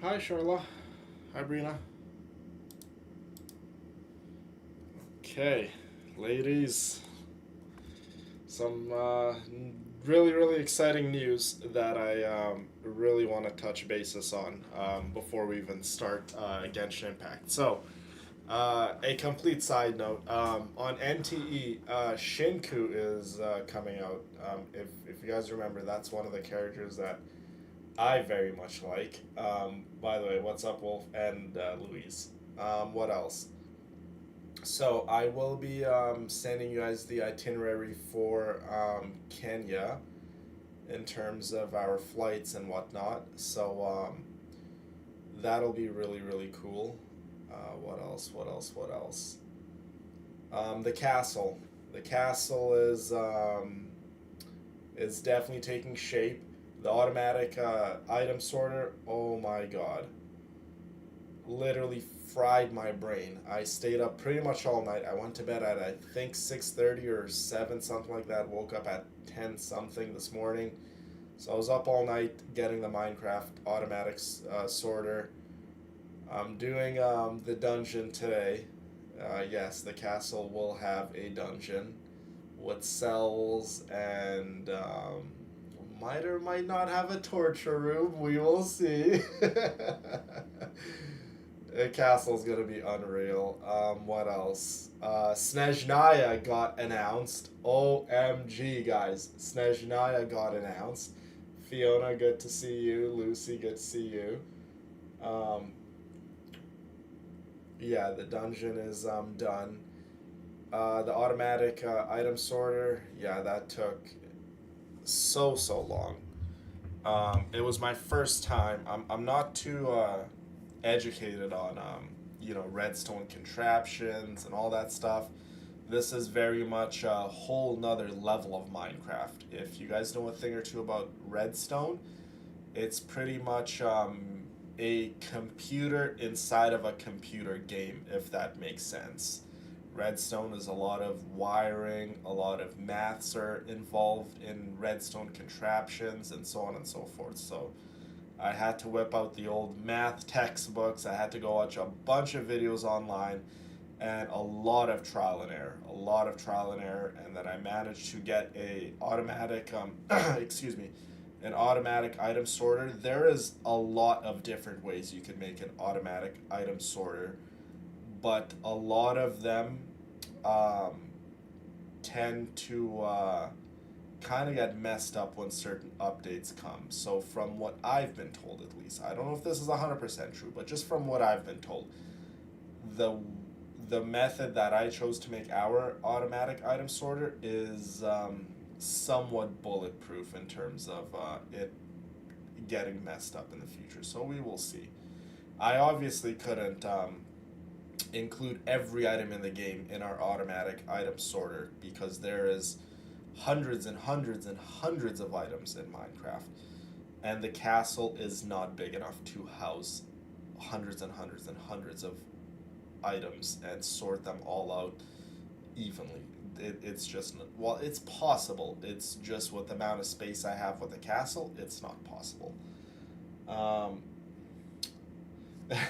Hi, Charla. Hi, Brina. Okay, ladies, some really, really exciting news that I really want to touch basis on before we even start Genshin Impact. A complete side note on NTE, Shinku is coming out. If you guys remember, that's one of the characters that I very much like. By the way, what's up, Wolf and Louise? What else? So I will be sending you guys the itinerary for Kenya in terms of our flights and whatnot. That'll be really really cool. What else? What else? What else? The castle. The castle is definitely taking shape. The automatic item sorter. Oh my god! Literally fried my brain. I stayed up pretty much all night. I went to bed at I think 6:30 or 7 something like that. Woke up at 10 something this morning. So I was up all night getting the Minecraft automatic sorter. I'm doing the dungeon today. Yes, the castle will have a dungeon with cells and might or might not have a torture room. We will see. The castle's gonna be unreal. What else? Snezhnaya got announced. OMG, guys. Snezhnaya got announced. Fiona, good to see you. Lucy, good to see you. Um, yeah, the dungeon is done. The automatic item sorter, yeah, that took so long. It was my first time. I'm not too educated on redstone contraptions and all that stuff. This is very much a whole nother level of Minecraft. If you guys know a thing or two about redstone, it's pretty much a computer inside of a computer game, if that makes sense. Redstone is a lot of wiring, a lot of maths are involved in redstone contraptions, and so on and so forth. So I had to whip out the old math textbooks. I had to go watch a bunch of videos online and a lot of trial and error. A lot of trial and error, and then I managed to get a automatic excuse me, an automatic item sorter. There is a lot of different ways you can make an automatic item sorter, but a lot of them um, tend to kind of get messed up when certain updates come. So, from what I've been told, at least, I don't know if this is 100% true, but just from what I've been told, the the method that I chose to make our automatic item sorter is somewhat bulletproof in terms of it getting messed up in the future. So we will see. I obviously couldn't include every item in the game in our automatic item sorter because there is hundreds and hundreds and hundreds of items in Minecraft, and the castle is not big enough to house hundreds and hundreds and hundreds of items and sort them all out evenly. It's just well, it's possible. It's just with the amount of space I have with the castle, it's not possible. Um,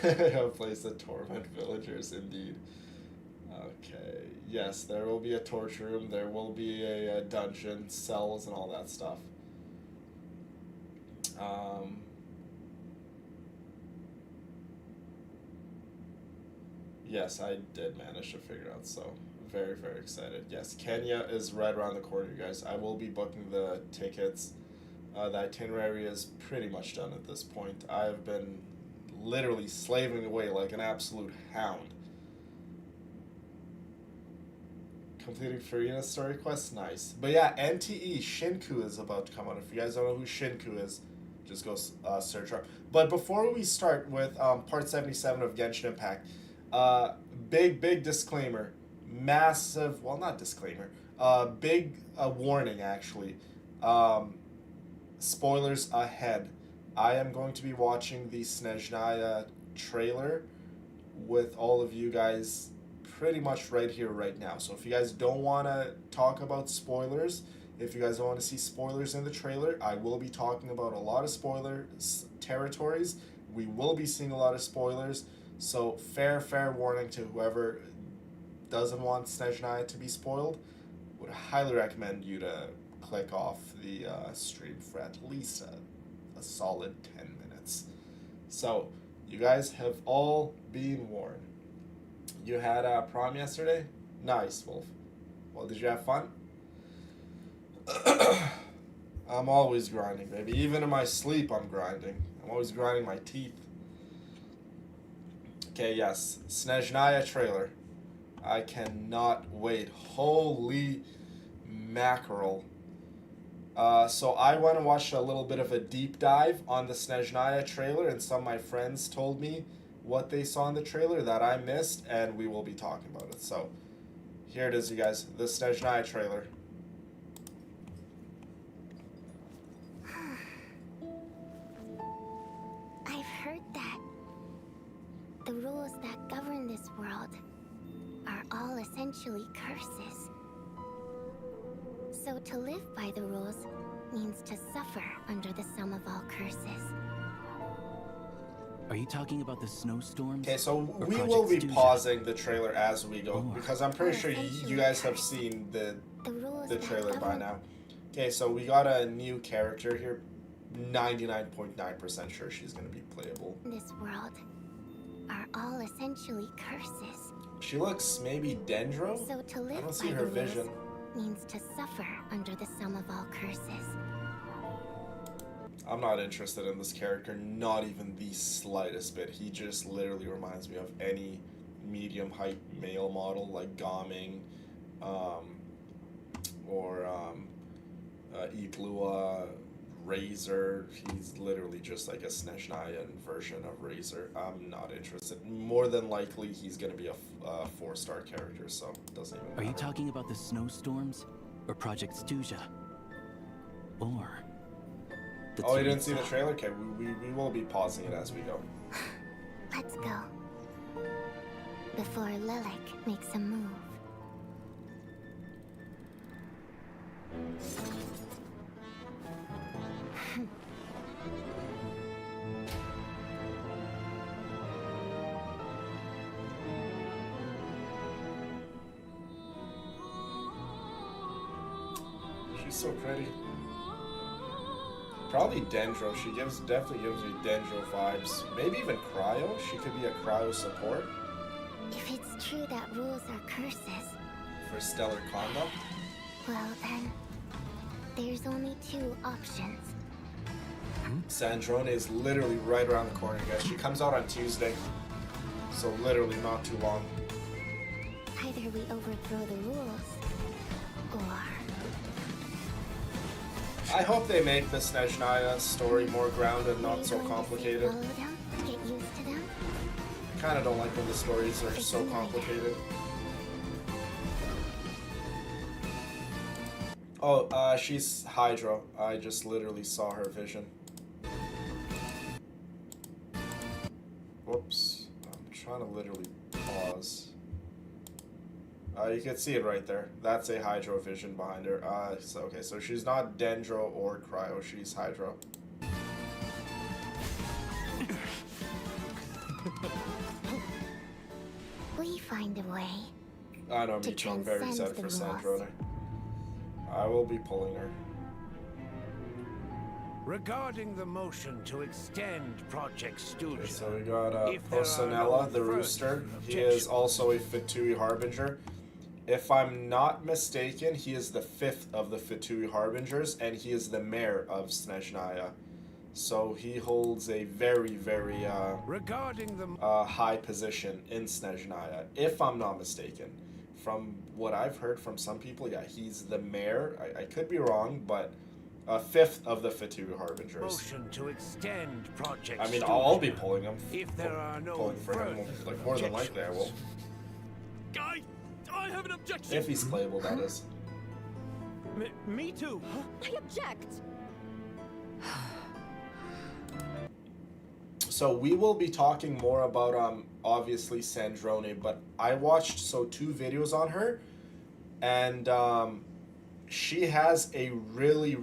a place to torment villagers, indeed. Okay. Yes, there will be a torture room. There will be a dungeon, cells, and all that stuff. Um, yes, I did manage to figure out. So very very excited. Yes, Kenya is right around the corner, you guys. I will be booking the tickets. The itinerary is pretty much done at this point. I've been literally slaving away like an absolute hound. Completing Farina's story quest, nice. But yeah, NTE Shinku is about to come out. If you guys don't know who Shinku is, just go search her. But before we start with part 77 of Genshin Impact, uh, big disclaimer, massive. Well, not disclaimer. Big warning actually. Um, Spoilers ahead. I am going to be watching the Snezhnaya trailer with all of you guys pretty much right here, right now. So if you guys don't want to talk about spoilers, if you guys don't want to see spoilers in the trailer, I will be talking about a lot of spoiler territories we will be seeing a lot of spoilers. So fair warning to whoever doesn't want Snezhnaya to be spoiled. Would highly recommend you to click off the stream for at least a solid 10 minutes. So, you guys have all been warned. You had prom yesterday? Nice, Wolf. Well, did you have fun? I'm always grinding, baby. Even in my sleep, I'm grinding. I'm always grinding my teeth. Okay, yes. Snezhnaya trailer. I cannot wait. Holy mackerel. So I went and watched a little bit of a deep dive on the Snezhnaya trailer, and some of my friends told me what they saw in the trailer that I missed, and we will be talking about it. So here it is, you guys. The Snezhnaya trailer. I've heard that the rules that govern this world are all essentially curses. So to live by the rules means to suffer under the sum of all curses. Are you talking about the snowstorms? Okay, so or we Project will be Stuja? pausing the trailer as we go, Or- because I'm pretty sure you guys have seen the rules that trailer by govern- now. Okay, so we got a new character here. 99.9% sure she's going to be playable. This world are all essentially curses. She looks maybe Dendro? So to I live don't by see the her rules vision. means to suffer under the sum of all curses. I'm not interested in this character, not even the slightest bit. He just literally reminds me of any medium height male model like Gaming, or Itlua, Razor. He's literally just like a Snezhnaya version of Razor. I'm not interested. More than likely, he's gonna be a 4-star character, so it doesn't even matter. Are you talking about the snowstorms or Project Stuja? Or the Oh, you didn't see the Tsuritsa? trailer? Okay, we will be pausing it as we go. Let's go. Before Lilac makes a move. She's so pretty. Probably Dendro. She definitely gives me Dendro vibes. Maybe even Cryo. She could be a Cryo support If it's true that rules are curses, for Stellar Conduct. well then, there's only 2 options. Sandrone is literally right around the corner, guys. She comes out on Tuesday, so literally not too long. Either we overthrow the rules, or I hope they make the Snezhnaya story more grounded, are not you so going to say complicated. follow them, get used to them? Kind of don't like when the stories are so complicated. Oh, she's Hydro. I just literally saw her vision. Whoops. I'm trying to literally pause. You can see it right there. That's a Hydro vision behind her. Okay, so she's not Dendro or Cryo. She's Hydro. We find a way. I know, To me too. I'm very transcend excited for the rules. Sandrone. I will be pulling her. Regarding the motion to extend Project Stuja, Okay, so we got If there are Posanella, no the further rooster. He objections. is also a Fatui Harbinger. If I'm not mistaken, he is the 5th of the Fatui Harbingers, and he is the mayor of Snezhnaya. So he holds a very, very regarding the high position in Snezhnaya, if I'm not mistaken. From what I've heard from some people, yeah, he's the mayor. I could be wrong, but 5th of the Fatui Harbingers. motion to extend Project I mean, Stuja, I'll be pulling him. If there are no Pulling for him, further like more than likely I will. I have an objection. If he's playable, that is. Me too. I object. So we will be talking more about obviously Sandrone, but I watched 2 videos on her, and she has a really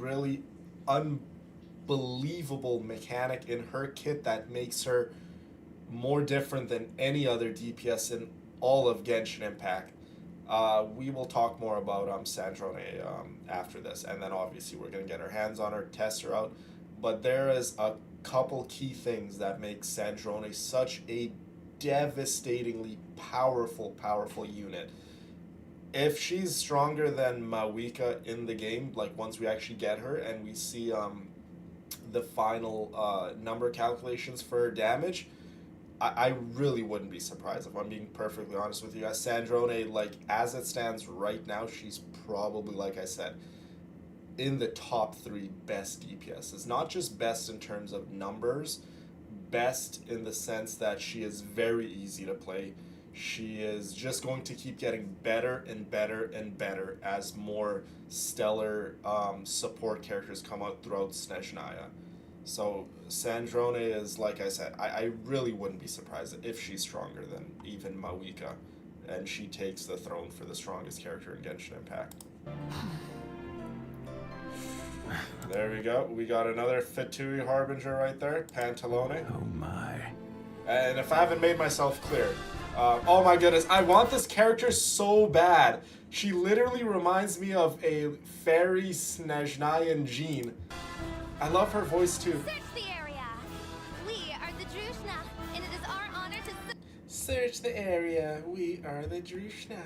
unbelievable mechanic in her kit that makes her more different than any other DPS in all of Genshin Impact. We will talk more about Sandrone after this, and then obviously we're gonna get our hands on her, test her out. But there is a couple key things that make Sandrone such a devastatingly powerful unit. If she's stronger than Mawika in the game, like once we actually get her and we see the final number calculations for her damage, I really wouldn't be surprised, if I'm being perfectly honest with you guys. Sandrone, like, as it stands right now, she's probably, like I said, in the top 3 best DPSs. Not just best in terms of numbers, best in the sense that she is very easy to play. She is just going to keep getting better and better and better as more stellar support characters come out throughout Snezhnaya. So Sandrone is, like I said, I really wouldn't be surprised if she's stronger than even Mawika, and she takes the throne for the strongest character in Genshin Impact. There we go. We got another Fatui Harbinger right there, Pantalone. Oh my. And if I haven't made myself clear, oh my goodness, I want this character so bad. She literally reminds me of a fairy Snezhnayan Jean. I love her voice too. Search the area. We are the Drushna, and it is our honor to Search the area. We are the Drushna.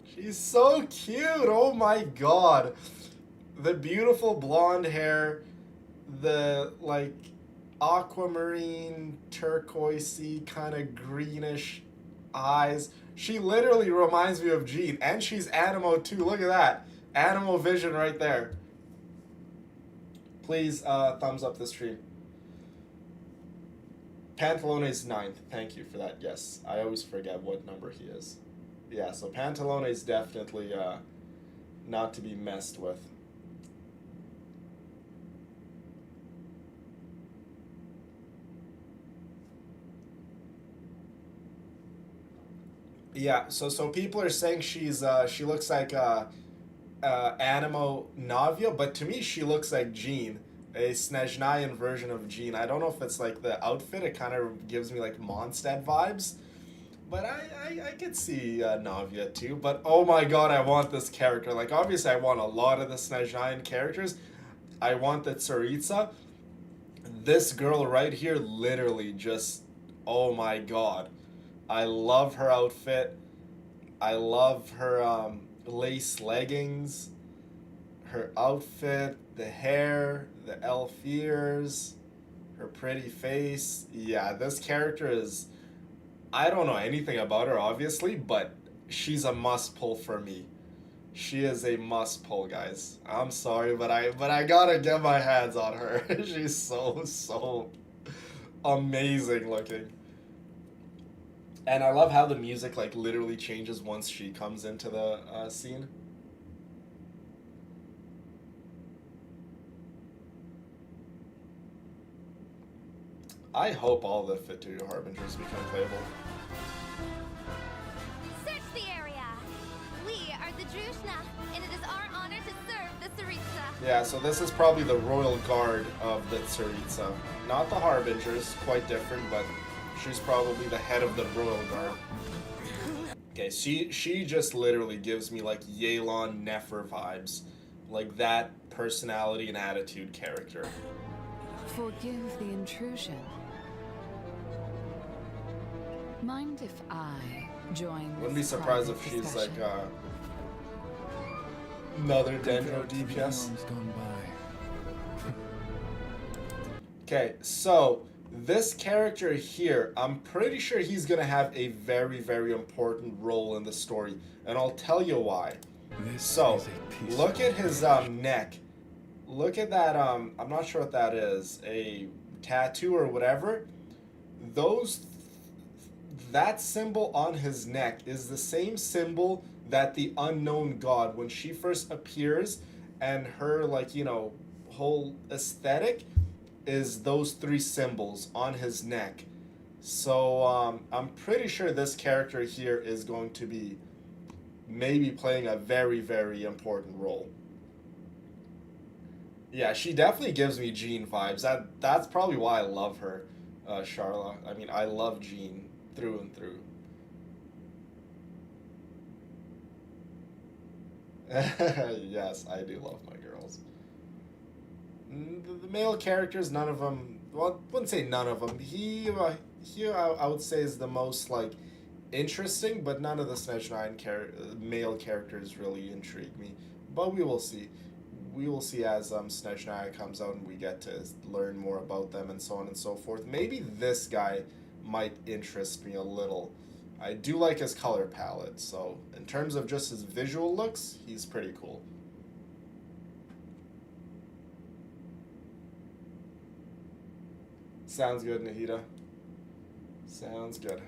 She's so cute. Oh my god. The beautiful blonde hair, the like aquamarine, turquoisey, kind of greenish eyes. She literally reminds me of Jean, and she's Animo too. Look at that. Animo vision right there. Please thumbs up the stream. Pantalone is 9th. Thank you for that. Yes, I always forget what number he is. Yeah, so Pantalone is definitely not to be messed with. Yeah, so people are saying she looks like Animo Navia, but to me she looks like Jean, a Snezhnayan version of Jean. I don't know if it's like the outfit; it kind of gives me like Mondstadt vibes, but I could see Navia too. But oh my god, I want this character. Like obviously, I want a lot of the Snezhnayan characters. I want the Tsaritsa. This girl right here, literally just, oh my god. I love her outfit. I love her lace leggings, her outfit, the hair, the elf ears, her pretty face. Yeah, this character is, I don't know anything about her obviously, but she's a must pull for me. She is a must pull, guys. I'm sorry, but I gotta get my hands on her. She's so amazing looking. And I love how the music like literally changes once she comes into the scene. I hope all the Fatui Harbingers become playable. search the area. We are the Drushna, and it is our honor to serve the Tsaritsa. Yeah, so this is probably the royal guard of the Tsaritsa. Not the Harbingers, quite different, but she's probably the head of the royal guard. Okay, she just literally gives me like Yelan Nefer vibes. Like that personality and attitude character. Forgive the intrusion. Mind if I join Wouldn't be this surprised if private she's like discussion? another Dendro DPS. Okay, so this character here, I'm pretty sure he's gonna have a very important role in the story, and I'll tell you why. So, look at his neck. Look at that, I'm not sure what that is, a tattoo or whatever. That symbol on his neck is the same symbol that the unknown god, when she first appears, and her, like, you know, whole aesthetic is those 3 symbols on his neck. So I'm pretty sure this character here is going to be maybe playing a very important role. Yeah, she definitely gives me Jean vibes. That's probably why I love her, Charla. I mean, I love Jean through and through. Yes, I do love my girls. The male characters, none of them. Well, I wouldn't say none of them. I would say is the most like interesting, but none of the Snatch Nine male characters really intrigue me. But we will see. We will see as Snatch Nine comes out and we get to learn more about them and so on and so forth. Maybe this guy might interest me a little. I do like his color palette, so in terms of just his visual looks, he's pretty cool. Sounds good, Nahida. Sounds good.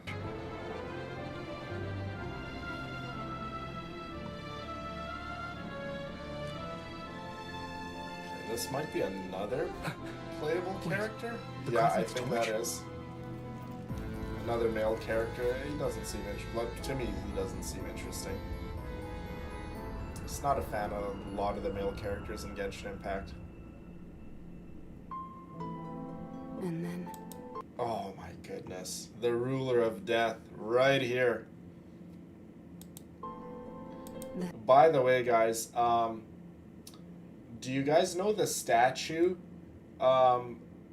Okay, this might be another playable character. Yeah, I think that is. Another male character. He doesn't seem interesting. To me, he doesn't seem interesting. Just not a fan of a lot of the male characters in Genshin Impact. And then... Oh my goodness. The Ruler of Death, right here. By the way, guys, do you guys know the statue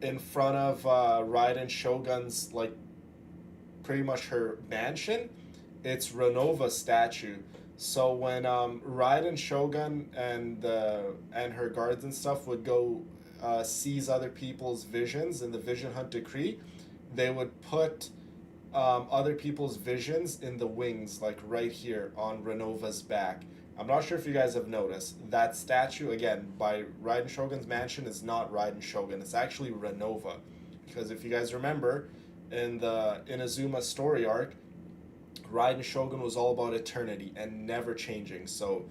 in front of Raiden Shogun's, like, pretty much her mansion? It's Renova's statue. So when Raiden Shogun and her guards and stuff would go seize other people's visions in the Vision Hunt Decree, they would put other people's visions in the wings, like right here on Renova's back. I'm not sure if you guys have noticed. That statue, again, by Raiden Shogun's mansion is not Raiden Shogun. It's actually Renova. Because if you guys remember, in the Inazuma story arc, Raiden Shogun was all about eternity and never changing. So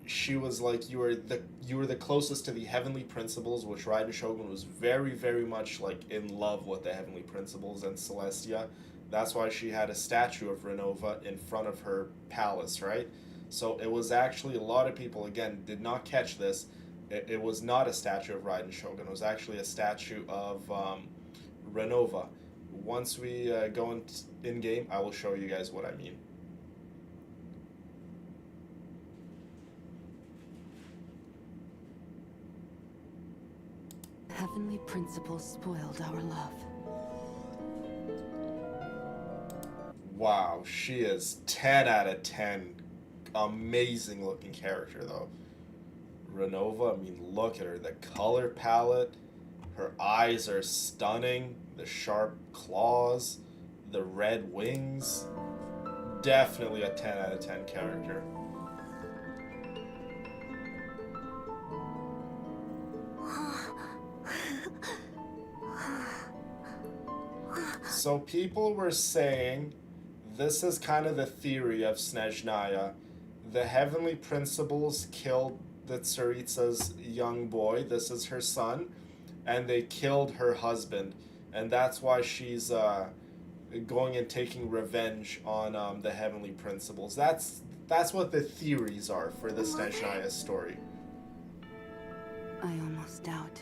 she was like, you were the closest to the heavenly principles, which Raiden Shogun was very, very much like in love with the heavenly principles and Celestia. That's why she had a statue of Renova in front of her palace, right? So it was actually, a lot of people, again, did not catch this. It was not a statue of Raiden Shogun. It was actually a statue of Renova. Once we go in game, I will show you guys what I mean. Heavenly principles spoiled our love. Wow, she is 10 out of 10. Amazing looking character, though. Renova, I mean, look at her. The color palette, her eyes are stunning. The sharp claws, the red wings. Definitely a 10 out of 10 character. So people were saying, this is kind of the theory of Snezhnaya. The heavenly principles killed the Tsaritsa's young boy. This is her son. And they killed her husband. And that's why she's going and taking revenge on the heavenly principles. That's what the theories are for the Snezhnaya story. I almost doubt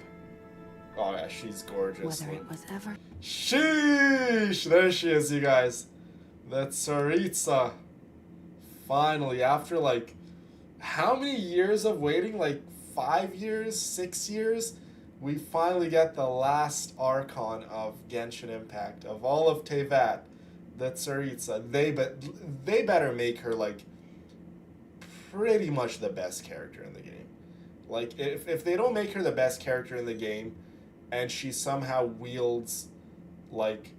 Oh yeah, she's gorgeous. whether it was ever... Sheesh! There she is, you guys. The Tsaritsa. Finally, after like, how many years of waiting? Like 5 years, 6 years? We finally get the last Archon of Genshin Impact, of all of Teyvat, the Tsaritsa. They better make her like pretty much the best character in the game. Like, if they don't make her the best character in the game, and she somehow wields like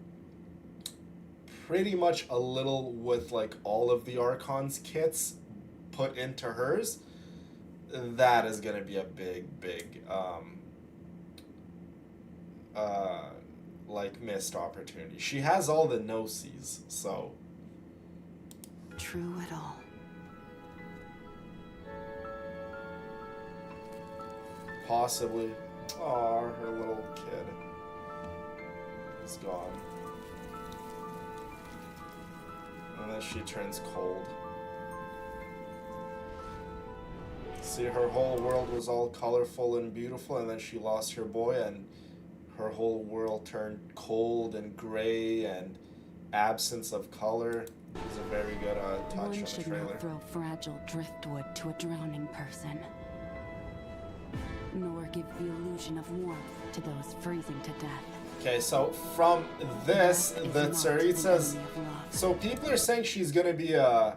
pretty much a little with like all of the Archon's kits put into hers, that is gonna be a big like missed opportunity. She has all the no-sees, so true at all. possibly. Aw, her little kid is gone. And then she turns cold. See, her whole world was all colorful and beautiful, and then she lost her boy, and her whole world turned cold and gray and absence of color. It was a very good touch One on the should trailer. not throw fragile driftwood to a drowning person, nor give the illusion of warmth to those freezing to death. Okay, so from this, Death is the not Tsaritsa's... the enemy of love. So people are saying she's gonna be a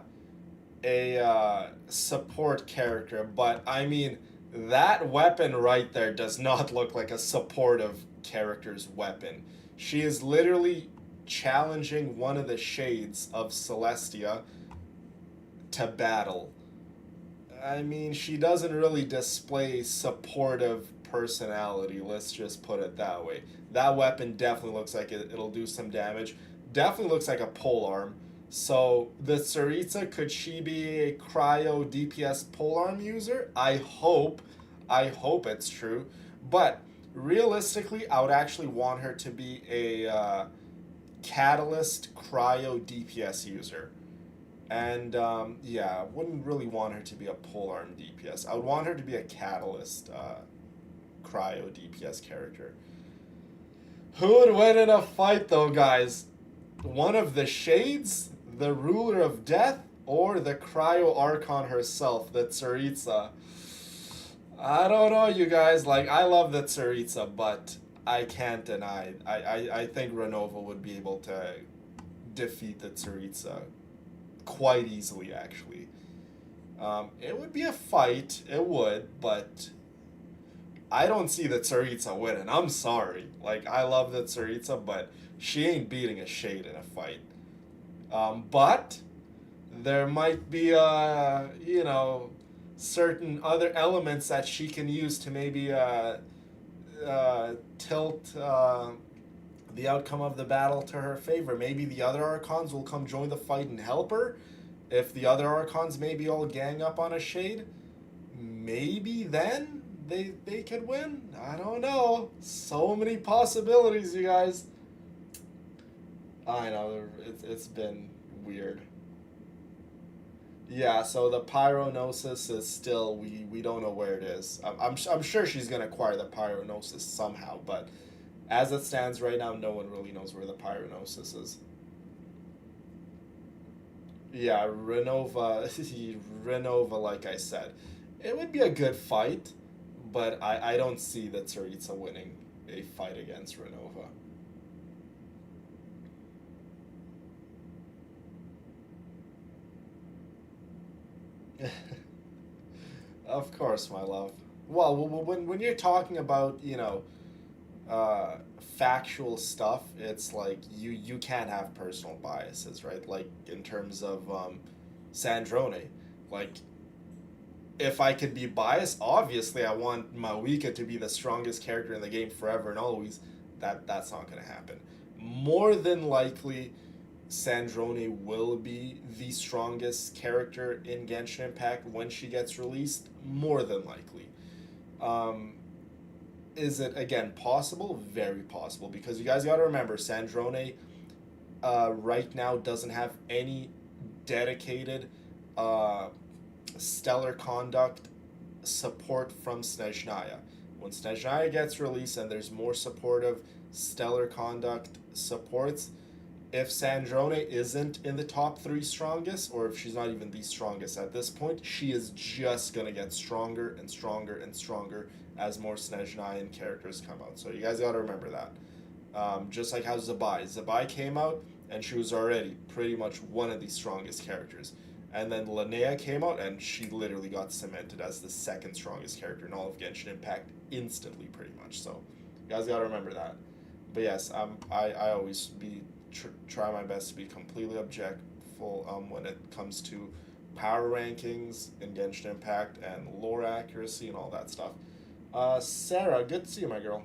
support character, but I mean, that weapon right there does not look like a supportive character's weapon. She is literally challenging one of the shades of Celestia to battle. I mean, she doesn't really display supportive personality, let's just put it that way. That weapon definitely looks like it'll do some damage. Definitely looks like a polearm. So, the Tsaritsa, could she be a cryo DPS polearm user? I hope it's true. But, realistically, I would actually want her to be a catalyst cryo DPS user. And, yeah, I wouldn't really want her to be a polearm DPS. I would want her to be a catalyst cryo DPS character. Who would win in a fight, though, guys? One of the shades, the ruler of death, or the cryo archon herself, the Tsaritsa? I don't know, you guys. Like, I love the Tsaritsa, but I can't deny. I think Renova would be able to defeat the Tsaritsa quite easily, actually. It would be a fight, it would, but I don't see the Tsaritsa winning. I'm sorry. Like, I love the Tsaritsa, but she ain't beating a shade in a fight. But there might be, you know, certain other elements that she can use to maybe tilt the outcome of the battle to her favor. Maybe the other Archons will come join the fight and help her. If the other Archons maybe all gang up on a shade, maybe then they could win. I don't know. So many possibilities, you guys. I know, it's been weird. Yeah, so the Pyronosis is still, we don't know where it is. I'm sure she's going to acquire the Pyronosis somehow, but as it stands right now, no one really knows where the Pyronosis is. Yeah, Renova, Renova, like I said. It would be a good fight, but I don't see the Tsaritsa winning a fight against Renova. Of course, my love. Well, when you're talking about, you know, factual stuff, it's like you can't have personal biases, right? Like in terms of Sandrone. Like, if I could be biased, obviously I want Mawika to be the strongest character in the game forever and always. That's not gonna happen. More than likely, Sandrone will be the strongest character in Genshin Impact when she gets released. More than likely. Is it, again, possible? Very possible. Because you guys gotta remember, Sandrone right now doesn't have any dedicated stellar conduct support from Snezhnaya. When Snezhnaya gets released and there's more supportive stellar conduct supports, if Sandrone isn't in the top 3 strongest, or if she's not even the strongest at this point, she is just gonna get stronger and stronger and stronger as more Snezhnayan characters come out. So you guys gotta remember that. Just like how Zabai came out, and she was already pretty much one of the strongest characters. And then Linnea came out, and she literally got cemented as the second strongest character in all of Genshin Impact instantly, pretty much. So you guys gotta remember that. But yes, I always try my best to be completely objectful when it comes to power rankings in Genshin Impact and lore accuracy and all that stuff. Sarah, good to see you, my girl.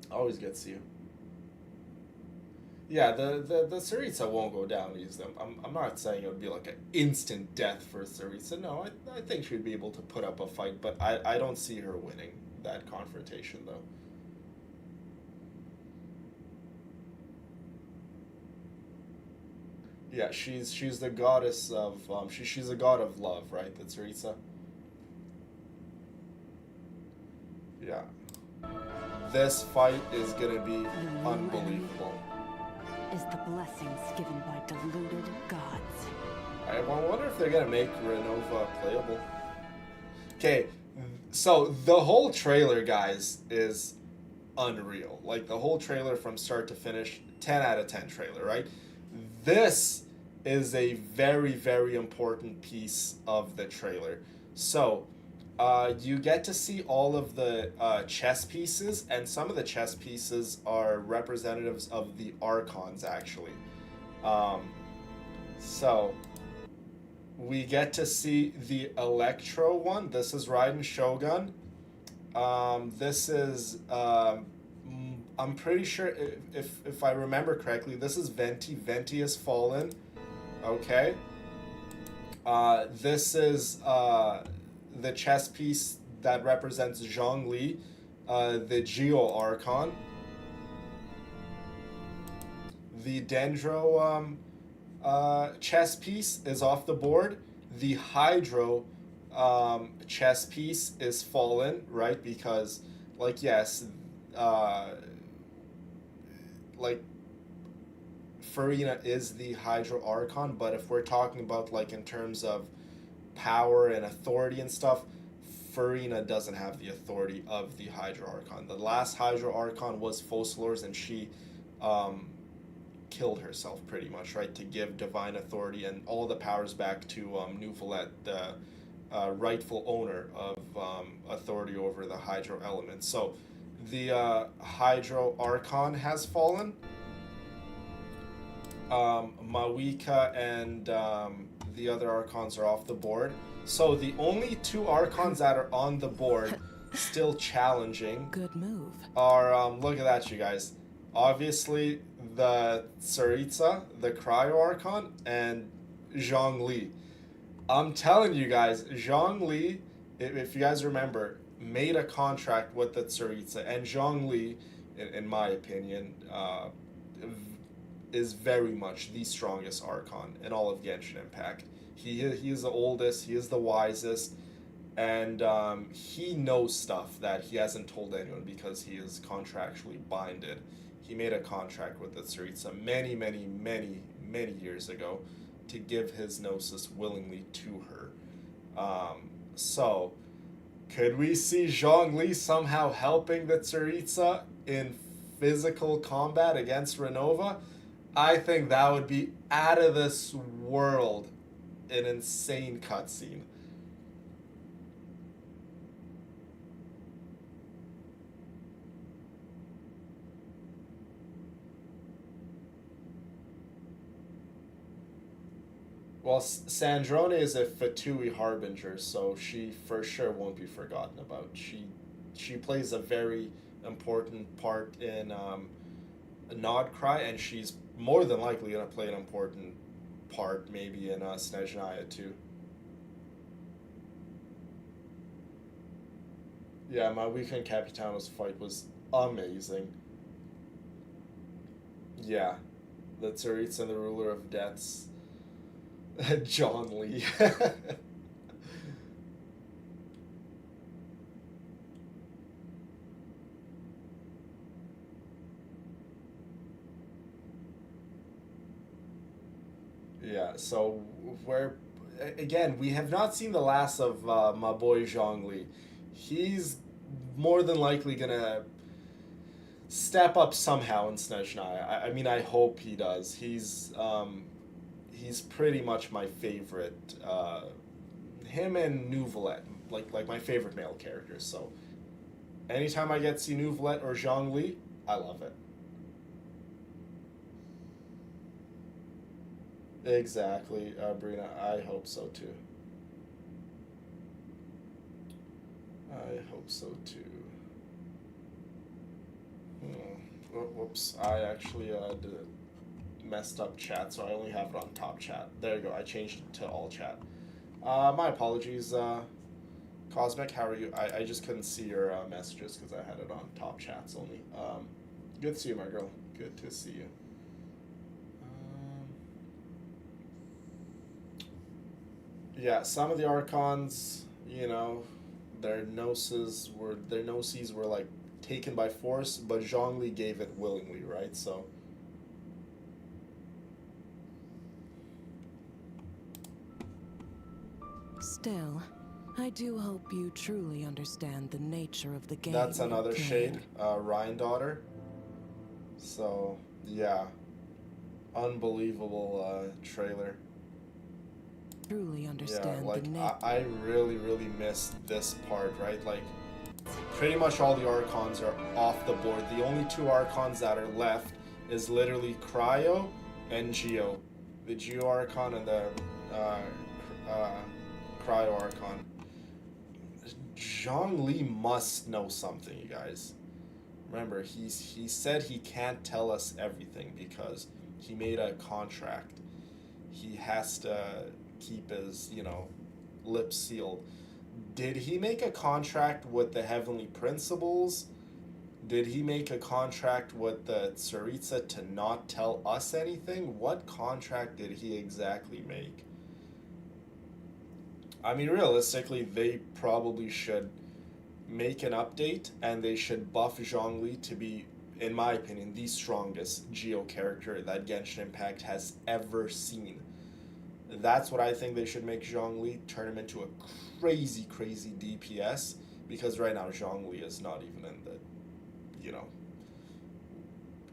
Always good to see you. Yeah, the Tsaritsa won't go down easily. I'm not saying it would be like an instant death for Tsaritsa. No, I think she would be able to put up a fight, but I don't see her winning that confrontation, though. Yeah, she's the goddess of she's a god of love, right? The Tsaritsa. Yeah. This fight is gonna be The real unbelievable. Is the blessings given by deluded gods. I wonder if they're gonna make Renova playable. Okay, so the whole trailer, guys, is unreal. Like the whole trailer from start to finish, 10 out of 10 trailer, right? This is a very, very important piece of the trailer. So, you get to see all of the chess pieces, and some of the chess pieces are representatives of the Archons, actually. So, we get to see the Electro one. This is Raiden Shogun. This is, I'm pretty sure, if I remember correctly, this is Venti. Venti has fallen. Okay. This is the chess piece that represents Zhongli, the Geo Archon. The Dendro chess piece is off the board. The Hydro chess piece is fallen, right? Because, like, yes, like, Farina is the Hydro Archon, but if we're talking about, like, in terms of power and authority and stuff, Farina doesn't have the authority of the Hydro Archon. The last Hydro Archon was Fossilors, and she killed herself pretty much, right, to give divine authority and all the powers back to Nuvalet, the rightful owner of authority over the Hydro element. So the Hydro Archon has fallen. Mawika and the other Archons are off the board. So the only two Archons that are on the board still challenging Good move. are, look at that, you guys. Obviously, the Tsaritsa, the Cryo Archon, and Zhongli. I'm telling you guys, Zhongli, if you guys remember, made a contract with the Tsaritsa, and Zhongli, in my opinion, is very much the strongest Archon in all of Genshin Impact. He is the oldest, he is the wisest, and he knows stuff that he hasn't told anyone because he is contractually binded. He made a contract with the Tsaritsa many, many, many, many years ago to give his Gnosis willingly to her. So, could we see Zhongli somehow helping the Tsaritsa in physical combat against Renova? I think that would be out of this world, an insane cutscene. Well, Sandrone is a Fatui Harbinger, so she for sure won't be forgotten about. She plays a very important part in Nodcry, and she's more than likely going to play an important part maybe in Snezhnaya too. Yeah, my weekend Capitano's fight was amazing. Yeah, the Tsaritsa and the Ruler of Deaths. John Lee. Yeah, so we have not seen the last of my boy Zhongli. He's more than likely gonna step up somehow in Snezhnaya. I mean, I hope he does. He's pretty much my favorite. Him and Nuvalet, like my favorite male characters. So anytime I get to see Nuvalet or Zhongli, I love it. Exactly, Brina. I hope so too. I hope so too. Whoops. I actually messed up chat, so I only have it on top chat. There you go. I changed it to all chat. My apologies, Cosmic. How are you? I just couldn't see your messages because I had it on top chats only. Good to see you, my girl. Good to see you. Yeah, some of the Archons, their noses were like taken by force, but Zhongli gave it willingly, right? So Still, I do hope you truly understand the nature of the game. that's you're another playing. shade, Ryan daughter. So yeah, unbelievable trailer. Truly Yeah, understand like the nature. I really missed this part, right? Like pretty much all the Archons are off the board. The only two Archons that are left is literally Cryo and Geo. The Geo Archon and the Cryo Archon. Zhongli must know something, you guys. Remember, he said he can't tell us everything because he made a contract. He has to keep his, lips sealed. Did he make a contract with the Heavenly Principles? Did he make a contract with the Tsaritsa to not tell us anything? What contract did he exactly make? I mean, realistically, they probably should make an update and they should buff Zhongli to be, in my opinion, the strongest Geo character that Genshin Impact has ever seen. That's what I think they should make Zhongli, turn him into a crazy DPS, because right now Zhongli is not even in the,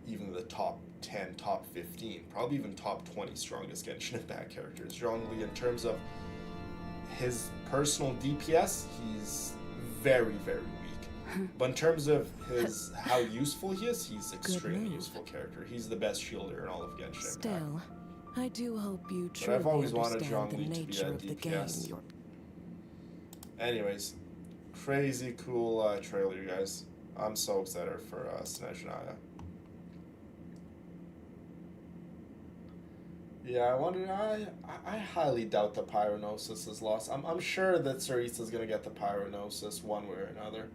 even the top 10, top 15, probably even top 20 strongest Genshin Impact characters. Zhongli, in terms of his personal DPS, he's very weak. But in terms of how useful he is, he's extremely useful character. He's the best shielder in all of Genshin Impact. Still, I do hope you But truly I've always wanted understand the Zhongli to be nature a of the game. DPS. Anyways, crazy cool trailer, you guys. I'm so excited for Snezhnaya. Yeah, I highly doubt the Pyronosis is lost. I'm sure that Tsaritsa's gonna get the Pyronosis one way or another.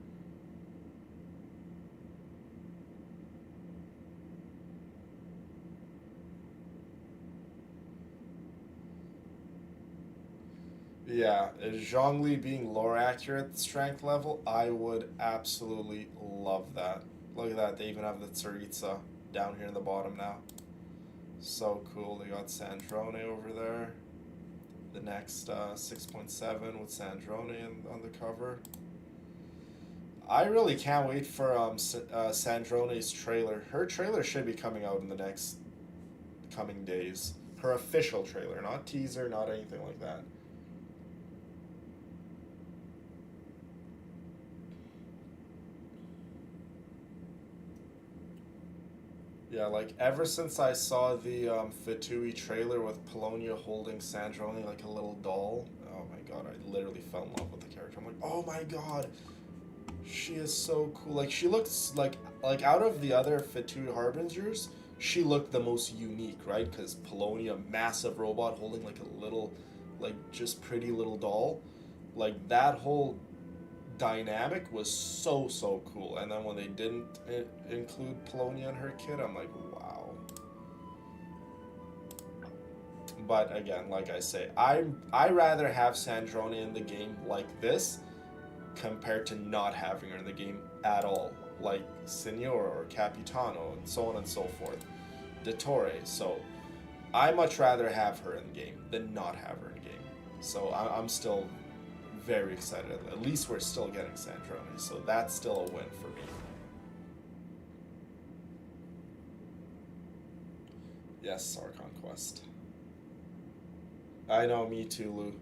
Yeah, Zhongli being lore accurate strength level, I would absolutely love that. Look at that, they even have the Tsaritsa down here in the bottom now. So cool. They got Sandrone over there. The next 6.7 with Sandrone on the cover. I really can't wait for Sandrone's trailer. Her trailer should be coming out in the next coming days. Her official trailer, not teaser, not anything like that. Yeah, like ever since I saw the Fatui trailer with Polonia holding Sandrone like a little doll, oh my god, I literally fell in love with the character. I'm like, oh my god, she is so cool. Like she looks like out of the other Fatui Harbingers, she looked the most unique, right? Because Polonia, massive robot holding like a little, like just pretty little doll, like that whole dynamic was so cool. And then when they didn't include Polonia and her kid, I'm like, wow. But again, like I say, I rather have Sandrone in the game like this compared to not having her in the game at all, like Signor or Capitano and so on and so forth, Dottore. So I much rather have her in the game than not have her in game. So I'm still very excited. At least we're still getting Sandrone, so that's still a win for me. Yes, Archon Quest. I know, me too, Lou.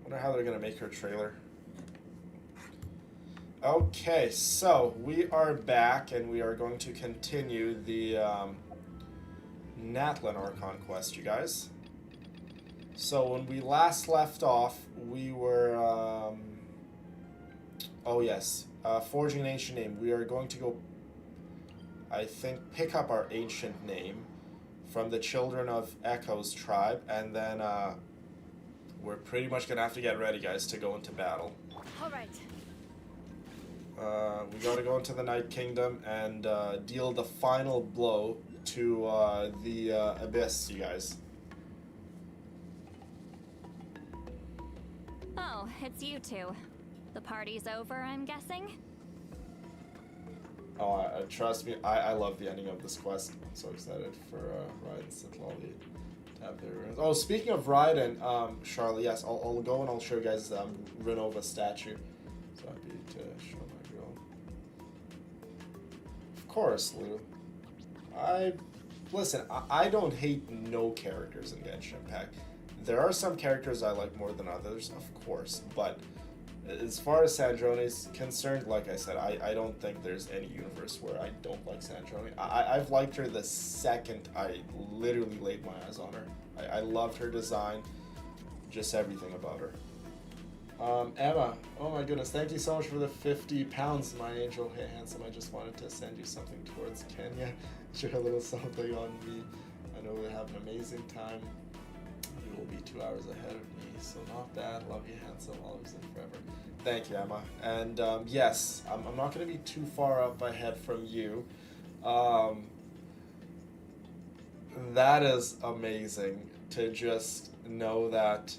Wonder how they're gonna make her trailer. Okay, so we are back and we are going to continue the Natlan Archon Quest, you guys. So when we last left off, we were, oh yes, forging an ancient name. We are going to go, I think, pick up our ancient name from the children of Echo's tribe, and then we're pretty much going to have to get ready, guys, to go into battle. All right. We got to go into the Night Kingdom and deal the final blow to the Abyss, you guys. Oh, it's you two. The party's over, I'm guessing? Oh, trust me, I love the ending of this quest. I'm so excited for Raiden and Citlali to have their runes. Oh, speaking of Raiden, Charlotte, yes, I'll go and I'll show you guys Renova statue. So happy to show my girl. Of course, Lou. Listen, I don't hate no characters in Genshin Impact. There are some characters I like more than others, of course, but as far as Sandrone is concerned, like I said, I don't think there's any universe where I don't like Sandrone. I've liked her the second I literally laid my eyes on her. I loved her design, just everything about her. Emma, oh my goodness, thank you so much for the 50 pounds, my angel. Hey, handsome, I just wanted to send you something towards Kenya. Share a little something on me. I know we'll have an amazing time. You will be 2 hours ahead of me, so not bad. Love you, handsome, always and forever. Thank you, Emma. And yes, I'm not going to be too far up ahead from you. That is amazing to just know that.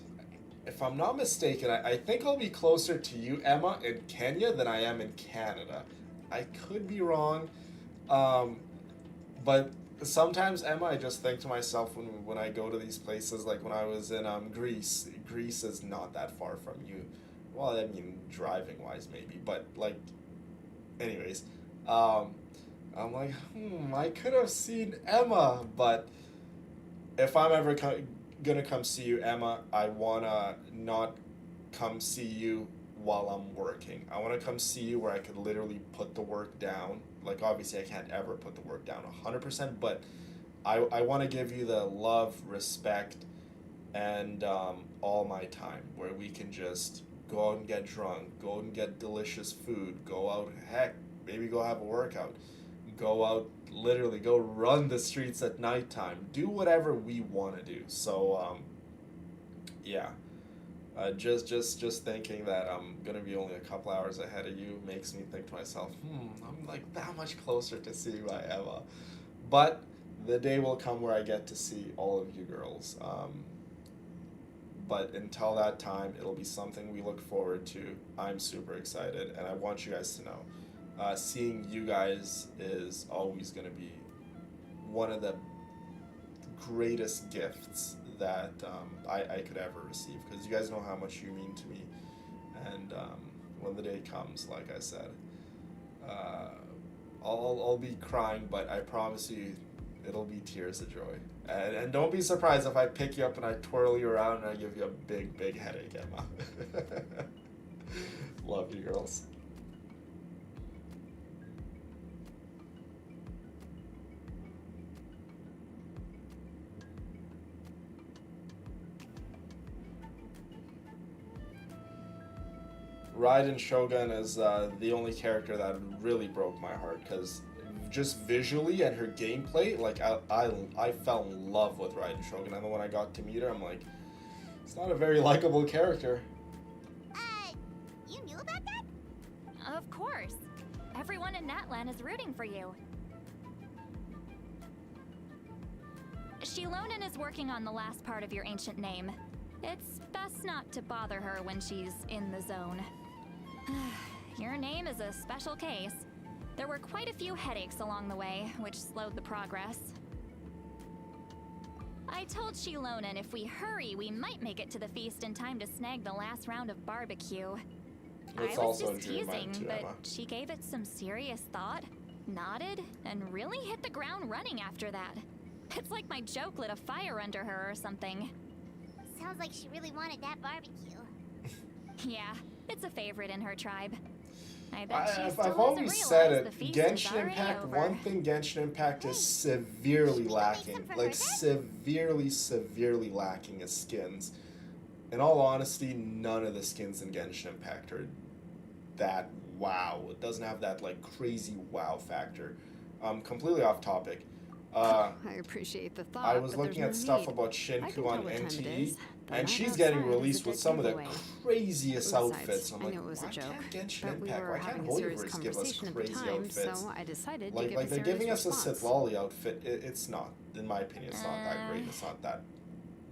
If I'm not mistaken, I think I'll be closer to you, Emma, in Kenya than I am in Canada. I could be wrong, but sometimes, Emma, I just think to myself when I go to these places, like when I was in Greece. Greece is not that far from you. Well, I mean, driving-wise, maybe, but, like, anyways, I'm like, I could have seen Emma, but if I'm ever gonna come see you, Emma, I wanna not come see you while I'm working. I wanna come see you where I could literally put the work down. Like, obviously I can't ever put the work down 100%, but I wanna give you the love, respect, and all my time, where we can just go out and get drunk, go out and get delicious food, go out, heck, maybe go have a workout, go out, literally go run the streets at nighttime, do whatever we want to do. So yeah, just thinking that I'm gonna be only a couple hours ahead of you makes me think to myself, I'm like that much closer to see who I am. But the day will come where I get to see all of you girls. But until that time, it'll be something we look forward to. I'm super excited, and I want you guys to know. Seeing you guys is always going to be one of the greatest gifts that I could ever receive, because you guys know how much you mean to me. And when the day comes, like I said, I'll be crying, but I promise you it'll be tears of joy. And don't be surprised if I pick you up and I twirl you around and I give you a big, big headache, Emma. Love you, girls. Raiden Shogun is the only character that really broke my heart, because just visually and her gameplay, like I fell in love with Raiden Shogun, and then when I got to meet her, I'm like, it's not a very likable character. You knew about that? Of course. Everyone in Natlan is rooting for you. Shilonen is working on the last part of your ancient name. It's best not to bother her when she's in the zone. Your name is a special case. There were quite a few headaches along the way, which slowed the progress. I told Shilonen if we hurry, we might make it to the feast in time to snag the last round of barbecue. It's I was also just a dream teasing, too, but Emma. she gave it some serious thought, nodded, and really hit the ground running after that. It's like my joke lit a fire under her or something. Sounds like she really wanted that barbecue. Yeah, it's a favorite in her tribe. I bet she still I've always hasn't said realized it. the feast is Genshin already Impact, over. one thing Genshin Impact is severely lacking, like severely lacking, is skins. In all honesty, none of the skins in Genshin Impact are that wow. It doesn't have that like crazy wow factor. Completely off topic. I appreciate the thought. I was but looking there's at no stuff need. about I can Shinku tell on what time it NTE, is. The and night she's getting outside is a released with dead some of the giveaway. craziest Besides, outfits. I'm I like, knew it was a why joke, can't Genshin but we Impact? were Why can't having a serious Hoyoverse give us conversation at the crazy time, outfits? so I decided to Like give a they're serious giving us a response. Sitlali outfit. It's not, in my opinion, it's not that great. It's not that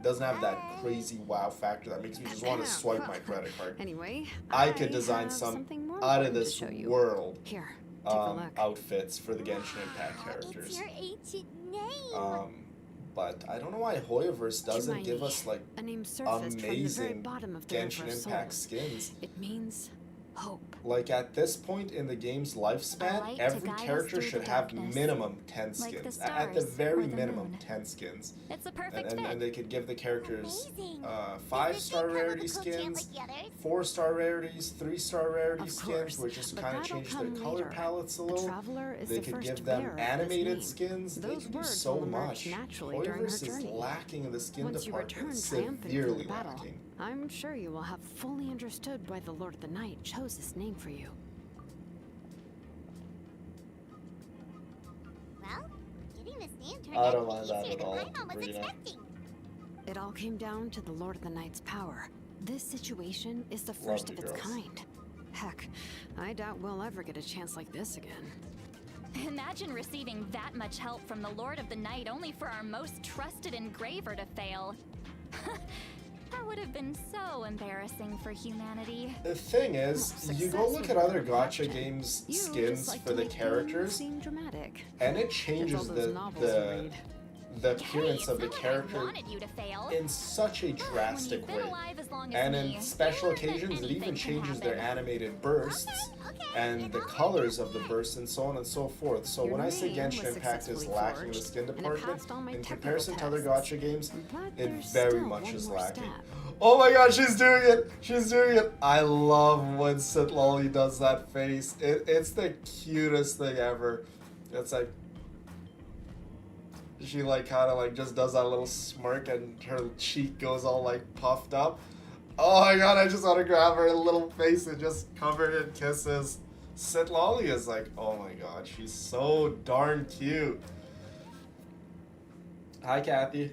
Doesn't have that crazy wow factor that makes me just want to swipe my credit card. Anyway, I could design have some something more out of important to this show you. world Here, take a look. outfits for the Genshin Impact characters. It's your ancient name. But I don't know why Hoyoverse doesn't Hermione, give us like a name surfaced from the very amazing bottom of the Genshin river Impact Soul. skins. It means hope. Like at this point in the game's A lifespan, light to every guide us character through should the have darkness, minimum 10 like the skins. At the stars very or the minimum, moon. 10 skins. It's a perfect fit. And they could give the characters Amazing. 5-star Does it rarity come with a cool skins, jam like the others? 4-star rarities, 3-star rarity Of skins, course, which just but kind of that'll change their come color later. palettes a A little. traveler is They the could first give them bearer of this animated name. skins. They Those could do words so will emerge much. naturally during her Hoyoverse is journey. lacking in the skin Once you department. return triumphant from Severely the battle, lacking. I'm sure you will have fully understood why the Lord of the Night chose this name for you. Well, getting this name turned I out don't mind that easier at than all, I was Rena. expecting. It all came down to the Lord of the Night's power. This situation is the Love first you of its girls. kind. Heck, I doubt we'll ever get a chance like this again. Imagine receiving that much help from the Lord of the Night only for our most trusted engraver to fail. That would have been so embarrassing for humanity. The thing is, Well, you go success look would at be other a gacha passion. games You skins just like for to the make things characters, seem dramatic. and it It's changes all those novels you read. the appearance Hey, of the it's not like I character wanted you to fail. in such a When drastic you've been way. alive as long as And me, in special you learn that occasions, it even anything can changes their happen. animated bursts Okay, and the it all colors makes of the sense. bursts and so on and so forth. So Your when I say name Genshin was Impact is successfully lacking in the forged, skin and it department, passed all my in technical comparison to other tests. gacha games, But it there's very still much one is more lacking. step. Oh my god, she's doing it! She's doing it! I love when Sitlolly does that face. It's the cutest thing ever. It's like she like kind of like just does that little smirk and her cheek goes all like puffed up. Oh my god, I just want to grab her little face and just cover it in kisses. Sitlolly is like, oh my god, she's so darn cute. Hi, Kathy.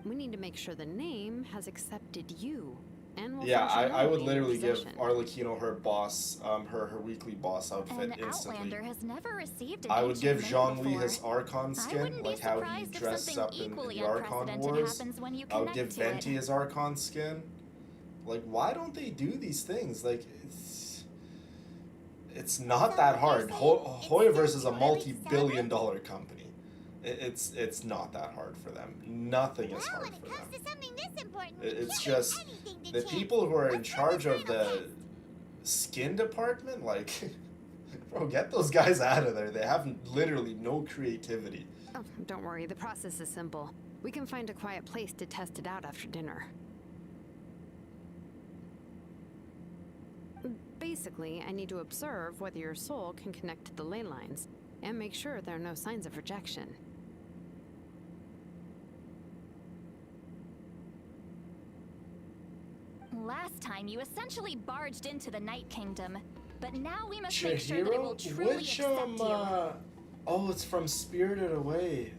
We need to make sure the name has accepted you. And will Yeah, function I would well in your literally give possession. Arlecchino her boss, her weekly boss outfit An instantly. Outlander has never received an I would give ancient name Zhongli his before. Archon I skin, wouldn't be like how he surprised if dressed something up in equally the Archon unprecedented Wars. happens when you I would connect give to it. Venti his Archon skin. Like, why don't they do these things? Like, it's not So that you're hard. saying Hoyoverse it's is a really multi-billion-dollar company. It's not that hard for them. Nothing is Well, hard when it for comes them. to something this important, It's you give just anything to the chance. people who are in What's charge of final the case? skin department, like, bro, get those guys out of there. They have literally no creativity. Oh, don't worry, the process is simple. We can find a quiet place to test it out after dinner. Basically, I need to observe whether your soul can connect to the ley lines, and make sure there are no signs of rejection. Last time, you essentially barged into the Night Kingdom, but now we must make sure that it will Chihiro? truly Which, accept you. oh, it's from Spirited Away.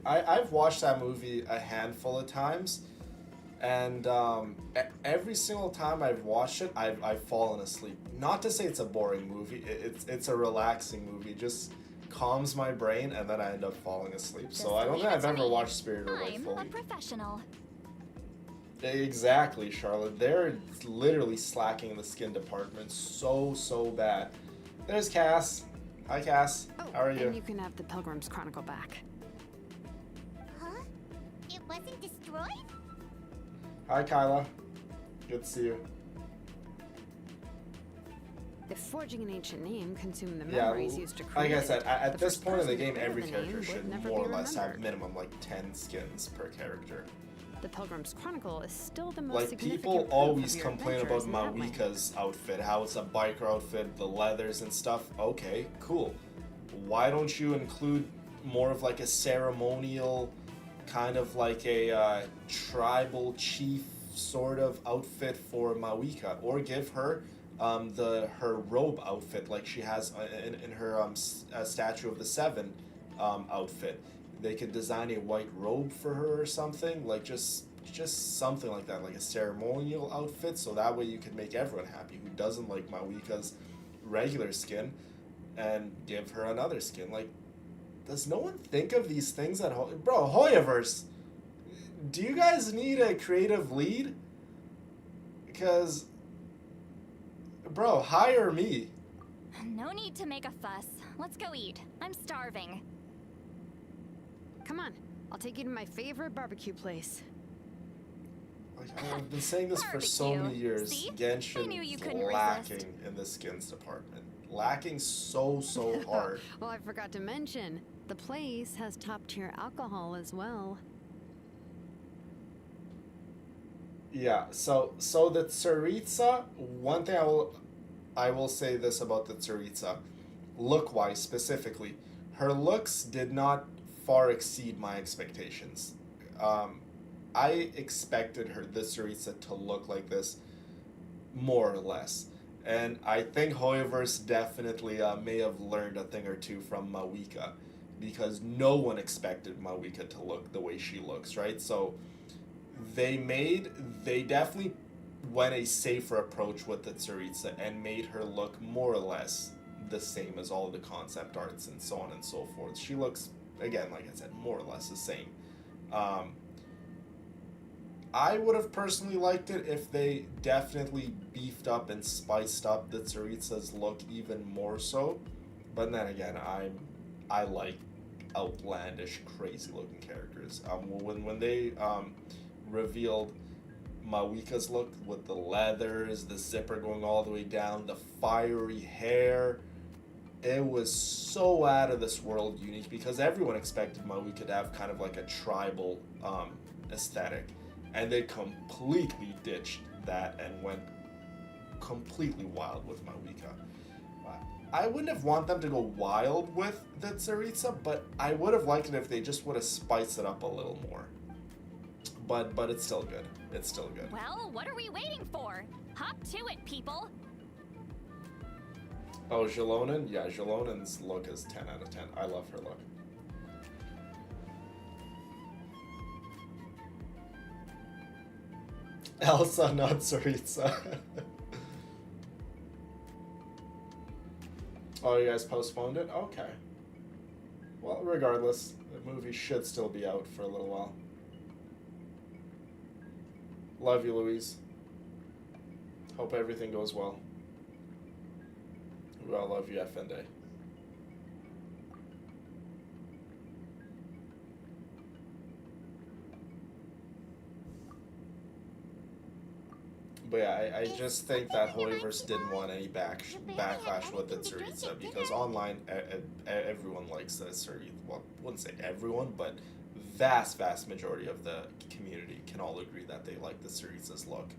I've watched that movie a handful of times, and every single time I've watched it, I've fallen asleep. Not to say it's a boring movie, it's a relaxing movie. It just calms my brain, and then I end up falling asleep. So Just I don't leave think it I've to ever me. watched Spirited Away I'm a fully. professional. Exactly, Charlotte. They're literally slacking in the skin department so bad. There's Cass. Hi, Cass. Oh, How are you? and you can have the Pilgrim's Chronicle back. Huh? It wasn't destroyed? Hi, Kyla. Good to see you. If forging an ancient name consumed the Yeah, memories used to create like I said, it, at the this first point in the person to game, bear every the character name would should never more be or less have remembered. minimum like 10 skins per character. The Pilgrim's Chronicle is still the most Like, significant people proof always of your complain about adventures in Natlan. Mawika's outfit, how it's a biker outfit, the leathers and stuff. Okay, cool. Why don't you include more of like a ceremonial, kind of like a tribal chief sort of outfit for Mawika, or give her her robe outfit like she has in her Statue of the Seven outfit. They could design a white robe for her or something, like just something like that, like a ceremonial outfit, so that way you could make everyone happy who doesn't like Mawika's regular skin, and give her another skin. Like, does no one think of these things at Bro, Hoyoverse, do you guys need a creative lead? Because, bro, hire me. No need to make a fuss. Let's go eat. I'm starving. Come on, I'll take you to my favorite barbecue place. Like, I've been saying this for so Barbecue. many years. See? I Genshin knew you is couldn't lacking resist. in the skins department. Lacking so hard. Well, I forgot to mention, the place has top-tier alcohol as well. Yeah, so the Tsaritsa, one thing I will say this about the Tsaritsa, look-wise specifically, her looks did not far exceed my expectations. I expected the Tsaritsa to look like this, more or less. And I think Hoyoverse definitely may have learned a thing or two from Mawika, because no one expected Mawika to look the way she looks, right? So they definitely went a safer approach with the Tsaritsa and made her look more or less the same as all the concept arts and so on and so forth. She looks, again, like I said, more or less the same. I would have personally liked it if they definitely beefed up and spiced up the Tsaritsa's look even more so. But then again, I like outlandish, crazy looking characters. When they revealed Mawika's look with the leathers, the zipper going all the way down, the fiery hair, it was so out of this world unique, because everyone expected Mawika to have kind of like a tribal aesthetic, and they completely ditched that and went completely wild with Mawika. I wouldn't have want them to go wild with the Tsaritsa, but I would have liked it if they just would have spiced it up a little more. But it's still good. It's still good. Well, what are we waiting for? Hop to it, people. Oh, Jalonen? Yeah, Jalonen's look is 10 out of 10. I love her look. Elsa, not Tsaritsa. Oh, you guys postponed it? Okay. Well, regardless, the movie should still be out for a little while. Love you, Louise. Hope everything goes well. We all love you, FND. But yeah, I just think that Hoyoverse didn't want any backlash with the Tsaritsa, because online everyone likes the Tsaritsa. Well, I wouldn't say everyone, but vast majority of the community can all agree that they like the Tsaritsa's look,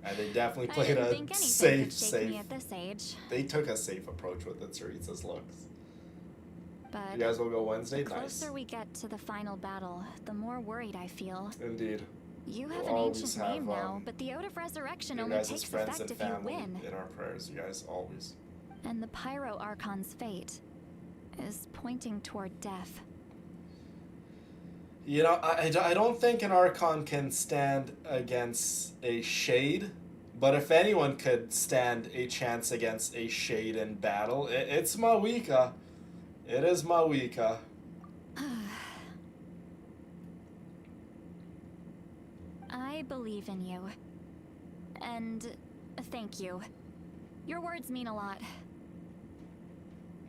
and they definitely played a safe. Me at this age. They took a safe approach with the Tsaritsa's looks. But You guys will go Wednesday. the Nice. closer we get to the final battle, the more worried I feel. Indeed. You We'll have an always ancient have, name now, but the Oath of Resurrection You only guys as takes friends effect and if you family win. in our prayers, you guys, always. And the Pyro Archon's fate is pointing toward death. You know, I don't think an Archon can stand against a Shade, but if anyone could stand a chance against a Shade in battle, it's Mawika. It is Mawika. I believe in you. And thank you. Your words mean a lot.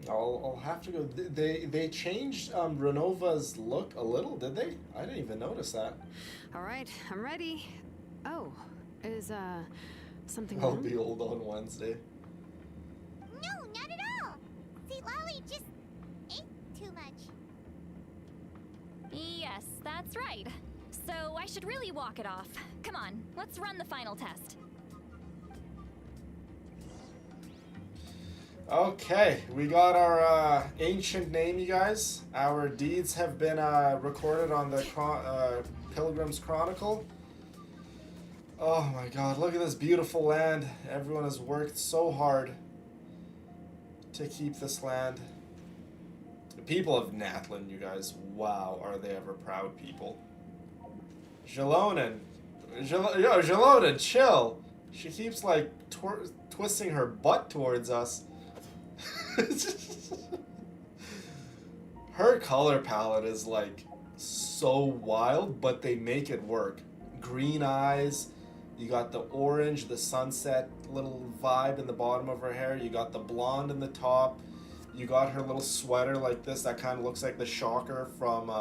I'll have to go. They changed Renova's look a little, did they? I didn't even notice that. All right, I'm ready. Oh, is something I'll wrong? be old on Wednesday. No, not at all. See, Lolly just ate too much. Yes, that's right. So I should really walk it off. Come on, let's run the final test. Okay, we got our ancient name, you guys. Our deeds have been recorded on the Pilgrim's Chronicle. Oh my god, look at this beautiful land. Everyone has worked so hard to keep this land. The people of Natlan, you guys, wow, are they ever proud people. Jalonen, Jalonen, chill. She keeps like twisting her butt towards us. Her color palette is like so wild, but they make it work. Green eyes, you got the orange, the sunset little vibe in the bottom of her hair, you got the blonde in the top, you got her little sweater like this that kind of looks like the Shocker from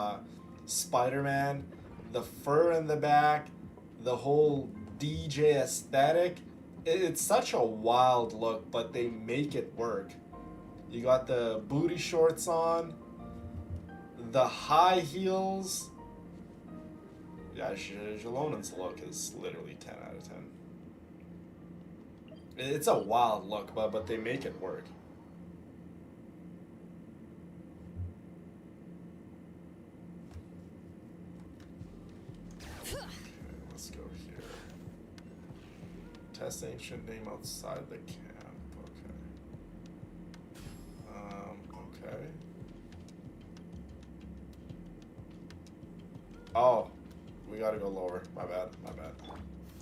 Spider-Man, the fur in the back, the whole DJ aesthetic. It's such a wild look, but they make it work. You got the booty shorts on, the high heels. Yeah, Jalonen's look is literally 10 out of 10. It's a wild look, but they make it work. Okay, let's go here. Test ancient name outside the camp. Okay. Okay. Oh, we gotta go lower. My bad.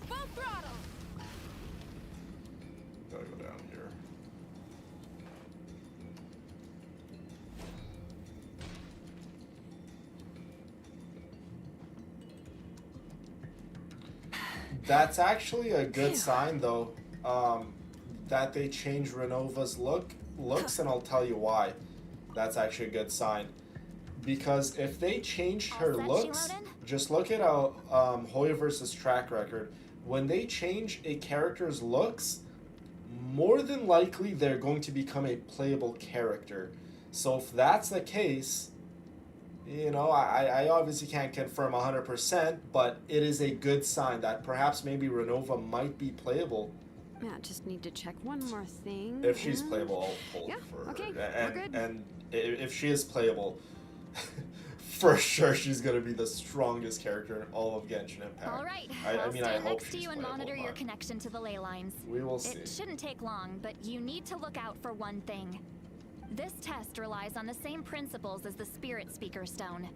Full throttle! Gotta go down here. That's actually a good sign, though, that they changed Renova's looks, and I'll tell you why. That's actually a good sign. Because if they changed her looks, just look at Hoyoverse's track record. When they change a character's looks, more than likely they're going to become a playable character. So if that's the case, you know, I obviously can't confirm 100%, but it is a good sign that perhaps maybe Renova might be playable. Yeah, just need to check one more thing. If she's playable, I'll pull for okay, her. we're good. And if she is playable, for sure she's going to be the strongest character in all of Genshin Impact. All right, I I'll mean, stand I hope next to she's you and playable, monitor your but connection to the ley lines. we will see. It shouldn't take long, but you need to look out for one thing. This test relies on the same principles as the Spirit Speaker Stone.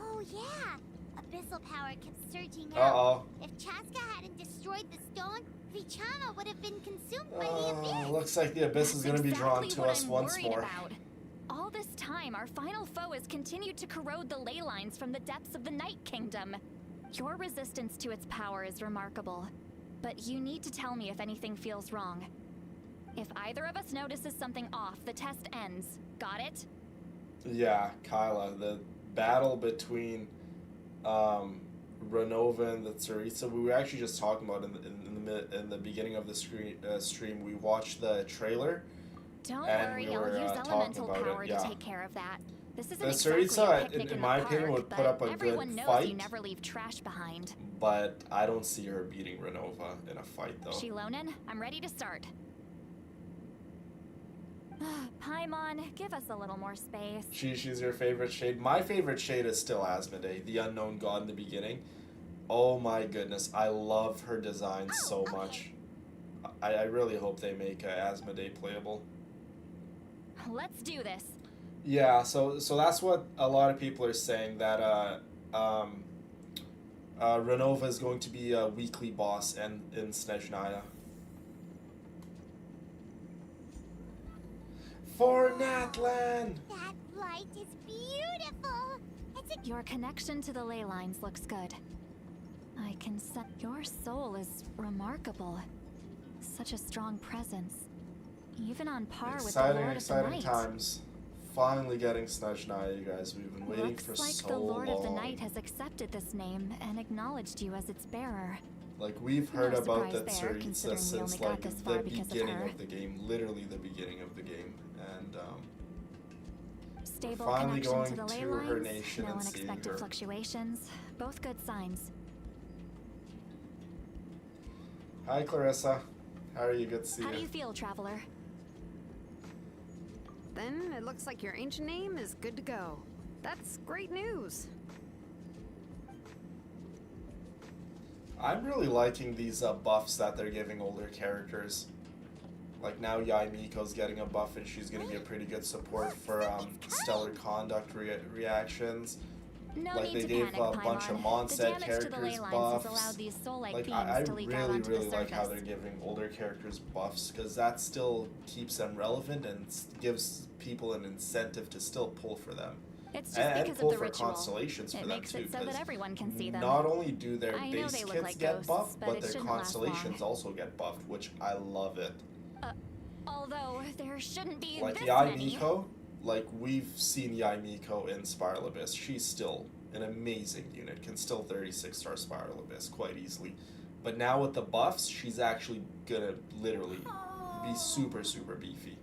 Oh yeah! Abyssal power kept surging out. Uh-oh. If Chaska hadn't destroyed the stone, Vichama would have been consumed by the abyss. Looks like the Abyss is going to be drawn Exactly to what us I'm once worried more. about. All this time, our final foe has continued to corrode the ley lines from the depths of the Night Kingdom. Your resistance to its power is remarkable, but you need to tell me if anything feels wrong. If either of us notices something off, the test ends. Got it? Yeah, Kyla, the battle between Renova and the Tsaritsa, we were actually just talking about in the beginning of the stream. We watched the trailer. Don't And worry, we I'll were, use talking elemental about it, power yeah. to take care of that. This isn't The exactly Tsaritsa, a picnic in in my a opinion, park, would put up a but everyone good knows fight. you never leave trash behind. But I don't see her beating Renova in a fight, though. Shilonen, I'm ready to start. Paimon, give us a little more space. She's your favorite shade. My favorite shade is still Asmodee, the unknown god in the beginning. Oh my goodness, I love her design so much. I really hope they make Asmodee playable. Let's do this. Yeah, so that's what a lot of people are saying, that Renova is going to be a weekly boss in Snezhnaya. For Natlan! That light is beautiful! It's a Your connection to the ley lines looks good. I can sense your soul is remarkable. Such a strong presence. Even on par with the Lord of the Exciting Night. times. Finally getting Snezhnaya, you guys. We've been waiting Looks for like so the Lord long. of the Night has accepted this name and acknowed you as its bearer. Like, we've No heard about the surprise there, Tsaritsa considering we since, only got like, this the far because of beginning her. of the game. Literally the beginning of the game. And, Stable finally connection going to the ley to her lines, nation no and seeing unexpected her. fluctuations. Both good signs. Hi, Clarissa. How are you? Good to see How do you. you feel, traveler? Then it looks like your ancient name is good to go. That's great news. I'm really liking these buffs that they're giving older characters. Like, now Yai Miko's getting a buff and she's going to be a pretty good support for stellar conduct reactions. No Like, need they to gave panic, a bunch of Paimon. The Mondstadt damage to the characters ley lines buffs. has allowed these soul-like Like, beams I to leak out onto really the like how they're surface. giving older characters buffs, because that still keeps them relevant and gives people an incentive to still pull for them. It's just And because pull of the for ritual. constellations for It them makes too, it so that 'cause everyone can see them. not only do their I know base they look kits like get ghosts, buffed, but but it their shouldn't last long. constellations also get buffed, which I love it. Although there shouldn't be Like this Yai many. Miko, like we've seen Yai Miko in Spiral Abyss. She's still an amazing unit, can still 36-star Spiral Abyss quite easily. But now with the buffs, she's actually gonna literally be super, super beefy.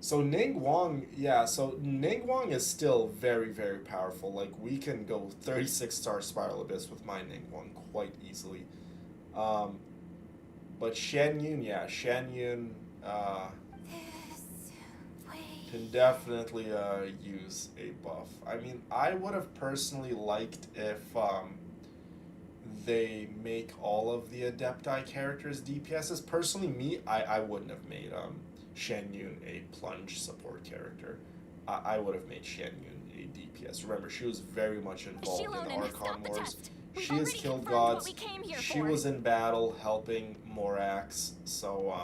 So Ningguang, yeah, so Ningguang is still very, very powerful. Like, we can go 36-star Spiral Abyss with my Ningguang quite easily. But Shen Yun, yeah, Shen Yun can definitely use a buff. I mean, I would have personally liked if they make all of the Adepti characters DPSs. Personally, me, I wouldn't have made Shen Yun a plunge support character. I would have made Shen Yun a DPS. Remember, she was very much involved in the Shilonen, Archon stop the Wars. test. We've She has already killed confirmed what gods. we came here She for. was in battle helping Morax, so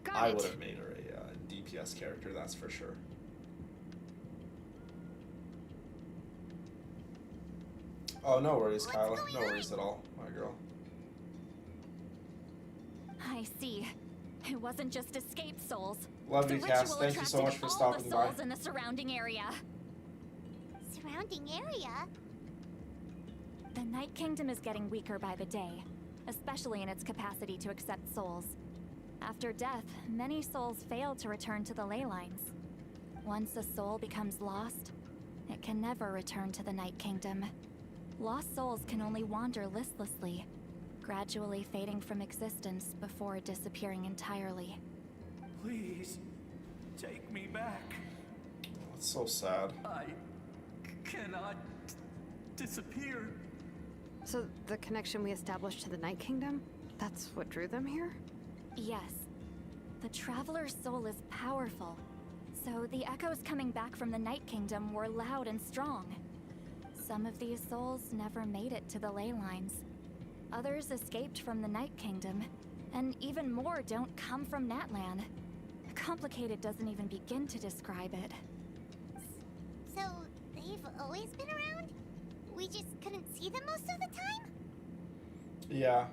Got I it. would have made her a DPS character, that's for sure. Oh, no worries, Kyla. No worries at all, my girl. I see. It wasn't just escaped souls. Love The you, Cass. ritual Thank you so much attracted for all the stopping by. souls in the surrounding area. Surrounding area? The Night Kingdom is getting weaker by the day, especially in its capacity to accept souls. After death, many souls fail to return to the ley lines. Once a soul becomes lost, it can never return to the Night Kingdom. Lost souls can only wander listlessly, gradually fading from existence before disappearing entirely. Please, take me back. That's so sad. I cannot disappear. So the connection we established to the Night Kingdom, that's what drew them here? Yes. The Traveler's soul is powerful, so the echoes coming back from the Night Kingdom were loud and strong. Some of these souls never made it to the ley lines. Others escaped from the Night Kingdom, and even more don't come from Natlan. Complicated doesn't even begin to describe it. So, they've always been around? We just couldn't see them most of the time? Yeah,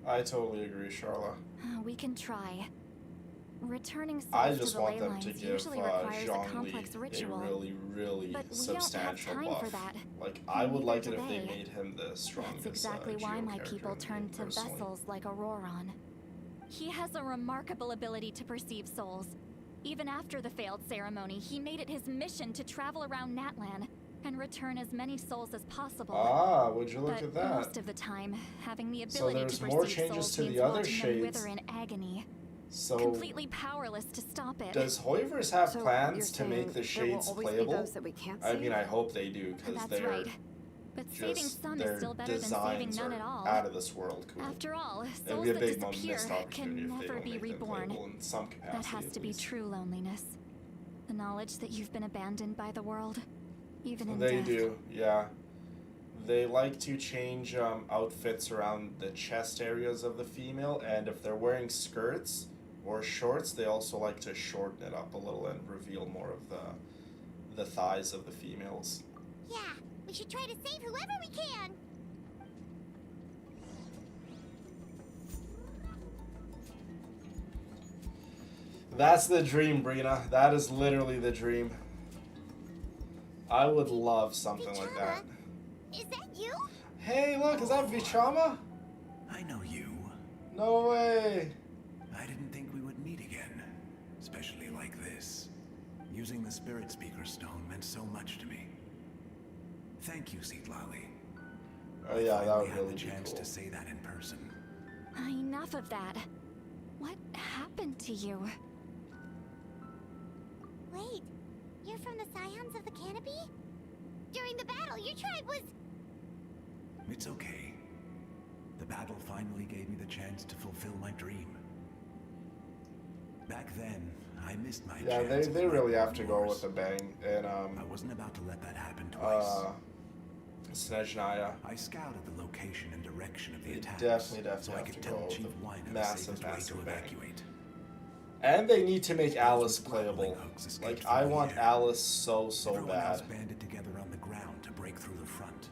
I totally agree, Charla. We can try. Returning souls I to just the want ley them lines to give usually requires a Zhongli complex a ritual. really, really But we don't have substantial time buff. for that. Like, I would Neither like do it if they they. made him the strongest That's exactly why Geo my character people in the turned game, to personally. vessels like Auroron. He has a remarkable ability to perceive souls. Even after the failed ceremony, he made it his mission to travel around Natlan and return as many souls as possible. Ah, would you look But at that? most of the time, having the So ability there's to more perceive changes souls to the means other watching them shades. wither in agony. So, Completely powerless to stop it. does Hoivers have So you're plans to make saying the there will shades always be playable? those that we can't I see? mean, I hope they do, because That's they're right. But saving just, some their is still better than saving designs none are at all. out of this world cool. After all, It'd souls be a that big disappear missed opportunity can if they never don't be make them reborn. playable in some capacity. That has at to be least. true loneliness. The knowledge that you've been abandoned by the world, even in They death. do, yeah. They like to change outfits around the chest areas of the female, and if they're wearing skirts or shorts, they also like to shorten it up a little and reveal more of the thighs of the females. Yeah, we should try to save whoever we can. That's the dream, Brina. That is literally the dream. I would love something like that. Is that you? Hey, look, is that Vichama? I know you. No way. I didn't think we would meet again, especially like this. Using the Spirit Speaker Stone meant so much to me. Thank you, Seatlali. Oh yeah, that Finally would had really the be chance cool. to say that in person. Enough of that. What happened to you? Wait, you're from the Scions of the Canopy? During the battle, your tribe was... It's okay. The battle finally gave me the chance to fulfill my dream. Back then, I missed my Yeah, chance. they with my really have to go wars. with a bang. And I wasn't about to let that happen twice. Snezhnaya. I scouted the location and direction of the They attacks, definitely so I have could to tell go Chief with Wine of the massive, safest way massive to bang. evacuate. And they need to make Alice Those grappling playable. hooks escaped Like, through I the want air. Alice so Everyone else bad. banded together on the ground to break through the front.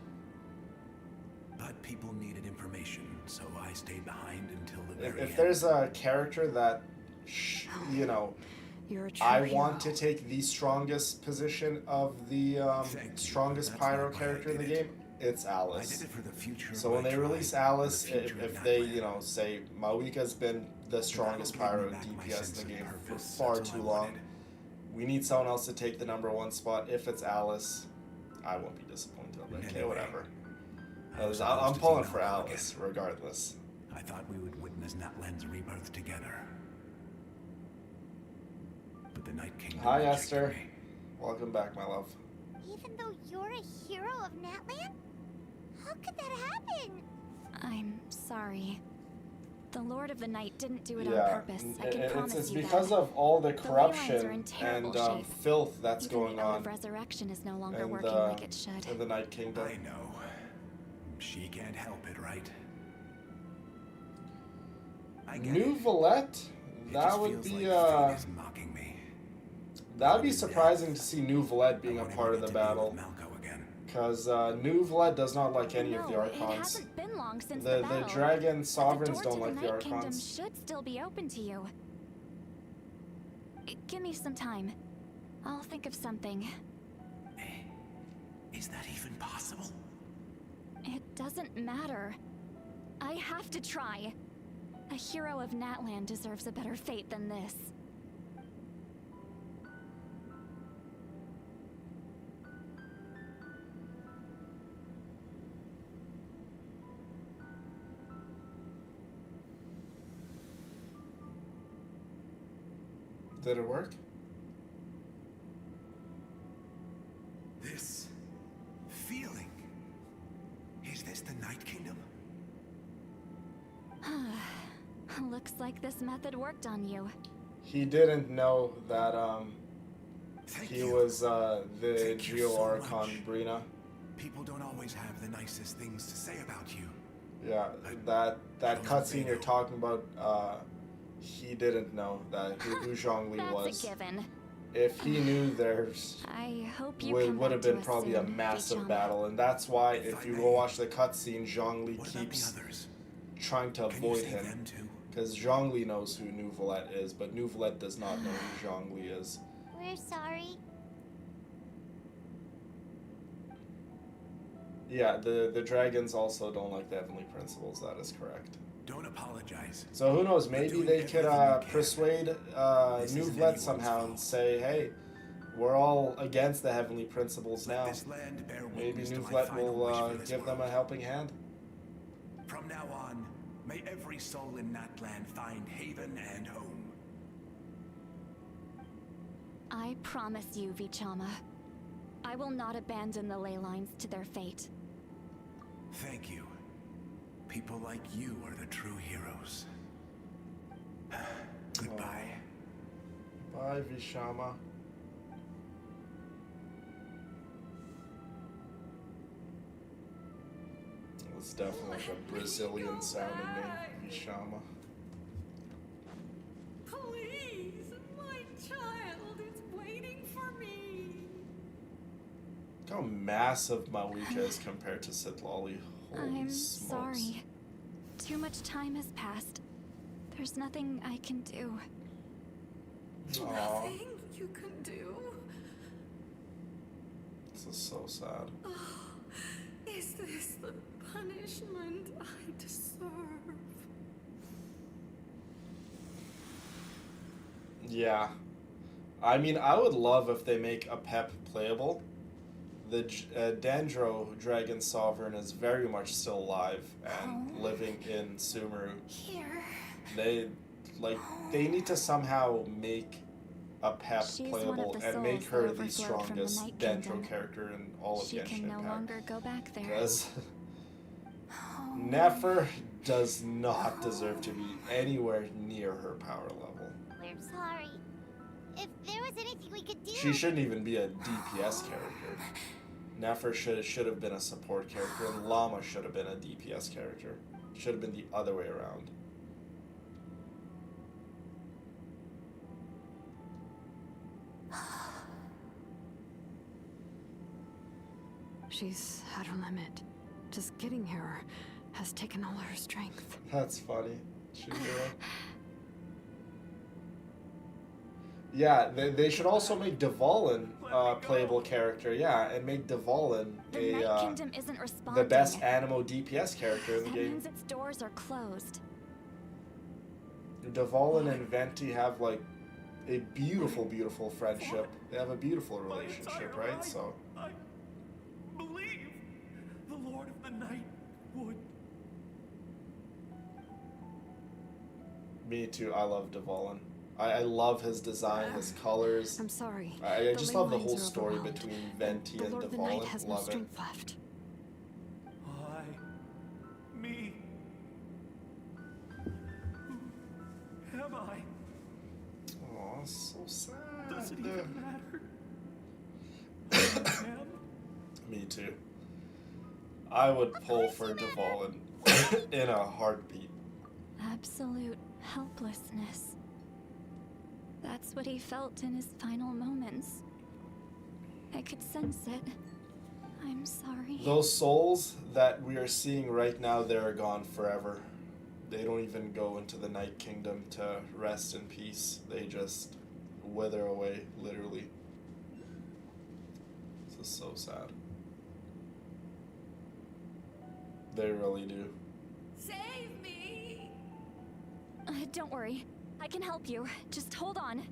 But people needed information, so I stayed behind until the very If end. there's a character that, you know, You're a true I hero. want to take the strongest position of the Thank you, strongest but that's pyro not why I character in the did it. game, it's I Alice. did it for the future So of when my they tribe, release for Alice, the future if of they, Natlan. you know, say Mawika's been the strongest The battle pyro gave me back my DPS sense in the of game for purpose. far That's all too I long, wanted. we need someone else to take the #1 spot. If it's Alice, I won't be disappointed. I'll be like, okay, Anyway, whatever. I was I'm supposed to pulling team for up again. Alice, regardless. I thought we would witness Natlan's rebirth together. But the Night Kingdom Hi, rejected Esther. me. Welcome back, my love. Even though you're a hero of Natlan? How could that happen? I'm sorry. The Lord of the Night didn't do it on Yeah, purpose. I can promise it's you because that. of all the The Leylines are corruption in terrible and shape. filth that's Even going the Elf on of Resurrection is no longer in working the, like it should. in the Night Kingdom. I know. She can't help it, right? I get New it. Valette? It That just would feels be like fate is mocking me. that'd be surprising to see New Valette being I a won't part ever of the get to be battle, with Malco again. because New Valette does not like any of the No, it Archons. hasn't been long since The battle. Dragon But Sovereigns the door don't to like the the Night Kingdom Archons. should still be open to you. Give me some time. I'll think of something. Is that even possible? It doesn't matter. I have to try. A hero of Natlan deserves a better fate than this. Did it work? This feeling. Is this the Night Kingdom? Looks like this method worked on you. He didn't know that Thank he you. was the Thank you Geo so Archon much. Brina. People don't always have the nicest things to say about you. Yeah, that cutscene you're talking about, he didn't know that who Zhongli That's was. a given. If he knew, there's I hope you would come have back to been us probably a soon, massive Vichama. battle, and that's why If if I you may, go watch the cutscene, Zhongli What about keeps the others? trying to Can you avoid save him them too? because Zhongli knows who Nu Valette is, but Nu Valette does not know who Zhongli is. We're sorry. Yeah, the dragons also don't like the heavenly principles. That is correct. Don't apologize. So who knows? Maybe doing they could everything we can. persuade This Nu isn't Valette anyone's somehow and fault. say, "Hey, we're all against the heavenly principles Let now." this land bear Maybe witness Nu to my Valette final will wish for this give them a world. helping hand. From now on, may every soul in Natlan find haven and home. I promise you, Vichama. I will not abandon the Leylines to their fate. Thank you. People like you are the true heroes. Goodbye. Bye, Vishama. It's definitely like a Brazilian sounding name, Vishama. Please, my child is waiting for me. Look how massive Mawika is compared to Sitlali. Holy I'm smokes. sorry. Too much time has passed. There's nothing I can do. Aw, Nothing you can do. this is so sad. Is this the punishment I deserve? Yeah. I mean, I would love if they make a Pep playable. The Dendro Dragon Sovereign is very much still alive and living in Sumeru. Here. They need to somehow make a Pep She's one of playable the and make souls her that the overflowed from the strongest Night Dendro Kingdom. character in all of She Genshin can no Impact. longer go back there. Because Nefer does not deserve to be anywhere near her power level. We're sorry. If there was anything we could do. She shouldn't even be a DPS character. Nefer should have been a support character, and Llama should have been a DPS character. Should have been the other way around. She's at her limit. Just getting here has taken all her strength. That's funny. Shigura. Yeah, they should also make Dvalin a playable character, yeah, and make Dvalin The Night Kingdom isn't responding. the best Animo DPS character in the That game. means its doors are closed. Dvalin and Venti have like a beautiful, beautiful friendship. They have a beautiful relationship, right? So I believe the Lord of the Night would. me too. I love Dvalin. I love his design, his colors. I'm sorry. I The just ley love the lines whole are story overwhelmed. between Venti The and Lord of the Night Dvalin. has no Love it. strength left. Me. Who am I? Oh, so sad. Does it even matter? I am. Me too. I would pull for Dvalin in a heartbeat. Absolute helplessness. That's what he felt in his final moments. I could sense it. I'm sorry. Those souls that we are seeing right now, they're gone forever. They don't even go into the Night Kingdom to rest in peace. They just wither away, literally. This is so sad. They really do. Save me! Don't worry. I can help you. Just hold on.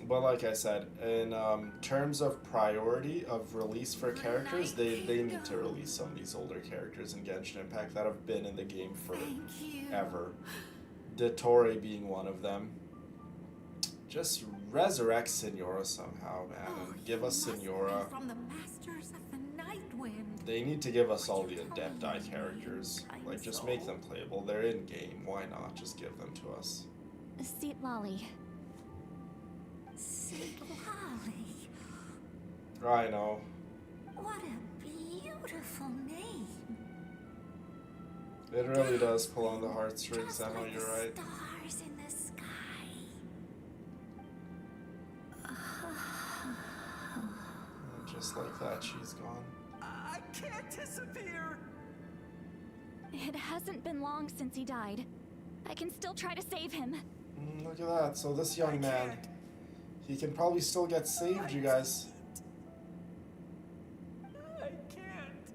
But like I said, in terms of priority of release for characters, they need to release some of these older characters in Genshin Impact that have been in the game forever. Dottore being one of them. Just resurrect Signora somehow, man, and give us Signora. From the masters of the Nightwind. They need to give us all the Adepti characters. Like, just make them playable. They're in game. Why not? Just give them to us. Seat Lolly. Sid Lolly. I know. What a beautiful name. It really does pull on the heartstrings. I know like you're the right. Stars in the sky. And just like that, she's gone. I can't disappear. It hasn't been long since he died. I can still try to save him. Look at that. So this young man, he can probably still get saved, you guys. I can't.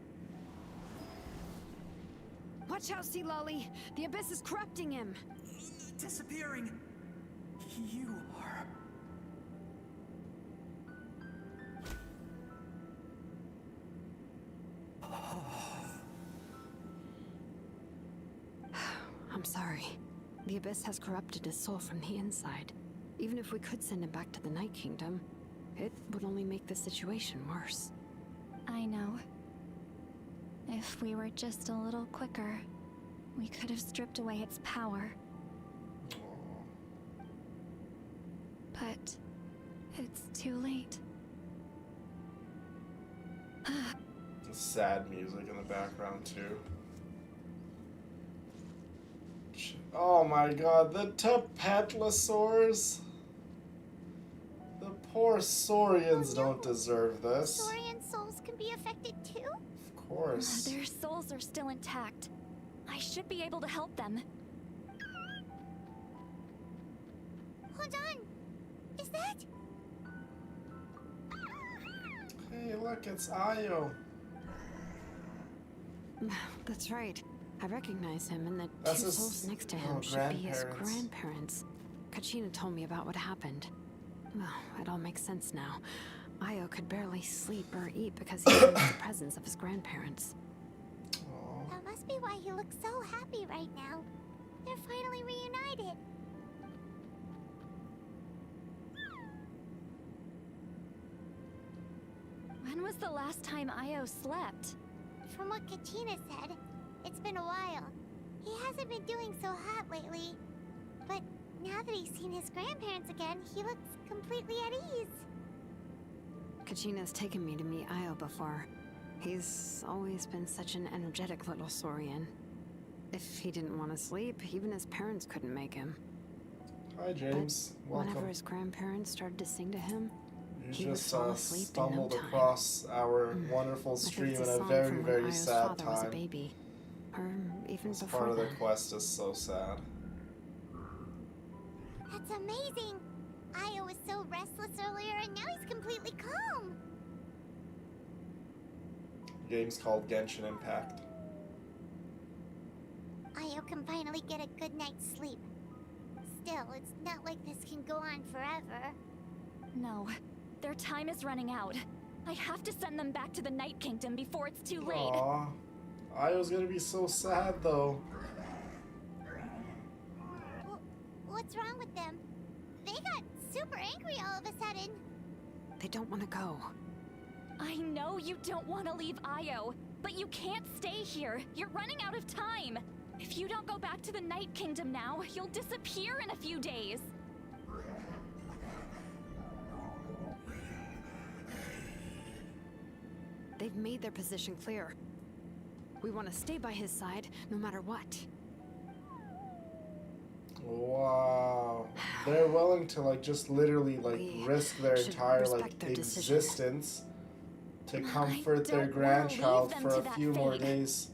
Watch out, Sea Lolly. The Abyss is corrupting him. Disappearing. You are. I'm sorry. The Abyss has corrupted his soul from the inside. Even if we could send him back to the Night Kingdom, it would only make the situation worse. I know. If we were just a little quicker, we could have stripped away its power. But it's too late. Sad music in the background too. Oh my god, the Tapetlosaurs! The poor Saurians don't deserve this. Saurian souls can be affected too? Of course. Their souls are still intact. I should be able to help them. Hold on. Is that? Hey, look, it's Ayo. That's right. I recognize him, and the That's two his- souls next to oh, him should be his grandparents. grandparents. Kachina told me about what happened. Well, it all makes sense now. Io could barely sleep or eat because he was in the presence of his grandparents. Aw. That must be why he looks so happy right now. They're finally reunited. When was the last time Io slept? From what Kachina said, it's been a while. He hasn't been doing so hot lately. But now that he's seen his grandparents again, he looks completely at ease. Kachina's taken me to meet Io before. He's always been such an energetic little Saurian. If he didn't want to sleep, even his parents couldn't make him. Hi, James. Whenever Welcome. his grandparents started to sing to him, You he would just fall asleep in no stumbled time. across our wonderful I think stream it's in a a song very, from when very Ayo's sad father was a time. baby, or even This before part of the then. quest is so sad. That's amazing. Io was so restless earlier, and now he's completely calm. Game's called Genshin Impact. Io can finally get a good night's sleep. Still, it's not like this can go on forever. No, their time is running out. I have to send them back to the Night Kingdom before it's too late. Aww. Io's gonna be so sad though. What's wrong with them? They got super angry all of a sudden. They don't want to go. I know you don't want to leave Io, but you can't stay here. You're running out of time. If you don't go back to the Night Kingdom now, you'll disappear in a few days. They've made their position clear. We want to stay by his side, no matter what. Wow. They're willing to like just literally like We risk their should entire respect like their decision. existence to comfort don't their wanna grandchild leave them for to a that few more fate. days.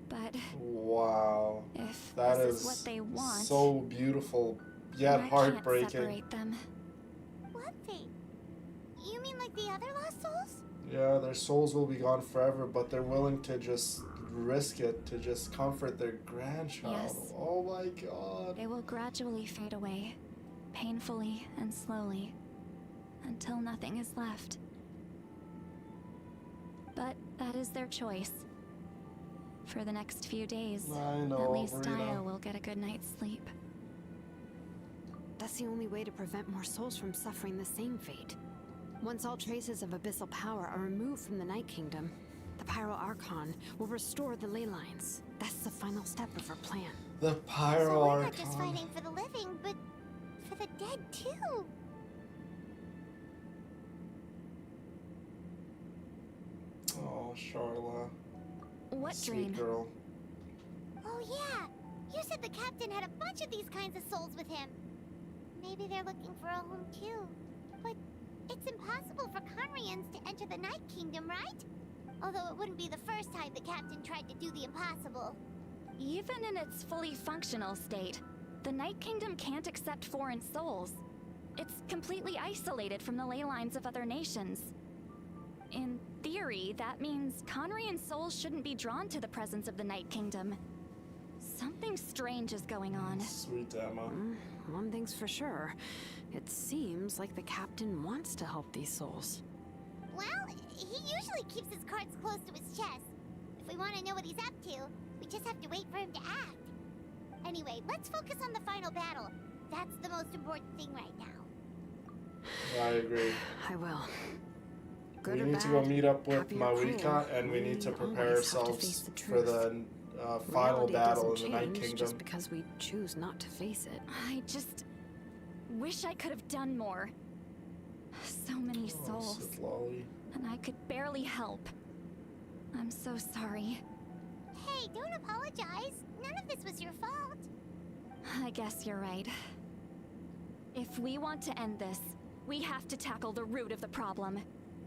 But Wow. if That this is is what they want, so beautiful then yet I can't heartbreaking. separate them. What fate? You mean like the other lost souls? Yeah, their souls will be gone forever, but they're willing to just risk it to just comfort their grandchild. Yes. Oh my god. They will gradually fade away, painfully and slowly, until nothing is left. But that is their choice. For the next few days, I know, at least Marina. Io will get a good night's sleep. That's the only way to prevent more souls from suffering the same fate. Once all traces of abyssal power are removed from the Night Kingdom, the Pyro Archon will restore the ley lines. That's the final step of our plan. The Pyro So we're not just Archon. fighting for the living, but for the dead too. Oh, Charla. What Sweet dream? girl. Oh yeah, you said the captain had a bunch of these kinds of souls with him. Maybe they're looking for a home too. But it's impossible for Conrians to enter the Night Kingdom, right? Although it wouldn't be the first time the captain tried to do the impossible. Even in its fully functional state, the Night Kingdom can't accept foreign souls. It's completely isolated from the ley lines of other nations. In theory, that means Conrian souls shouldn't be drawn to the presence of the Night Kingdom. Something strange is going on. Sweet Emma. One thing's for sure. It seems like the captain wants to help these souls. Well, he usually keeps his cards close to his chest. If we want to know what he's up to, we just have to wait for him to act. Anyway, let's focus on the final battle. That's the most important thing right now. I agree. I will. Good We or need to go bad, meet up with happy or Mawika, cruel, and we need to we prepare always have to face ourselves the for the truth. final Reality battle in doesn't the Night change Kingdom. just because we choose not to face it. I just wish I could have done more. So many souls, Lolly. and I could barely help. I'm so sorry. Hey, don't apologize. None of this was your fault. I guess you're right. If we want to end this, we have to tackle the root of the problem.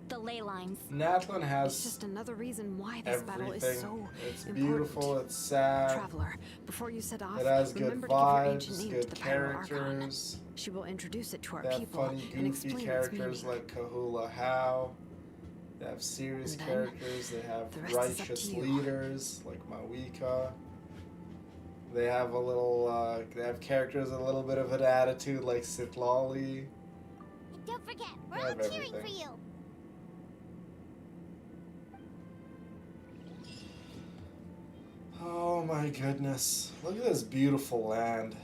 The ley lines. Natlan It's has just another reason why this battle is everything. so It's important. beautiful, it's sad, Traveler, before you set off, it has good remember to give your ancient vibes, name good to the Pyro Archon. characters. She will introduce it to our They have people funny, and goofy explain its characters meaning. like Kahula How. They have serious And then, characters. They have the rest is up righteous to you. leaders like Mawika. They have a little. They have characters with a little bit of an attitude like Sitlali. And don't forget, we're I all have cheering for everything. you. Oh my goodness! Look at this beautiful land.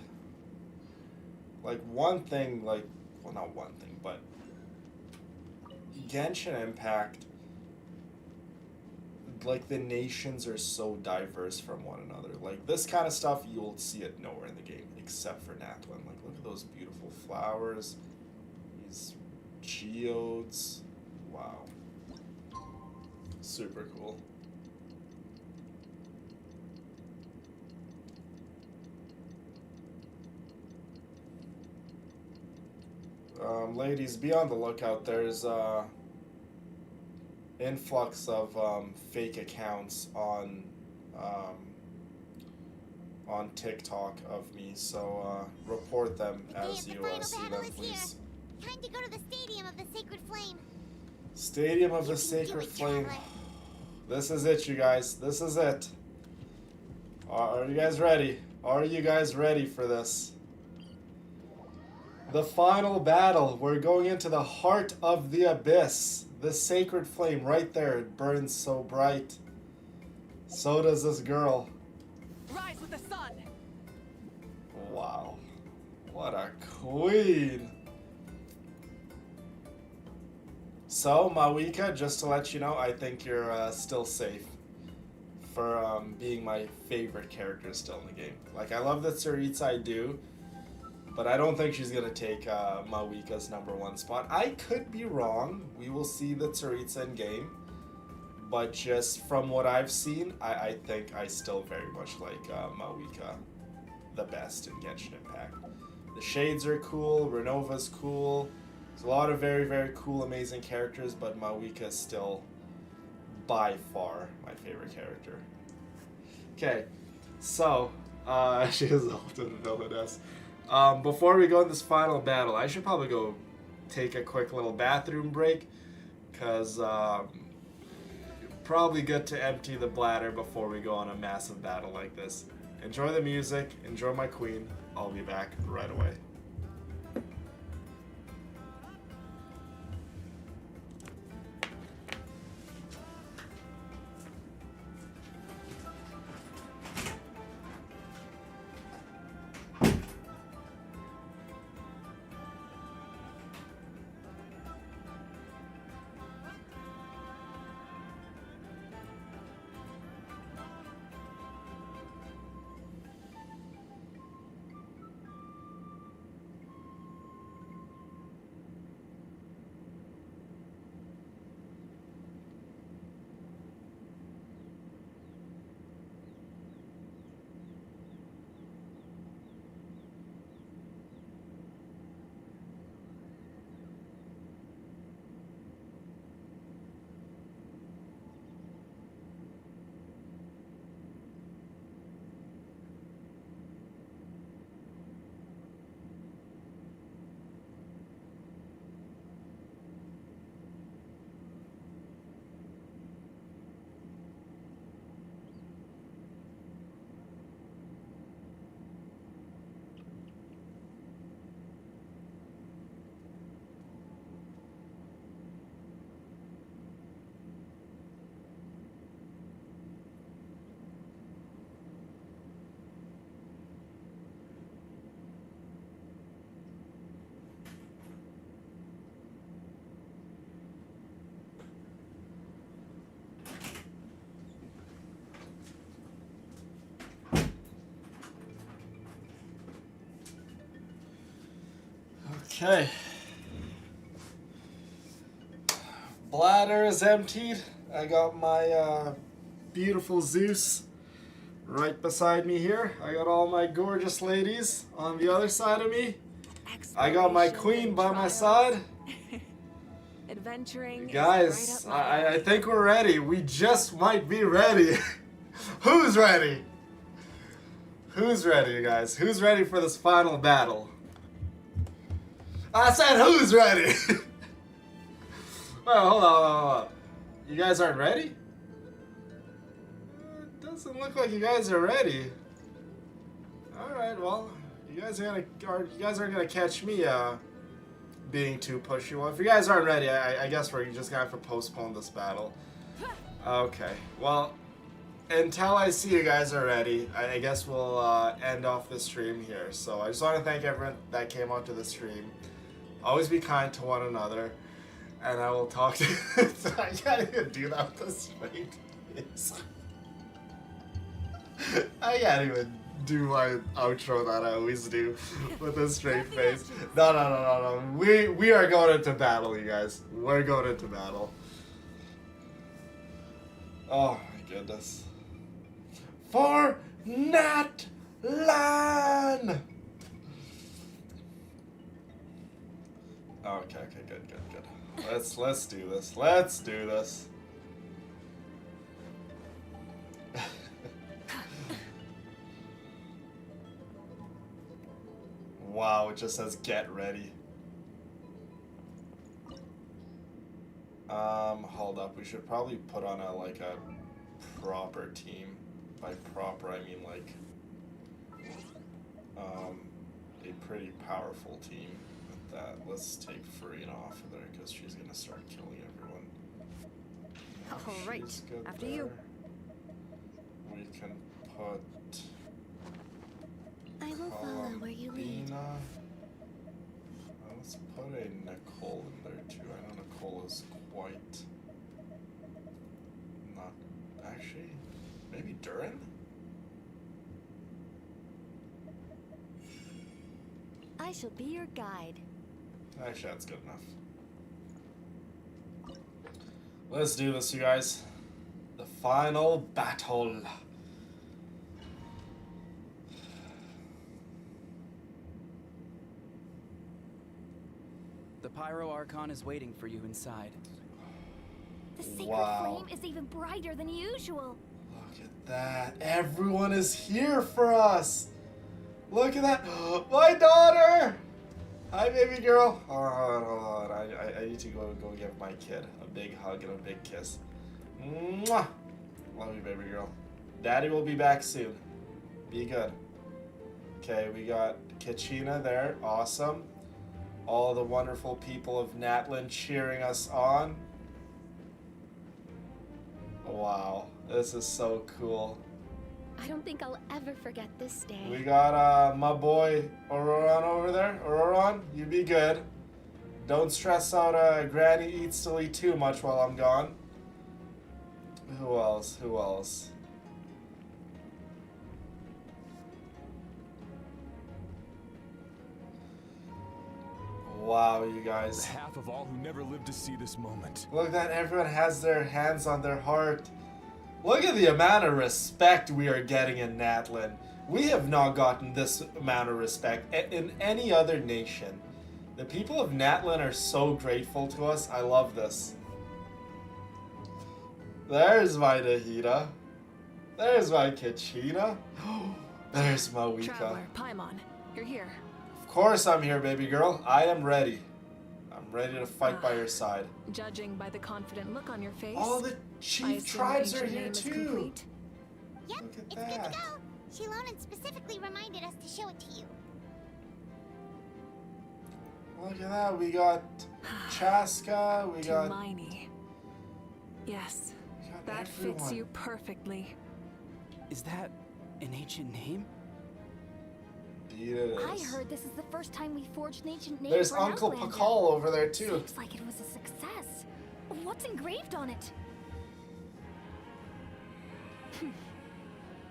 Like one thing, like well, not one thing, but Genshin Impact. Like the nations are so diverse from one another. Like this kind of stuff, you'll see it nowhere in the game except for Natlan. Like look at those beautiful flowers, these geodes. Wow, super cool. Ladies, be on the lookout. There's influx of fake accounts on TikTok of me, so report them as The you final see battle them, is please. here. Time to go to the Stadium of the Sacred Flame. Stadium of the You can do Sacred it, Flame. traveler. This is it, you guys. This is it. Are you guys ready? Are you guys ready for this? The final battle. We're going into the heart of the abyss. The sacred flame right there. It burns so bright. So does this girl. Rise with the sun! Wow. What a queen. So, Mawika, just to let you know, I think you're still safe for being my favorite character still in the game. Like, I love the Tsaritsa, I do, but I don't think she's going to take Mawika's #1 spot. I could be wrong. We will see the Tsaritsa in game, but just from what I've seen, I think I still very much like Mawika the best in Genshin Impact. The shades are cool, Renova's cool. There's a lot of very, very cool, amazing characters, but Mawika is still by far my favorite character. Okay, so she is ultimate villainess. Before we go in this final battle, I should probably go take a quick little bathroom break, because probably good to empty the bladder before we go on a massive battle like this. Enjoy the music, enjoy my queen. I'll be back right away. Okay. Bladder is emptied. I got my beautiful Zeus right beside me here. I got all my gorgeous ladies on the other side of me. I got my queen by my side. Adventuring. Guys, I think we're ready. We just might be ready. Who's ready? Who's ready, you guys? Who's ready for this final battle? I said, who's ready? Well, hold on. You guys aren't ready? It doesn't look like you guys are ready. All right, well, you guys aren't gonna catch me being too pushy. Well, if you guys aren't ready, I guess we're just gonna have to postpone this battle. Okay. Well, until I see you guys are ready, I guess we'll end off the stream here. So I just want to thank everyone that came onto the stream. Always be kind to one another, and I will talk to you. I can't even do that with a straight face. I can't even do my outro that I always do with a straight face. No. We are going into battle, you guys. We're going into battle. Oh my goodness. For Natlan! Okay, good. Let's do this. Let's do this. Wow, it just says get ready. Hold up. We should probably put on a proper team. By proper, I mean like a pretty powerful team. With that, let's take Farina off of there because she's gonna start killing everyone. All right, She's good after there. you. We can put I will follow where you lead. Columbina. Let's put a Nicole in there too. I know Nicole is quite not actually. Maybe Durin? I shall be your guide. Actually, that's good enough. Let's do this, you guys. The final battle. The Pyro Archon is waiting for you inside. The sacred Wow. flame is even brighter than usual. Look at that. Everyone is here for us. Look at that. My daughter. Hi, baby girl. Hold on. I need to go give my kid a big hug and a big kiss. Mwah. Love you, baby girl. Daddy will be back soon. Be good. Okay, we got Kachina there. Awesome. All the wonderful people of Natlan cheering us on. Wow, this is so cool. I don't think I'll ever forget this day. We got my boy Auroron over there. Auroron, you be good. Don't stress out Granny Eats to eat too much while I'm gone. Who else? Who else? Wow, you guys. Half of all who never lived to see this moment. Look at that, everyone has their hands on their heart. Look at the amount of respect we are getting in Natlan. We have not gotten this amount of respect in any other nation. The people of Natlan are so grateful to us. I love this. There's my Nahida. There's my Kachina. There's my Wika. Traveler, Paimon, you're here. Of course I'm here, baby girl. I am ready. I'm ready to fight by your side. Judging by the confident look on your face, All the I chief assume tribes your are ancient here name is too. complete. Yep, Look at it's that. good to go. Shilonan specifically reminded us to show it to you. Look at that. We got Chaska. We got Hermione. Yes, got that everyone. fits you perfectly. Is that an ancient name? Indeed it I is. heard this is the first time we forged an ancient name There's for Uncle Outlander. Pakal over there too. Seems like it was a success. What's engraved on it?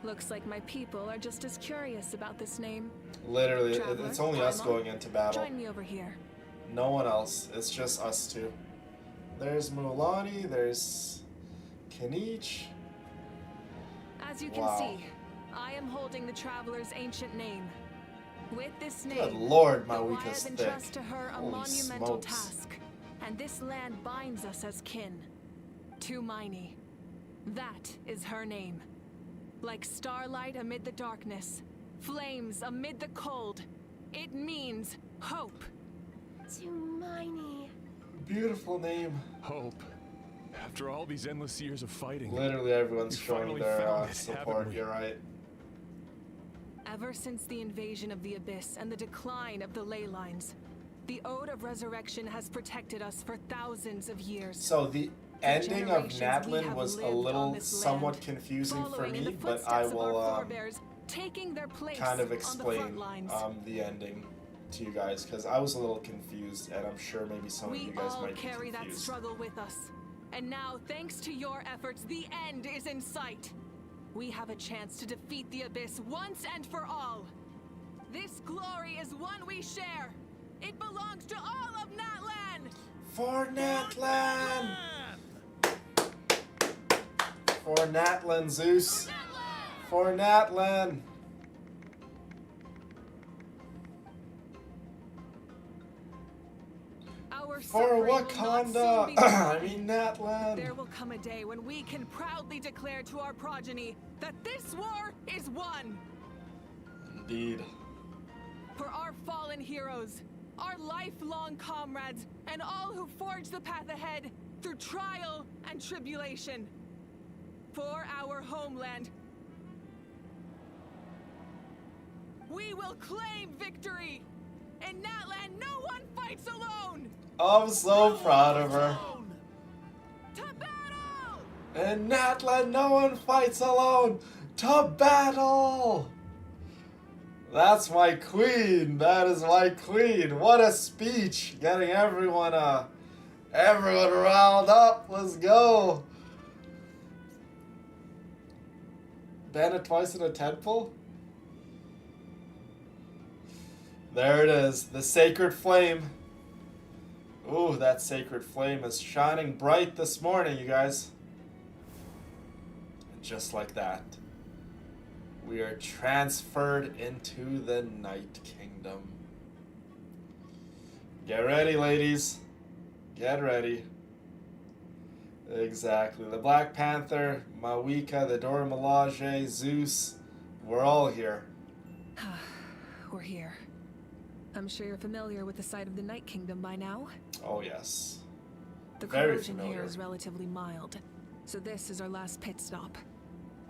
Looks like my people are just as curious about this name. Literally, Traveler, it's only us Paimon, going into battle. Join me over here. No one else. It's just us two. There's Mulani. There's Kanich. As you can Wow. see, I am holding the Traveler's ancient name. With this name, Good lord, my the Wika's Wyeth thick. entrust to her a Holy monumental smokes. task, and this land binds us as kin. To Miney. That is her name. Like starlight amid the darkness, flames amid the cold, it means hope. Tumini. Beautiful name. Hope. After all these endless years of fighting. Literally everyone's We showing finally their found it, support. haven't we? You're right. Ever since the invasion of the Abyss and the decline of the ley lines, the Ode of Resurrection has protected us for thousands of years. So the ending of generations we Natlan have was a lived on little this somewhat land, confusing for following in me, the but I footsteps of will our forebears, taking their place kind of on the explain front lines. the ending to you guys because I was a little confused, and I'm sure maybe some of We you guys all might be carry that confused. struggle with us. And now, thanks to your efforts, the end is in sight. We have a chance to defeat the Abyss once and for all. This glory is one we share. It belongs to all of Natlan! For Natlan! For Natlan, Zeus! For Natlan! Your For suffering will not Wakanda! soon be I forgotten. mean Natlan! There will come a day when we can proudly declare to our progeny that this war is won. Indeed. For our fallen heroes, our lifelong comrades, and all who forge the path ahead through trial and tribulation. For our homeland, we will claim victory! In Natlan, no one fights alone! I'm so proud of her. To battle! In Natlan, no one fights alone! To battle! That's my queen! That is my queen! What a speech! Getting everyone riled up! Let's go! Ban it twice in a temple? There it is, the sacred flame. Ooh, that sacred flame is shining bright this morning, you guys. And just like that, we are transferred into the Night Kingdom. Get ready, ladies. Get ready. Exactly. The Black Panther, Mawika, the Dora Milaje, Zeus, we're all here. We're here. I'm sure you're familiar with the site of the Night Kingdom by now. Oh, yes. The Very corrosion familiar. here is relatively mild, so this is our last pit stop.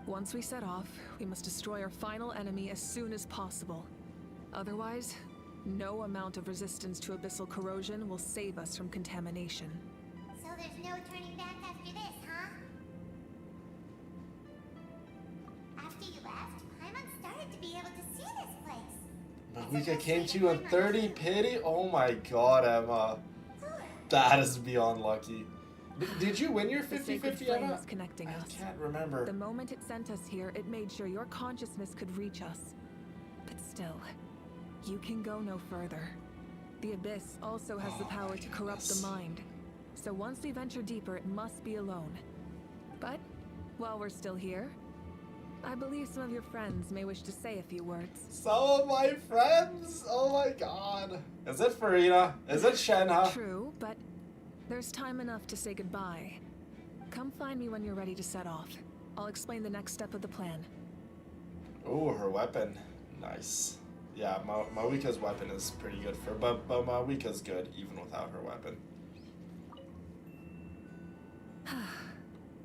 Once we set off, we must destroy our final enemy as soon as possible. Otherwise, no amount of resistance to abyssal corrosion will save us from contamination. So there's no turning back after this, huh? After you left, Paimon started to be able to see this place. Mawika came to you in 30 pity? Oh my god, Emma. That is beyond lucky. Did you win your The sacred 50-50, flame Emma? is connecting I us. can't remember. The moment it sent us here, it made sure your consciousness could reach us. But still, you can go no further. The Abyss also has the power to corrupt the mind. So once we venture deeper, it must be alone. But, while we're still here, I believe some of your friends may wish to say a few words. Some of my friends? Oh my god. Is it Farina? Is it Shenha? True, but there's time enough to say goodbye. Come find me when you're ready to set off. I'll explain the next step of the plan. Ooh, her weapon. Nice. Yeah, Mawika's weapon is pretty good but Mawika's good even without her weapon.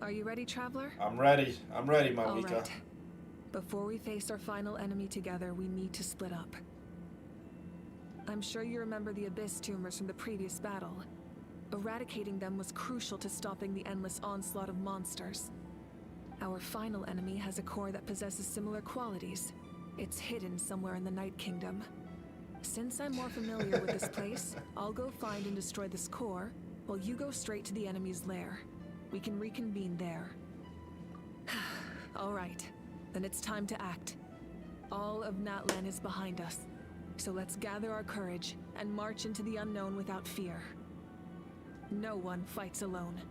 Are you ready, traveler? I'm ready. I'm ready, All Mawika. right. Before we face our final enemy together, we need to split up. I'm sure you remember the Abyss tumors from the previous battle. Eradicating them was crucial to stopping the endless onslaught of monsters. Our final enemy has a core that possesses similar qualities. It's hidden somewhere in the Night Kingdom. Since I'm more familiar with this place, I'll go find and destroy this core, while you go straight to the enemy's lair. We can reconvene there. All right, then it's time to act. All of Natlan is behind us, so let's gather our courage and march into the unknown without fear. No one fights alone.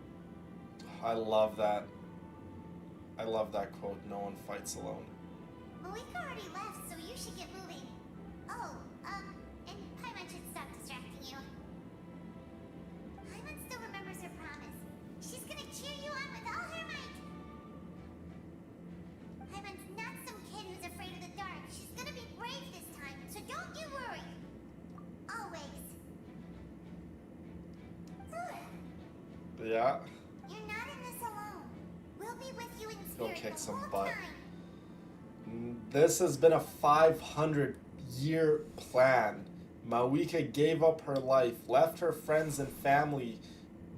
I love that. I love that quote. No one fights alone. Mawika already left, so you should get moving. Oh, and Paimon should stop distracting you. Paimon still remembers her promise. She's gonna cheer you on with all her might. Paimon's not some kid who's afraid of the dark. She's gonna be brave this time, so don't you worry. Always. Yeah. You're not in this alone. We'll be with you in Go spirit kick the some whole butt. time. This has been a 500-year plan. Mawika gave up her life, left her friends and family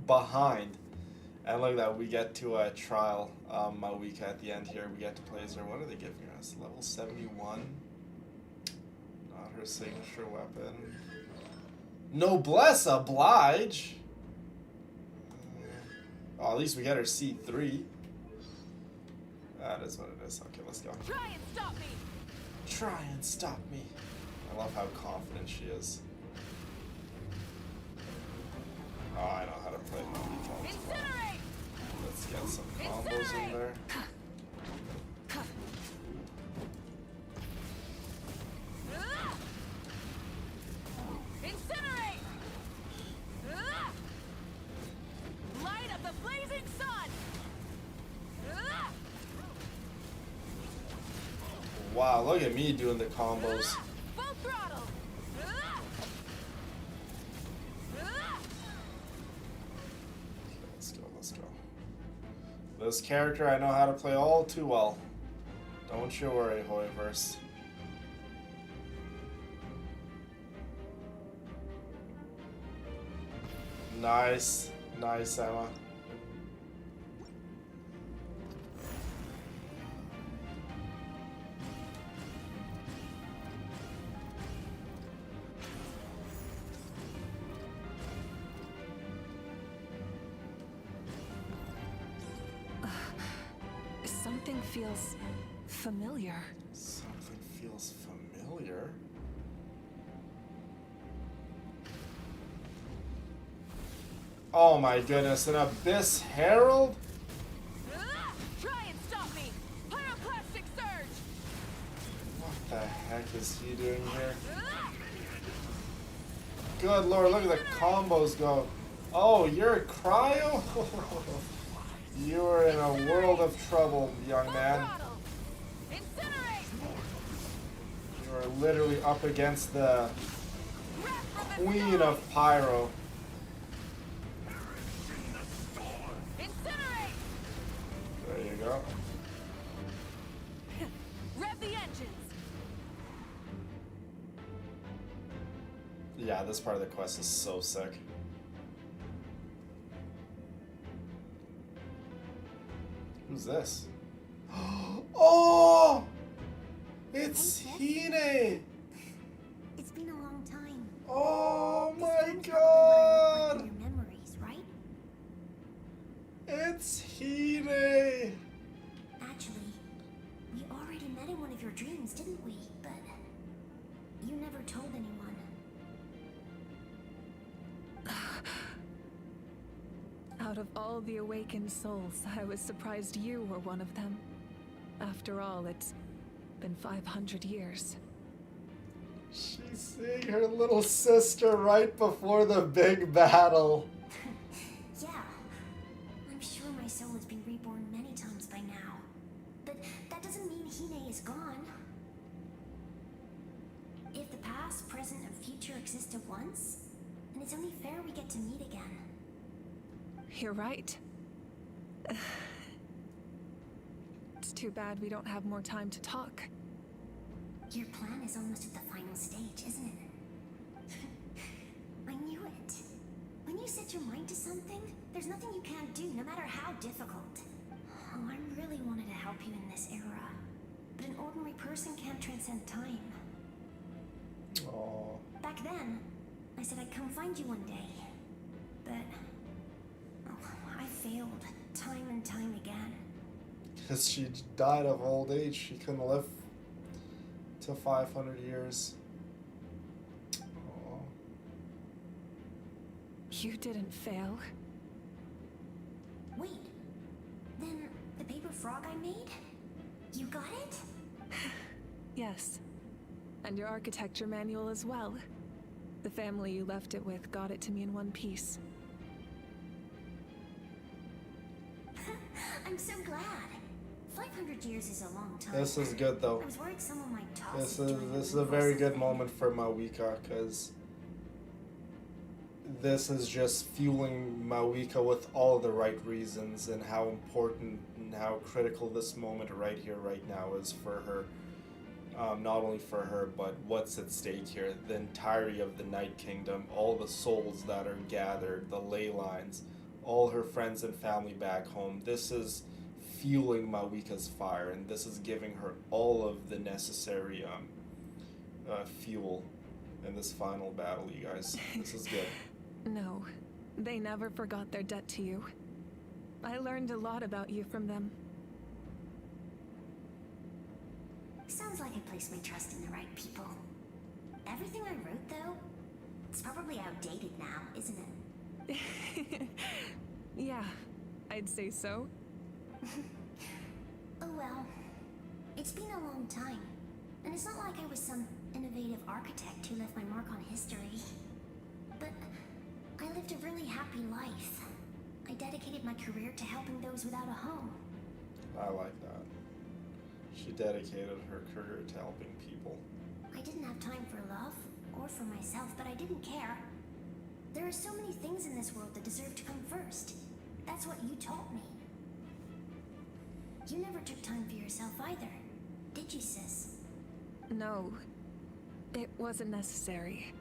behind. And look at that, we get to a trial Mawika at the end here. We get to play as her. What are they giving us? Level 71? Not her signature weapon. Noblesse oblige! Oh, at least we got her C3. That is what it is. Okay, let's go. Try and stop me! Try and stop me. I love how confident she is. Oh, I know how to play Mawika as well. Incinerate! Let's get some combos in there. Incinerate! Wow, look at me doing the combos. Full throttle. Let's go, let's go. This character I know how to play all too well. Don't you worry, Hoiverse. Nice. Nice, Emma. Something feels familiar. Something feels familiar. Oh my goodness, an Abyss Herald? Try and stop me! Pyroclastic surge! What the heck is he doing here? Good lord, look at the combos go. Oh, you're a cryo? You are in a world of trouble, young man. You are literally up against the queen of pyro. There you go. Rev the engines! Yeah, this part of the quest is so sick. Who's this? Oh! It's Hine! It's been a long time. Oh This my time's probably god! what I reflect in your memories, right? It's Hine! Actually, we already met in one of your dreams, didn't we? But you never told anyone. Out of all the awakened souls, I was surprised you were one of them. After all, it's been 500 years. She's seeing her little sister right before the big battle. Yeah. I'm sure my soul has been reborn many times by now. But that doesn't mean Hine is gone. If the past, present, and future exist at once, then it's only fair we get to meet again. You're right. It's too bad we don't have more time to talk. Your plan is almost at the final stage, isn't it? I knew it. When you set your mind to something, there's nothing you can't do, no matter how difficult. Oh, I really wanted to help you in this era. But an ordinary person can't transcend time. Oh. Back then, I said I'd come find you one day. But I failed time and time again. Because she died of old age, she couldn't live to 500 years. Oh. You didn't fail. Wait, then the paper frog I made? You got it? Yes. And your architecture manual as well. The family you left it with got it to me in one piece. I'm so glad. 500 years is a long time. This is good though. I was worried someone might toss This it during the is a removal very good ceremony. moment for Mawika, because this is just fueling Mawika with all the right reasons, and how important and how critical this moment right here, right now is for her. Not only for her, but what's at stake here. The entirety of the Night Kingdom, all the souls that are gathered, the ley lines, all her friends and family back home. This is fueling Mawika's fire, and this is giving her all of the necessary fuel in this final battle, you guys. This is good. No, they never forgot their debt to you. I learned a lot about you from them. Sounds like I placed my trust in the right people. Everything I wrote, though, it's probably outdated now, isn't it? Yeah, I'd say so. Oh well. It's been a long time. And it's not like I was some innovative architect who left my mark on history. But I lived a really happy life. I dedicated my career to helping those without a home. I like that. She dedicated her career to helping people. I didn't have time for love or for myself, but I didn't care. There are so many things in this world that deserve to come first. That's what you taught me. You never took time for yourself either, did you, sis? No, it wasn't necessary.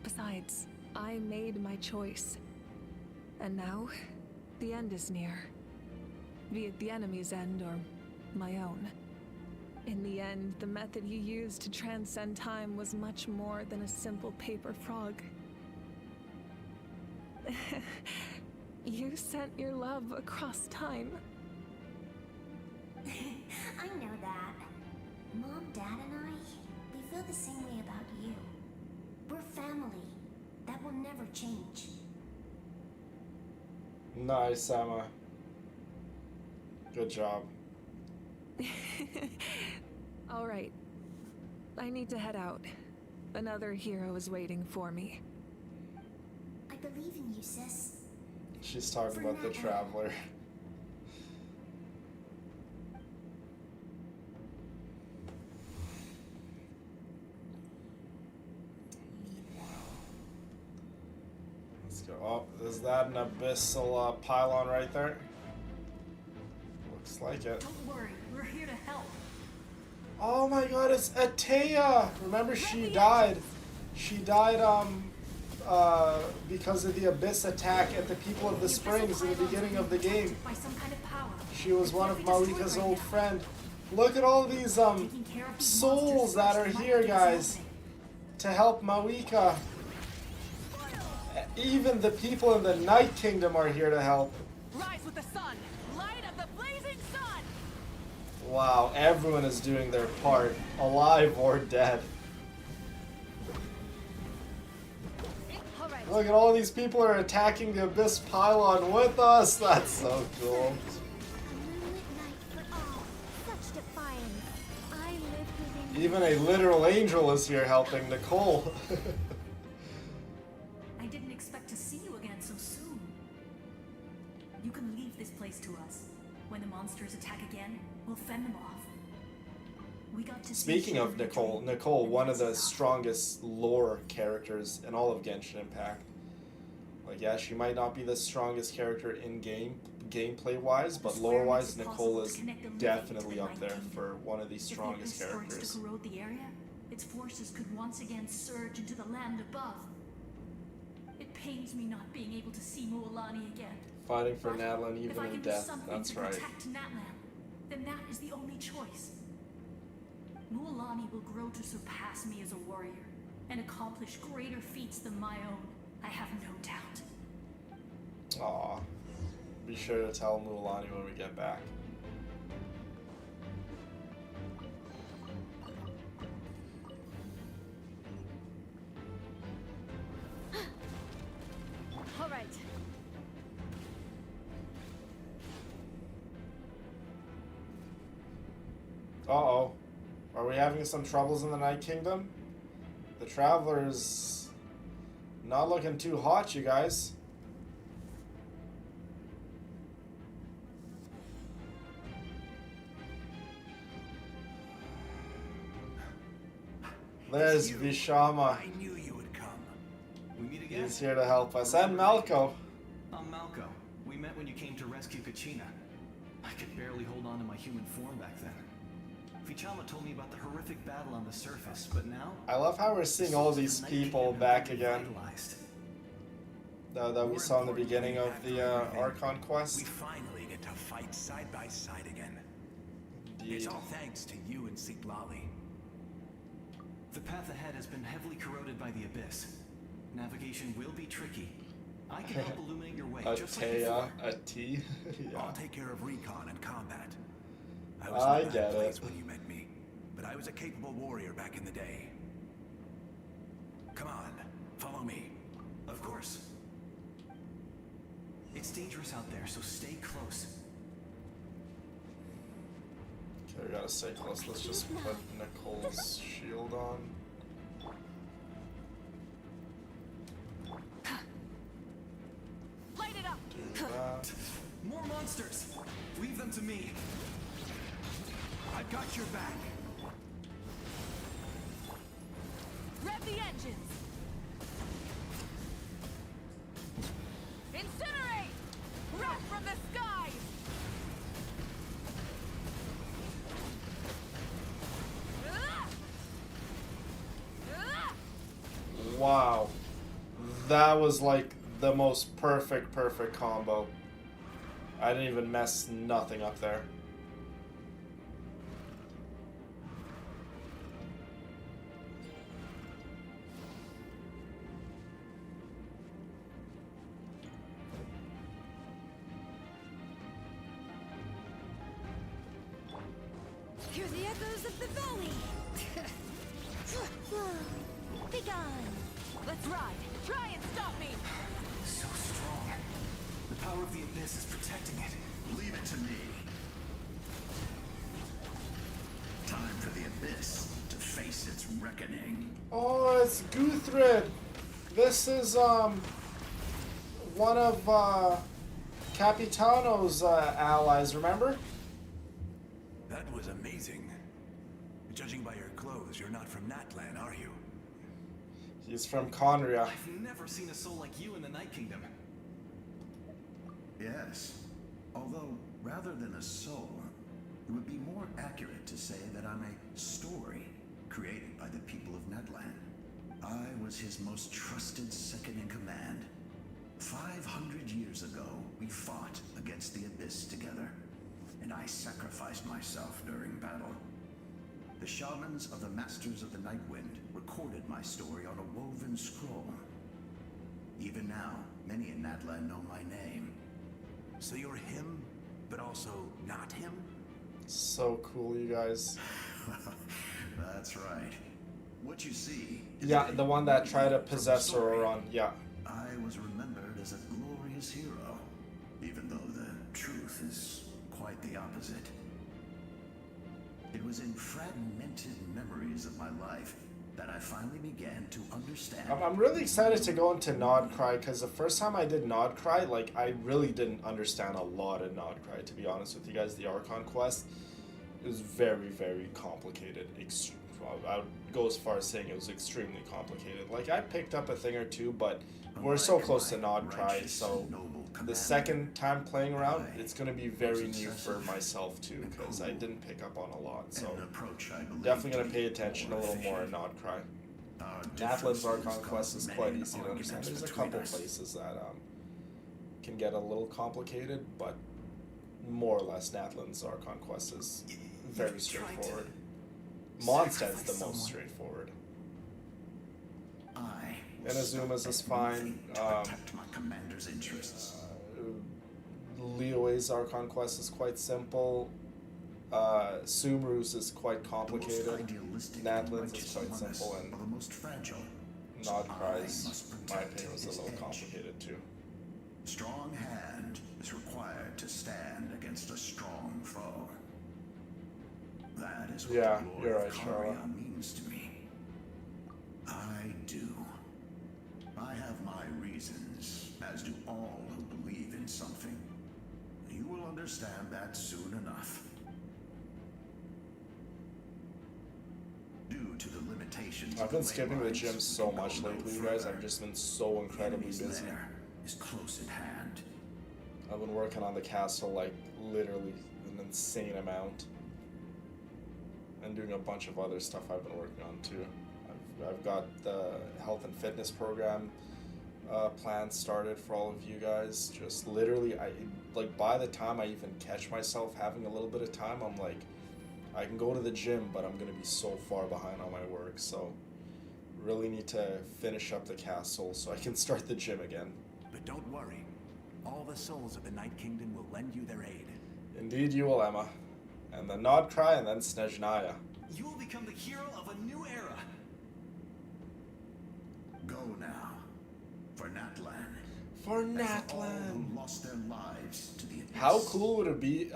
Besides, I made my choice. And now, the end is near. Be it the enemy's end or my own. In the end, the method you used to transcend time was much more than a simple paper frog. You sent your love across time. I know that. Mom, Dad, and I, we feel the same way about you. We're family. That will never change. Nice, Emma. Good job. All right. I need to head out. Another hero is waiting for me. I believe in you, sis. She's talking about the Traveler. Let's go. Oh, is that an abyssal pylon right there? Looks like it. Don't worry, we're here to help. Oh my god, it's Atea! Remember, she died. She died, because of the Abyss attack at the People of the Springs in the beginning of the game. By some kind of power. She was one of Marika's old friend. Look at all these, souls that are here, guys, to help Marika. Even the people in the Night Kingdom are here to help. Rise with the sun, light of the blazing sun. Wow, everyone is doing their part, alive or dead. Look at all these people are attacking the Abyss Pylon with us. That's so cool. Even a literal angel is here helping Nicole. I didn't expect to see you again so soon. You can leave this place to us. When the monsters attack again, we'll fend them off. We got to Speaking of Nicole, one of the strongest lore characters in all of Genshin Impact. Like, yeah, she might not be the strongest character in gameplay wise, but lore wise, Nicole is definitely up there for one of the strongest characters. If the corrode the area, its forces could once again surge into the land above. It pains me not being able to see Mualani again. Fighting for Natlan even if I in can death, do something that's to right. protect Natlan, then that is the only choice. Mualani will grow to surpass me as a warrior and accomplish greater feats than my own. I have no doubt. Aw. Be sure to tell Mualani when we get back. All right. Uh-oh. Are we having some troubles in the Night Kingdom? The Traveler's not looking too hot, you guys. There's Vishama. I knew you would come. We meet again. He's here to help us. And Malco. I'm Malco. We met when you came to rescue Kachina. I could barely hold on to my human form back then. Vichama told me about the horrific battle on the surface, but now... I love how we're seeing all these people back again. That we saw in the beginning of the Archon quest. We finally get to fight side by side again. Indeed. It's all thanks to you and Siklali. The path ahead has been heavily corroded by the Abyss. Navigation will be tricky. I can help illuminate your way, just like before. A T. Yeah. I'll take care of recon and combat. I I was in a get bad place it. when you met me, but I was a capable warrior back in the day. Come on, follow me. Of course. It's dangerous out there, so stay close. Okay, we gotta stay close. Let's just put Nicole's shield on. Light it up. Do that. More monsters! Leave them to me. I've got your back. Rev the engines! Incinerate! Wrath from the skies! Wow. That was like the most perfect combo. I didn't even mess nothing up there. Hear the echoes of the valley! Be gone! Let's ride! Try and stop me! So strong. The power of the abyss is protecting it. Leave it to me. Time for the abyss to face its reckoning. Oh, it's Guthred. This is one of Capitano's allies, remember? That was amazing. Judging by your clothes, you're not from Natlan, are you? He's from Conria. I've never seen a soul like you in the Night Kingdom. Yes. Although, rather than a soul, it would be more accurate to say that I'm a story created by the people of Natlan. I was his most trusted second-in-command. 500 years ago, we fought against the Abyss together, and I sacrificed myself during battle. The shamans of the Masters of the Nightwind recorded my story on a woven scroll. Even now, many in Natlan know my name. So you're him, but also not him? So cool, you guys. That's right. What you see is Yeah, the one that tried to possess Auron. Yeah. I was remembered as a glorious hero, even though the truth is quite the opposite. It was in fragmented memories of my life that I finally began to understand. I'm really excited to go into Nodcry because the first time I did Nodcry, like, I really didn't understand a lot of Nodcry, to be honest with you guys. The Archon quest is very complicated. I would go as far as saying it was extremely complicated. Like, I picked up a thing or two, but we're so close to Nodcry, so the second time playing around, it's going to be very new for myself too, because I didn't pick up on a lot, so definitely going to pay attention a little more in Nodcry. Natlan's Archon quest is quite easy to understand. There's a couple places that can get a little complicated, but more or less Natlan's Archon quest is very straightforward. Mondstadt's the most straightforward. Inazuma's is fine. My commander's interests. Liyue's Archon quest is quite simple. Sumru's is quite complicated. Natlan's is quite simple, and Nodcry's, in my opinion, was a little complicated too. Strong hand is required to stand against a strong foe. That is what Yeah, the you're Lord right, of Charlotte. Conria means to me. I do. I have my reasons, as do all who believe in something. You will understand that soon enough. Due to the limitations I've been skipping the gym so much lately, you guys. I've just been so incredibly busy. Is close at hand. I've been working on the castle like literally an insane amount, and doing a bunch of other stuff I've been working on too. I've got the health and fitness program plan started for all of you guys. Just literally, by the time I even catch myself having a little bit of time, I'm like, I can go to the gym, but I'm gonna be so far behind on my work. So really need to finish up the castle so I can start the gym again. But don't worry, all the souls of the Night Kingdom will lend you their aid. Indeed you will, Emma. And then Nodcry, and then Snezhnaya. You will become the hero of a new era. Go now. For Natlan. For And for all Natlan. who lost their lives to the abyss. How cool would it be,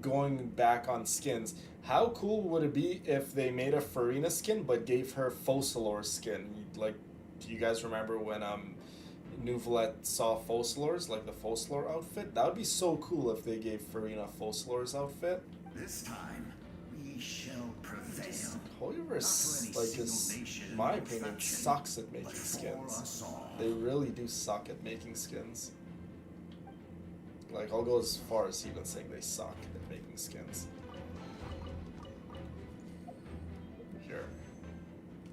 going back on skins, how cool would it be if they made a Farina skin but gave her Focalor's skin? Like, do you guys remember when Nuvalet saw Focalor's, like the Focalor outfit? That would be so cool if they gave Farina Focalor's outfit. This time, Hoyoverse, any like, single is, nation in my or opinion, faction, sucks at making but for skins. us all. They really do suck at making skins. Like, I'll go as far as even saying they suck at making skins. Here.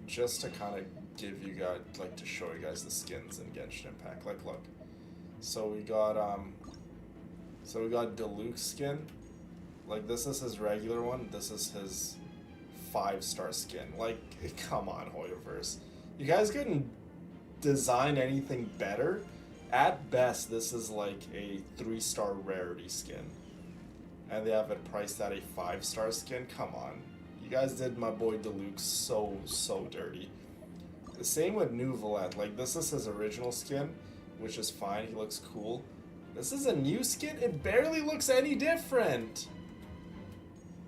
Just to kind of give you guys, like, to show you guys the skins in Genshin Impact. Like, look. So we got Diluc skin. Like, this is his regular one. This is his 5-star skin. Like, come on, Hoyoverse. You guys couldn't design anything better? At best, this is like a 3-star rarity skin. And they have it priced at a 5-star skin? Come on. You guys did my boy Diluc so dirty. The same with Nouvelette. Like, this is his original skin, which is fine. He looks cool. This is a new skin? It barely looks any different.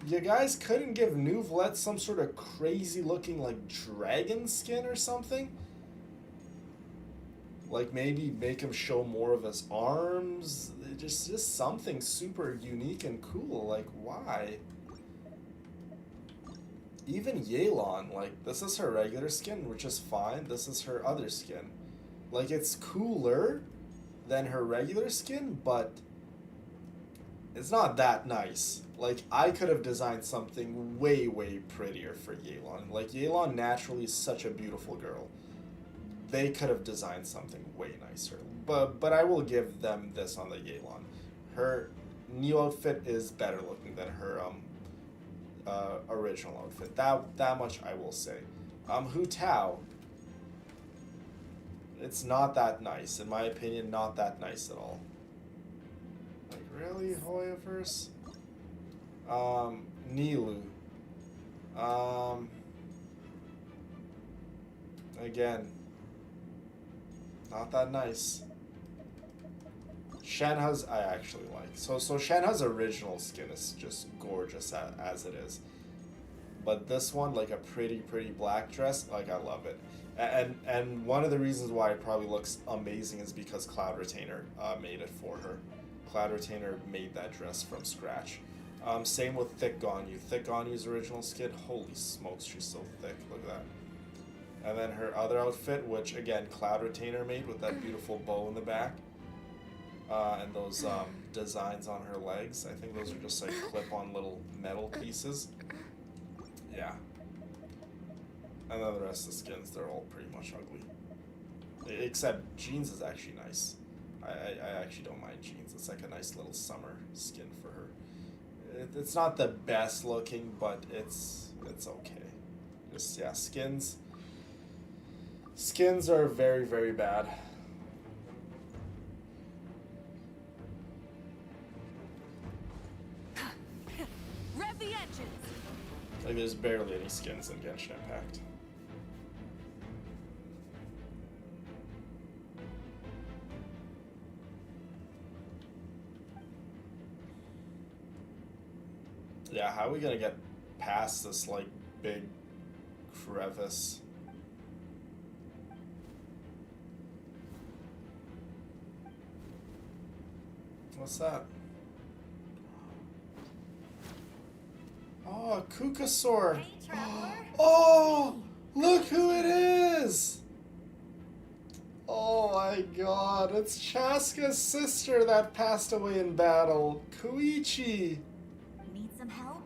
You guys couldn't give Nouvelette some sort of crazy looking, like, dragon skin or something? Like, maybe make him show more of his arms? Just something super unique and cool. Like, why? Even Yelan, like, this is her regular skin, which is fine. This is her other skin. Like, it's cooler than her regular skin, but it's not that nice. Like, I could have designed something way prettier for Yelan. Like, Yelan naturally is such a beautiful girl. They could have designed something way nicer. But I will give them this on the Yelan. Her new outfit is better looking than her original outfit. That much I will say. Hu Tao. It's not that nice. In my opinion, not that nice at all. Like, really, Hoyoverse? Nilou. Again, not that nice. Shenhe's I actually like. So Shenhe's original skin is just gorgeous as it is. But this one, like a pretty black dress, like, I love it. And one of the reasons why it probably looks amazing is because Cloud Retainer made it for her. Cloud Retainer made that dress from scratch. Same with Thick Ganyu. Thick Ganyu's original skin, holy smokes, she's so thick. Look at that. And then her other outfit, which again Cloud Retainer made with that beautiful bow in the back. And those designs on her legs. I think those are just like clip-on little metal pieces. Yeah. And then the rest of the skins, they're all pretty much ugly. Except Jeans is actually nice. I actually don't mind Jeans. It's like a nice little summer skin for her. It's not the best looking, but it's okay. Just, yeah, skins. Skins are very bad. Rev the engines! Like, there's barely any skins in Genshin Impact. Yeah, how are we gonna get past this, like, big crevice? What's that? Oh, a Kukasaur! Hey, traveler. Oh! Look who it is! Oh my god, it's Chaska's sister that passed away in battle, Koichi! Need some help?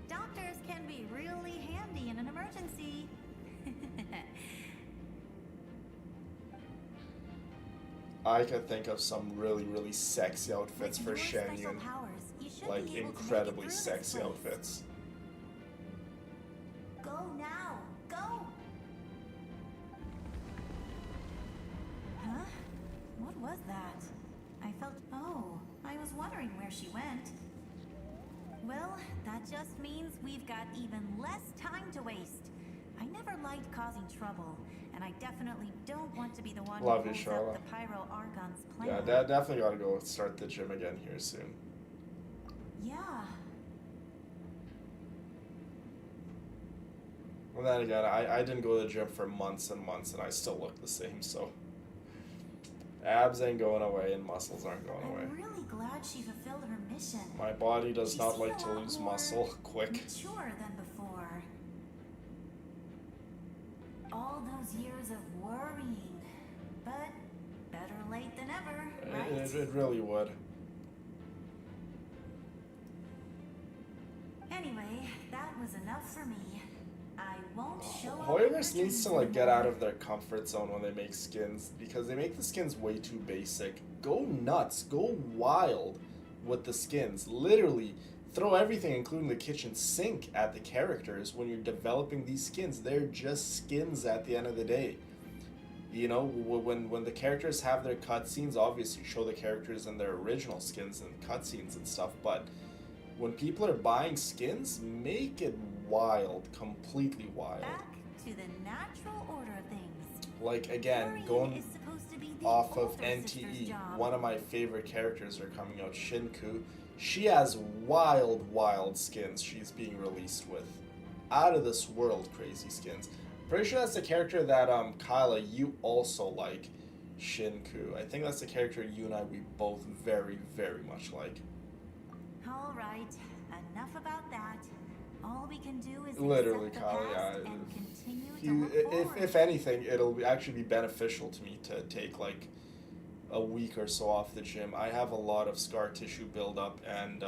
Doctors can be really handy in an emergency. I could think of some really sexy outfits for Shen Yun. Like, incredibly sexy outfits. Go now! Go! Huh? What was that? I felt... Oh, I was wondering where she went. Well, that just means we've got even less time to waste. I never liked causing trouble, and I definitely don't want to be the one Love who you, holds Charlotte. up the Pyro Argon's plan. Yeah, definitely gotta go start the gym again here soon. Yeah. Well, then again, I didn't go to the gym for months and months, and I still look the same, so... Abs ain't going away, and muscles aren't going away. I'm really glad she fulfilled her mission. My body does She not seemed like a to lot lose more muscle quick. mature than before. All those years of worrying. But better late than never, right? It really would. Anyway, that was enough for me. I won't show up. Hoyoverse needs to like get out of their comfort zone when they make skins, because they make the skins way too basic. Go nuts, go wild with the skins. Literally throw everything, including the kitchen sink, at the characters when you're developing these skins. They're just skins at the end of the day. You know, when the characters have their cutscenes, obviously show the characters in their original skins and cutscenes and stuff, but when people are buying skins, make it wild, completely wild. Back to the natural order of things. Like, again, going off of NTE, one of my favorite characters are coming out, Shinku. She has wild skins she's being released with. Out of this world crazy skins. Pretty sure that's the character that, Kyla, you also like, Shinku. I think that's the character you and I, we both very, very much like. All right, enough about that. All we can do is Literally, accept the Kyla, past yeah. and continue to look forward. If anything, it'll actually be beneficial to me to take like a week or so off the gym. I have a lot of scar tissue buildup, and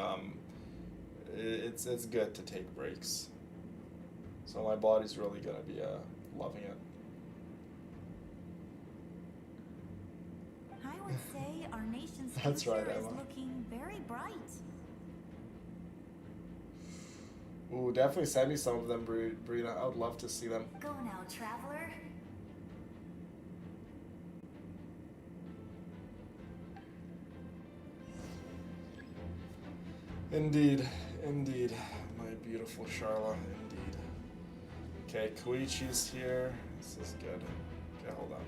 it's good to take breaks. So my body's really gonna be loving it. I would say our nation's That's future right, is Emma. looking very bright. Ooh, definitely send me some of them, Brina. I would love to see them. Go now, traveler. Indeed, my beautiful Charla, indeed. Okay, Koichi's here. This is good. Okay, hold on.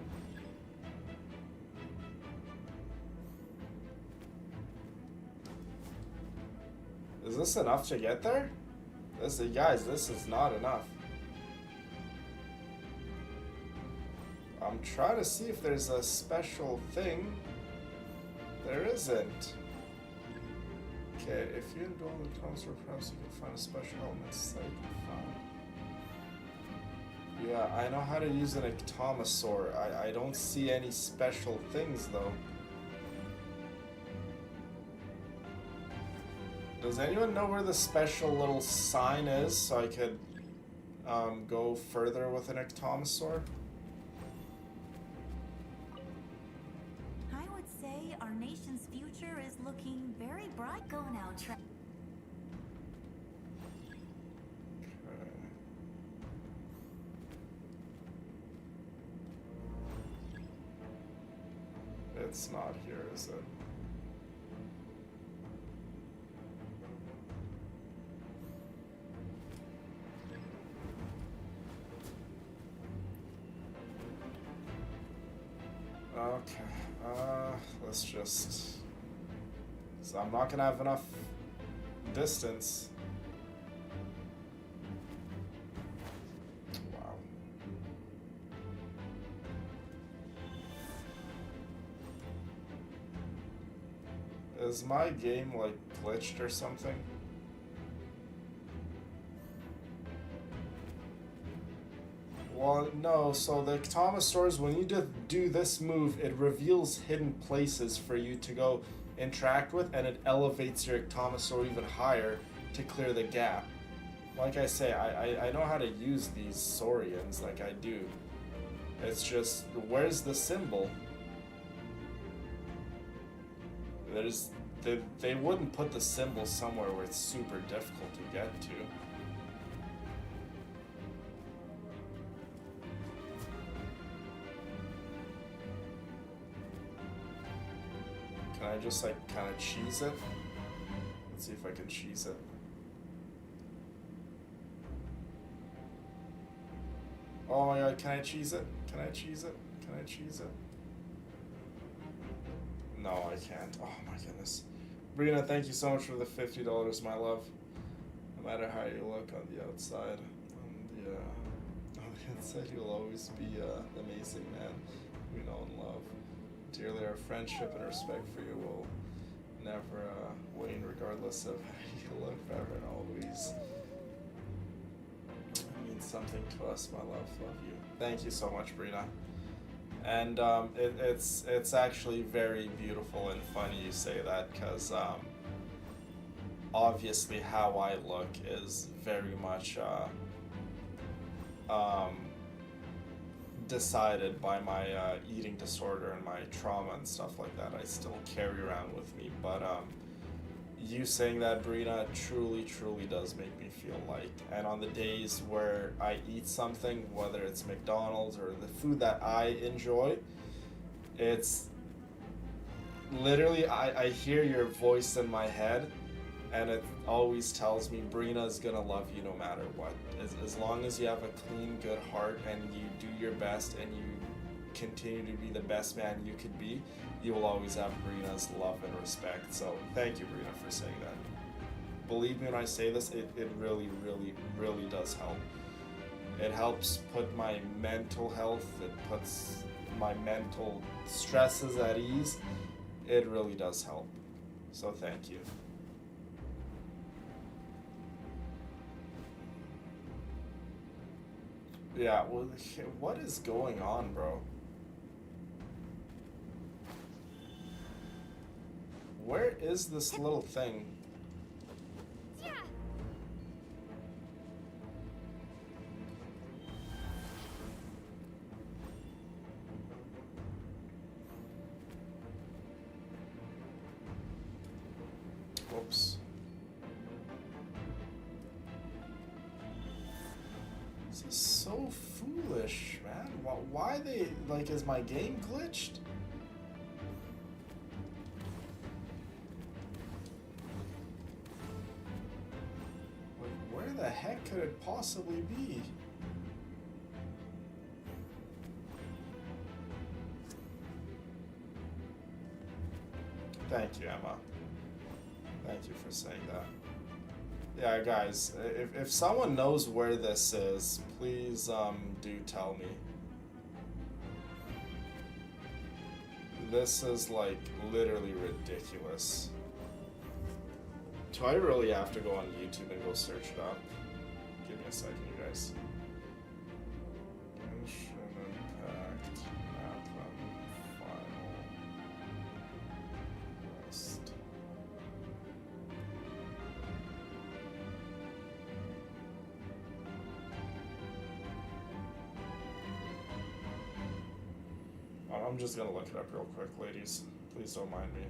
Is this enough to get there? Guys, this is not enough. I'm trying to see if there's a special thing. There isn't. Okay, if you indulge the comments, perhaps you can find a special element site found. Yeah, I know how to use an ectomosaur. I don't see any special things though. Does anyone know where the special little sign is so I could go further with an ectomosaur? I would say our nation's future is looking very bright. Go now, It's not here, is it? Okay, let's just... So I'm not gonna have enough distance. Wow. Is my game, like, glitched or something? Well, no, so the ectomosaurs, when you do this move, it reveals hidden places for you to go interact with, and it elevates your ectomosaur even higher to clear the gap. Like I say, I know how to use these saurians, like I do. It's just, where's the symbol? They wouldn't put the symbol somewhere where it's super difficult to get to. Can I just like kind of cheese it? Let's see if I can cheese it. Oh my god, can I cheese it? Can I cheese it? Can I cheese it? No, I can't. Oh my goodness. Brina, thank you so much for the $50, my love. No matter how you look on the outside, on the inside you'll always be the amazing man we know and love. Dearly, our friendship and respect for you will never wane, regardless of how you look, forever and always. It means something to us, my love. Love you. Thank you so much, Brina. And it's actually very beautiful and funny you say that, because obviously how I look is very much decided by my eating disorder and my trauma and stuff like that. I still carry around with me, but you saying that, Brina, truly does make me feel liked. And on the days where I eat something, whether it's McDonald's or the food that I enjoy, it's literally I hear your voice in my head, and it always tells me Brina's gonna love you no matter what. As long as you have a clean, good heart and you do your best and you continue to be the best man you could be, you will always have Brina's love and respect. So thank you, Brina, for saying that. Believe me when I say this, it really does help. It helps put my mental health, it puts my mental stresses at ease. It really does help. So thank you. Yeah, well, what is going on, bro? Where is this little thing? Whoops. This is so foolish, man. Why they, like, is my game glitched? Like, where the heck could it possibly be? Thank you, Emma. Thank you for saying that. Yeah, guys, if someone knows where this is, please do tell me. This is like literally ridiculous. Do I really have to go on YouTube and go search it up? Give me a second, you guys. Genshin Impact Natlan Final Quest. I'm just gonna look it up real quick, ladies. Please don't mind me.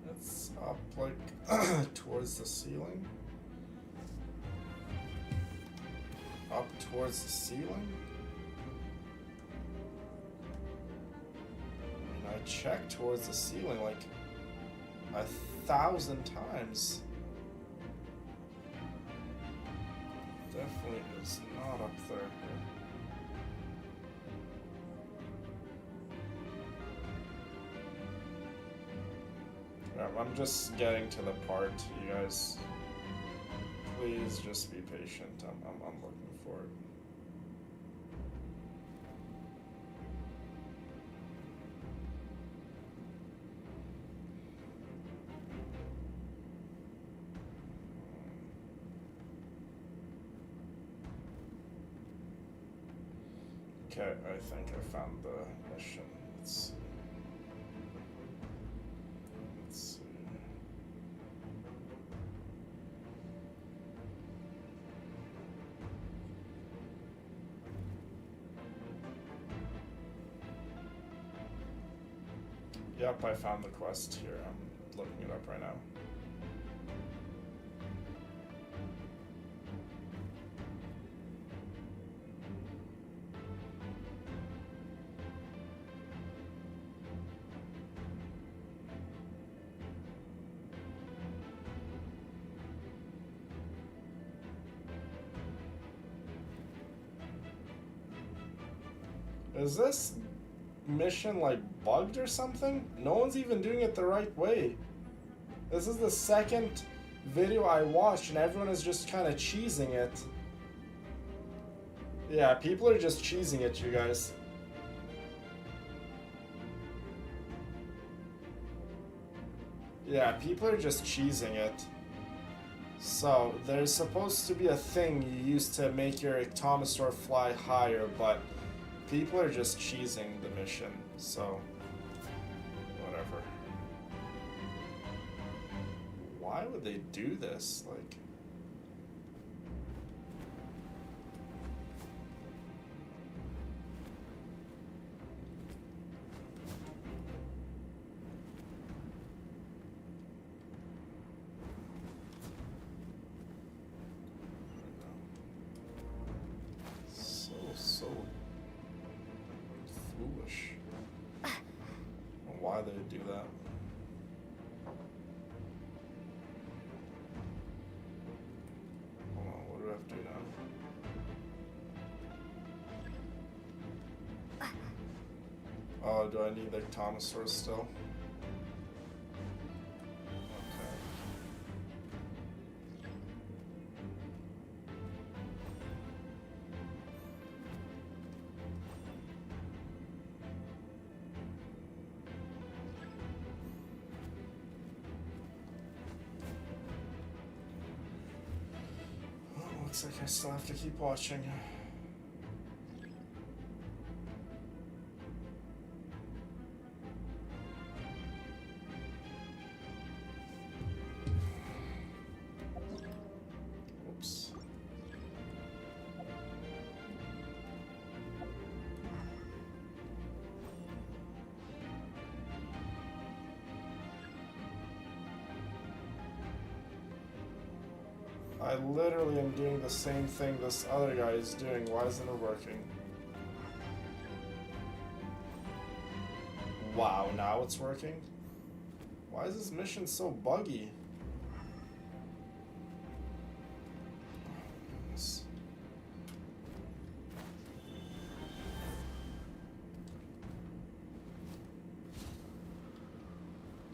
It's up like towards the ceiling. Up towards the ceiling? I mean, I checked towards the ceiling like 1,000 times. Definitely is not up there. I'm just getting to the part, you guys. Please just be patient. I'm looking for it. Okay, I think I found the mission. Let's see. Yep, I found the quest here. I'm looking it up right now. Is this mission like bugged or something? No one's even doing it the right way. This is the second video I watched and everyone is just kind of cheesing it. Yeah, people are just cheesing it, you guys. Yeah, people are just cheesing it. So, there's supposed to be a thing you use to make your Ectomosaur fly higher, but people are just cheesing the mission, so whatever. Why would they do this? Like, so foolish. Why they do that? Hold on, what do I have to do now? Oh, do I need the Ectomosaur still? Okay. Looks like I still have to keep watching. Oops. I literally am doing the same thing this other guy is doing. Why isn't it working? Wow, now it's working? Why is this mission so buggy?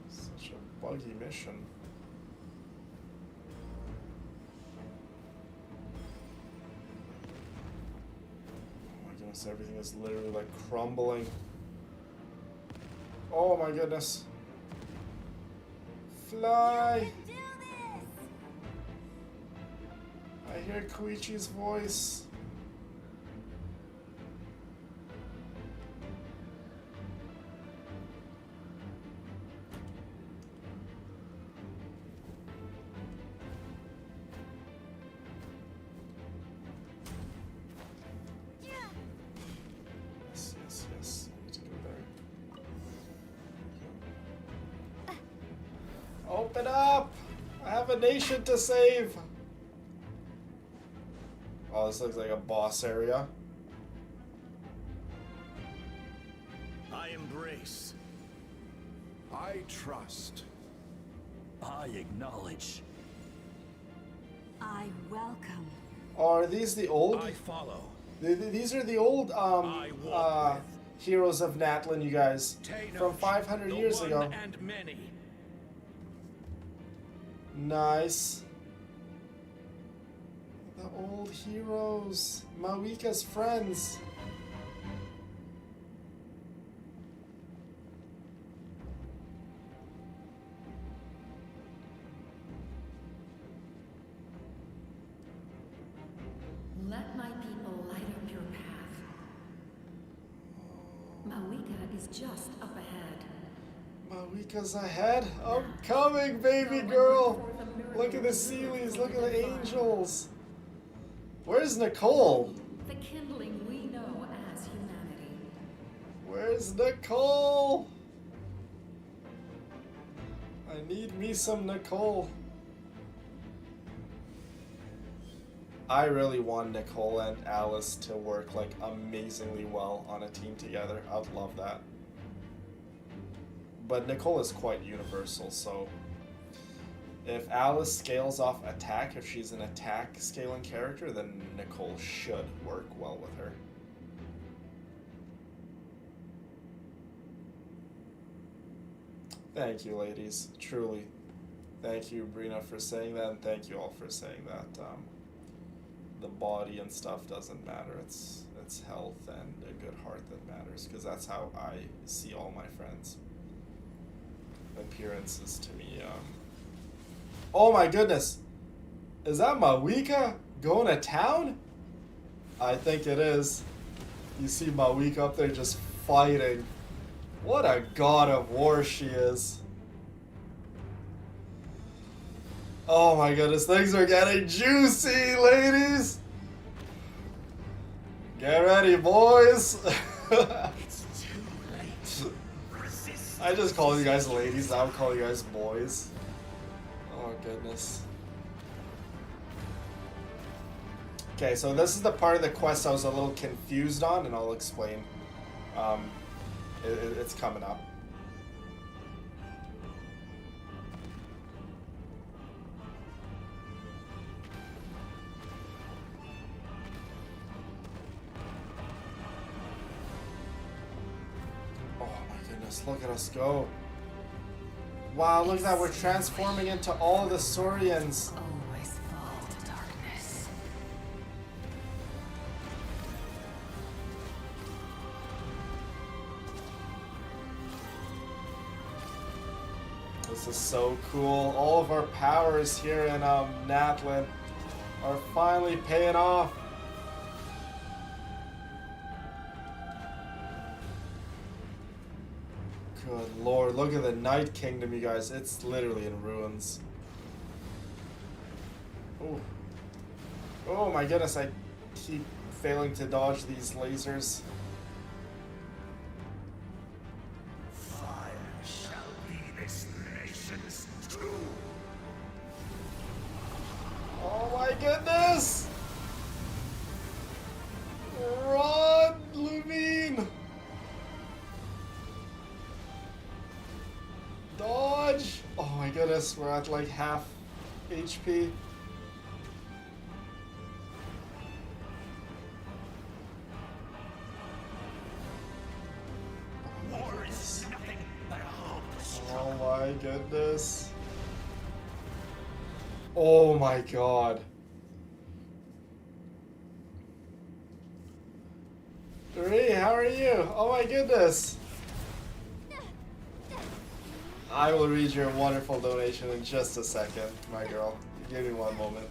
Such a buggy mission. Everything is literally like crumbling. Oh my goodness. Fly! I hear Koichi's voice. Open up! I have a nation to save! Oh, this looks like a boss area. I embrace. I trust. I acknowledge. I welcome. Oh, are these the old? I follow. These are the old heroes of Natlan, you guys, from 500 years ago. And many. Nice. The old heroes. Mawika's friends. Let my people light up your path. Mawika is just up ahead. Mawika's ahead. I'm coming, baby girl. Look at the Sealies. Look at the angels. Where's Nicole? The kindling we know as humanity. Where's Nicole? I need me some Nicole. I really want Nicole and Alice to work like amazingly well on a team together. I'd love that. But Nicole is quite universal, so if Alice scales off attack, if she's an attack scaling character, then Nicole should work well with her. Thank you, ladies. Truly. Thank you, Brina, for saying that, and thank you all for saying that. The body and stuff doesn't matter. It's health and a good heart that matters, because that's how I see all my friends. Appearances to me. Oh my goodness! Is that Mawika going to town? I think it is. You see Mawika up there just fighting. What a god of war she is. Oh my goodness, things are getting juicy, ladies! Get ready, boys! It's too late. Resist. I just call you guys ladies, I would call you guys boys. Oh goodness. Okay, so this is the part of the quest I was a little confused on, and I'll explain. It's coming up. Oh my goodness, look at us go. Wow, look at that, we're transforming into all of the Saurians. Always fall to darkness. This is so cool. All of our powers here in Natlan are finally paying off. Good lord, look at the Night Kingdom, you guys. It's literally in ruins. Oh. Oh my goodness, I keep failing to dodge these lasers. Fire shall be this nation's tomb. Oh my goodness! Run, Lumine! Dodge! Oh my goodness, we're at like half HP. War is nothing but a hopeless Oh my goodness. Oh my god. Ree, how are you? Oh my goodness. I will read your wonderful donation in just a second, my girl. Give me one moment.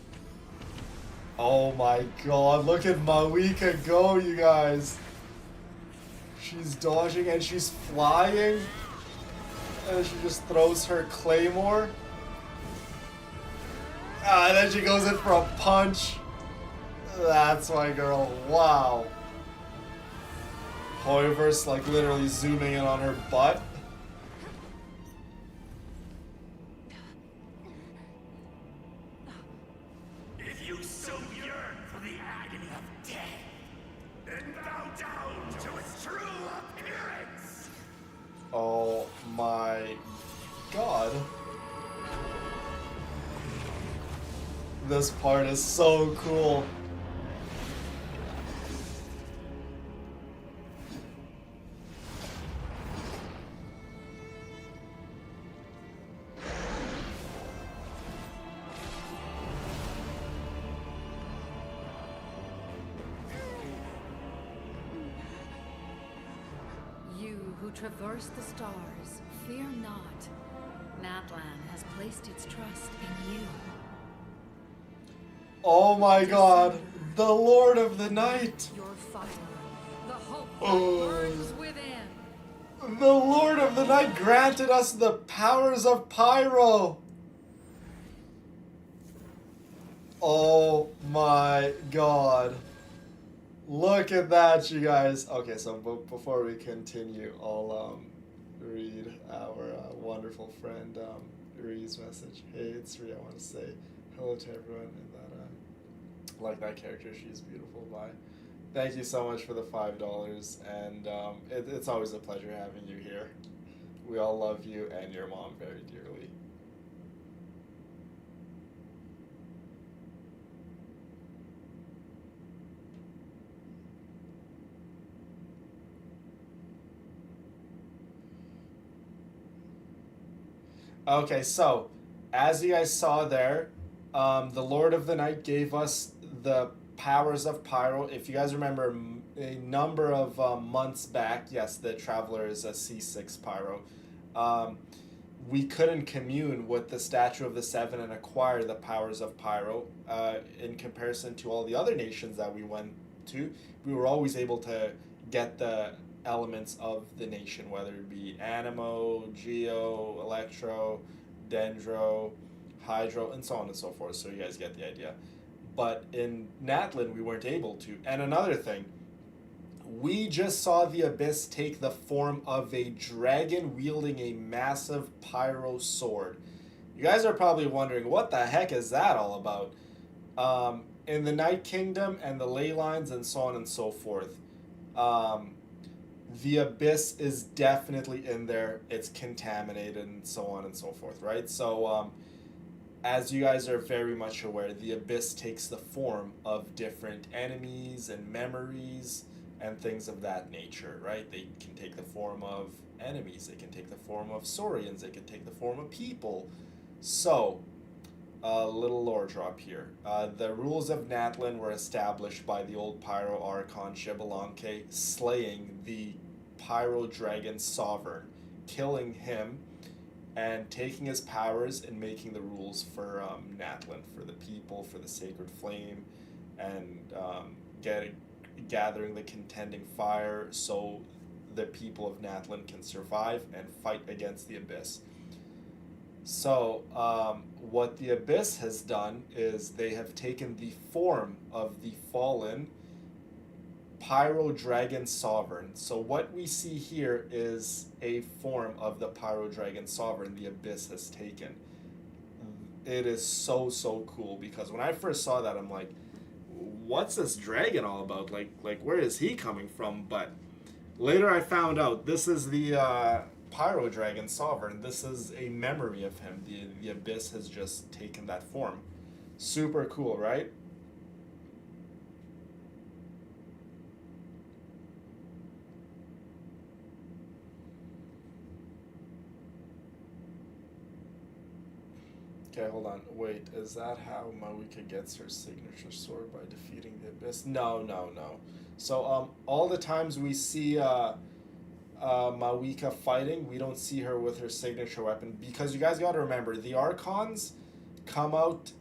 Oh my god, look at Mawika go, you guys. She's dodging and she's flying. And she just throws her claymore. Ah, and then she goes in for a punch. That's my girl. Wow. Hoiverse like literally zooming in on her butt. If you so yearn for the agony of death, then bow down to its true appearance. Oh my god. This part is so cool. You who traverse the stars, fear not. Natlan has placed its trust in you. Oh my god. The Lord of the Night. Your fire, the hope that Oh. burns within. The Lord of the Night granted us the powers of Pyro. Oh my god. Look at that, you guys. Okay, so before we continue, I'll read our wonderful friend Ree's message. Hey, it's Ree. I want to say hello to everyone and that like that character. She's beautiful. Bye. Thank you so much for the $5, and it's always a pleasure having you here. We all love you and your mom very dearly. Okay, so as you guys saw there, the Lord of the Night gave us the powers of Pyro. If you guys remember, a number of months back, yes, the Traveler is a C6 Pyro. We couldn't commune with the Statue of the Seven and acquire the powers of Pyro. In comparison to all the other nations that we went to, we were always able to get the elements of the nation, whether it be Animo, Geo, Electro, Dendro, Hydro, and so on and so forth. So you guys get the idea. But in Natlan, we weren't able to. And another thing, we just saw the Abyss take the form of a dragon wielding a massive pyro sword. You guys are probably wondering, what the heck is that all about? In the Night Kingdom and the ley lines and so on and so forth, the Abyss is definitely in there. It's contaminated and so on and so forth, right? So, as you guys are very much aware, the Abyss takes the form of different enemies and memories and things of that nature, right? They can take the form of enemies, they can take the form of Saurians, they can take the form of people. So, a little lore drop here. The rules of Natlan were established by the old Pyro Archon Xbalanque slaying the Pyro Dragon Sovereign, killing him, and taking his powers and making the rules for Natlan, for the people, for the Sacred Flame, and gathering the contending fire so the people of Natlan can survive and fight against the Abyss. So, what the Abyss has done is they have taken the form of the fallen Pyro Dragon Sovereign. So what we see here is a form of the Pyro Dragon Sovereign the Abyss has taken. It is so cool, because when I first saw that, I'm like, what's this dragon all about? Like where is he coming from? But later I found out this is the Pyro Dragon Sovereign. This is a memory of him. The Abyss has just taken that form. Super cool, right? Okay, hold on. Wait, is that how Mawika gets her signature sword, by defeating the Abyss? No. So, all the times we see Mawika fighting, we don't see her with her signature weapon, because you guys gotta remember, the Archons come out,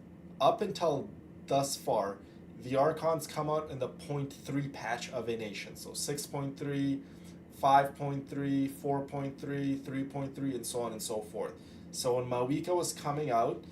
up until thus far, the Archons come out in the 0.3 patch of a nation. So 6.3, 5.3, 4.3, 3.3, and so on and so forth. So when Mawika was coming out,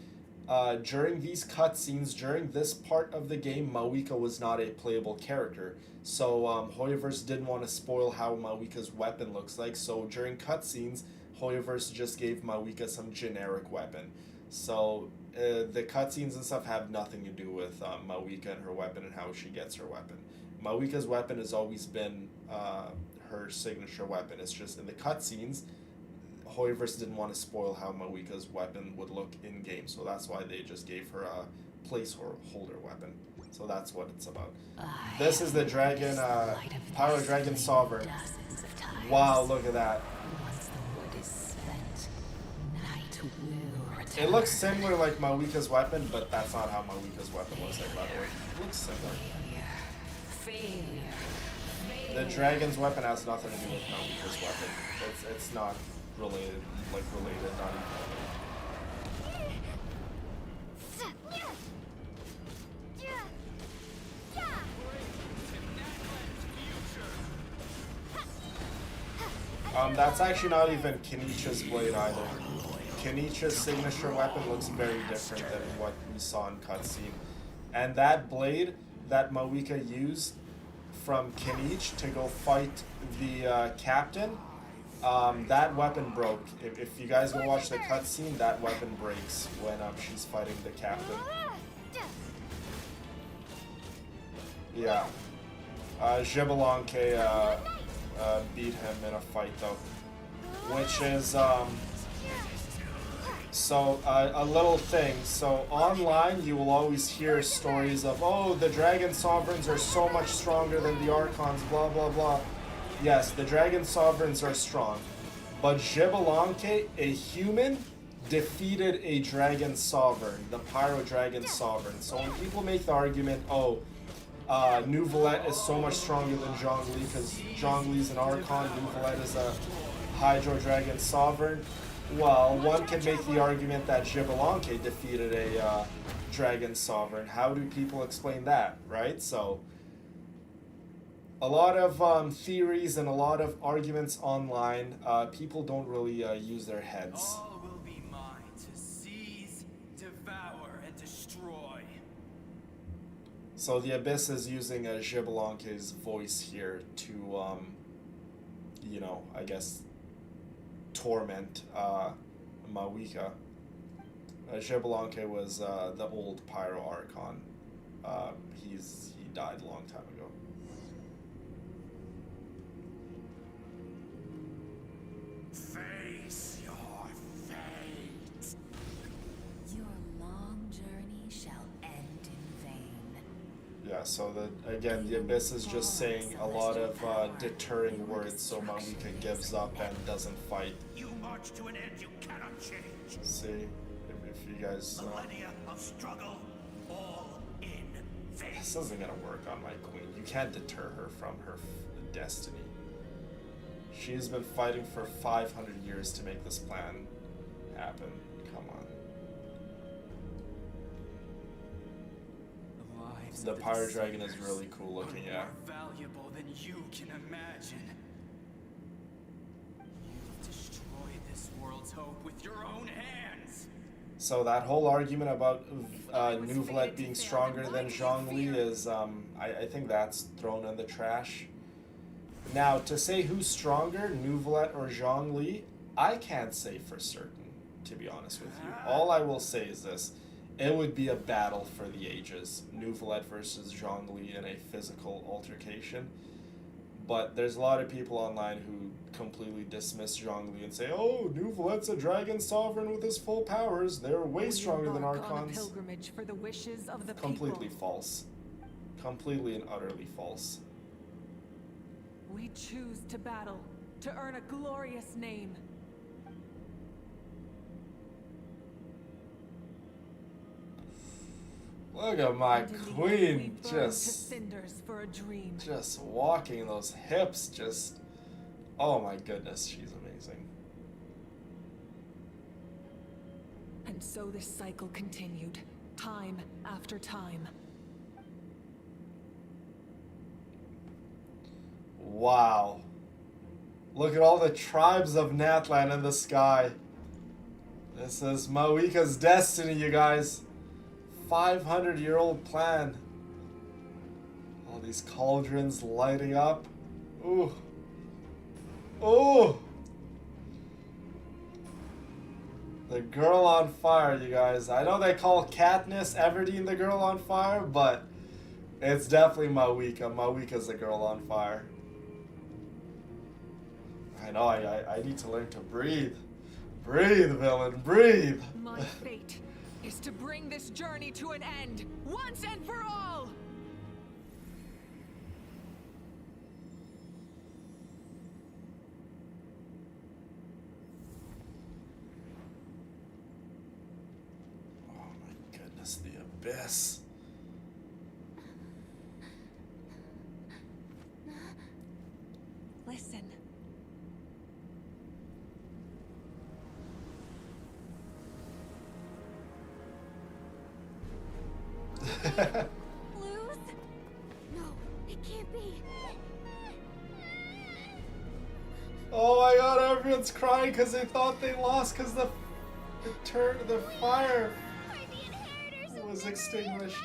during these cutscenes, during this part of the game, Mawika was not a playable character. So Hoyoverse didn't want to spoil how Mawika's weapon looks like. So during cutscenes, Hoyoverse just gave Mawika some generic weapon. So the cutscenes and stuff have nothing to do with Mawika and her weapon and how she gets her weapon. Mawika's weapon has always been her signature weapon. It's just in the cutscenes, Hoyoverse didn't want to spoil how Mawika's weapon would look in-game, so that's why they just gave her a placeholder weapon. So that's what it's about. This is the dragon, Pyro Dragon Sovereign. Wow, look at that. It looks similar like Mawika's weapon, but that's not how Mawika's weapon looks like, by the way. It looks similar. The dragon's weapon has nothing to do with Mawika's weapon. It's not related, not even. That's actually not even Kenichi's blade either. Kenichi's signature weapon looks very different than what we saw in cutscene. And that blade that Mawika used from Kenich to go fight the captain, That weapon broke. If you guys go watch the cutscene, that weapon breaks when she's fighting the captain. Yeah. Xbalanque beat him in a fight though. Which is, so, a little thing. So, online, you will always hear stories of, oh, the Dragon Sovereigns are so much stronger than the Archons, blah, blah, blah. Yes, the Dragon Sovereigns are strong. But Xbalanque, a human, defeated a Dragon Sovereign, the Pyro Dragon Sovereign. So when people make the argument, oh, Nouvelette is so much stronger than Zhongli because Zhongli's an Archon, Nouvelette is a Hydro Dragon Sovereign. Well, one can make the argument that Xbalanque defeated a Dragon Sovereign. How do people explain that, right? So, a lot of theories and a lot of arguments online. People don't really use their heads. All will be mine to seize, devour, and destroy. So the Abyss is using Xbalanque's voice here to, you know, I guess, torment Mawika. Xbalanque was the old Pyro Archon. He died a long time ago. Face your fate. Your long journey shall end in vain. Yeah, so again, the Abyss is just saying a lot of deterring words, so Mawika gives up and doesn't fight. You march to an end you cannot change. See, if you guys. Millennia of struggle, all in vain. This isn't gonna work on my queen. You can't deter her from her destiny. She's been fighting for 500 years to make this plan happen. Come on. The Pyro Dragon is really cool looking, yeah. More valuable than you can imagine. You've destroyed this world's hope with your own hands. So that whole argument about Nouvelette being stronger than Zhongli is, I think that's thrown in the trash. Now, to say who's stronger, Nouvelette or Zhongli, I can't say for certain, to be honest with you. All I will say is this. It would be a battle for the ages. Nouvelette versus Zhongli in a physical altercation. But there's a lot of people online who completely dismiss Zhongli and say, oh, Nouvelette's a dragon sovereign with his full powers. They're way stronger than Archons. On a pilgrimage for the wishes of the Completely people. false. Completely and utterly false. We choose to battle, to earn a glorious name. Look at my And in the end, queen, we burn to cinders for a dream. just walking those hips, just, oh my goodness, she's amazing. And so this cycle continued, time after time. Wow. Look at all the tribes of Natlan in the sky. This is Mawika's destiny, you guys. 500-year-old plan. All these cauldrons lighting up. Ooh. Ooh. The girl on fire, you guys. I know they call Katniss Everdeen the girl on fire, but it's definitely Mawika. Mawika's the girl on fire. I know, I need to learn to breathe. Breathe, villain, breathe. My fate is to bring this journey to an end, once and for all! Oh my goodness, the Abyss. Listen. Lose? No, it can't be. Oh my god, everyone's crying because they thought they lost because the fire was extinguished.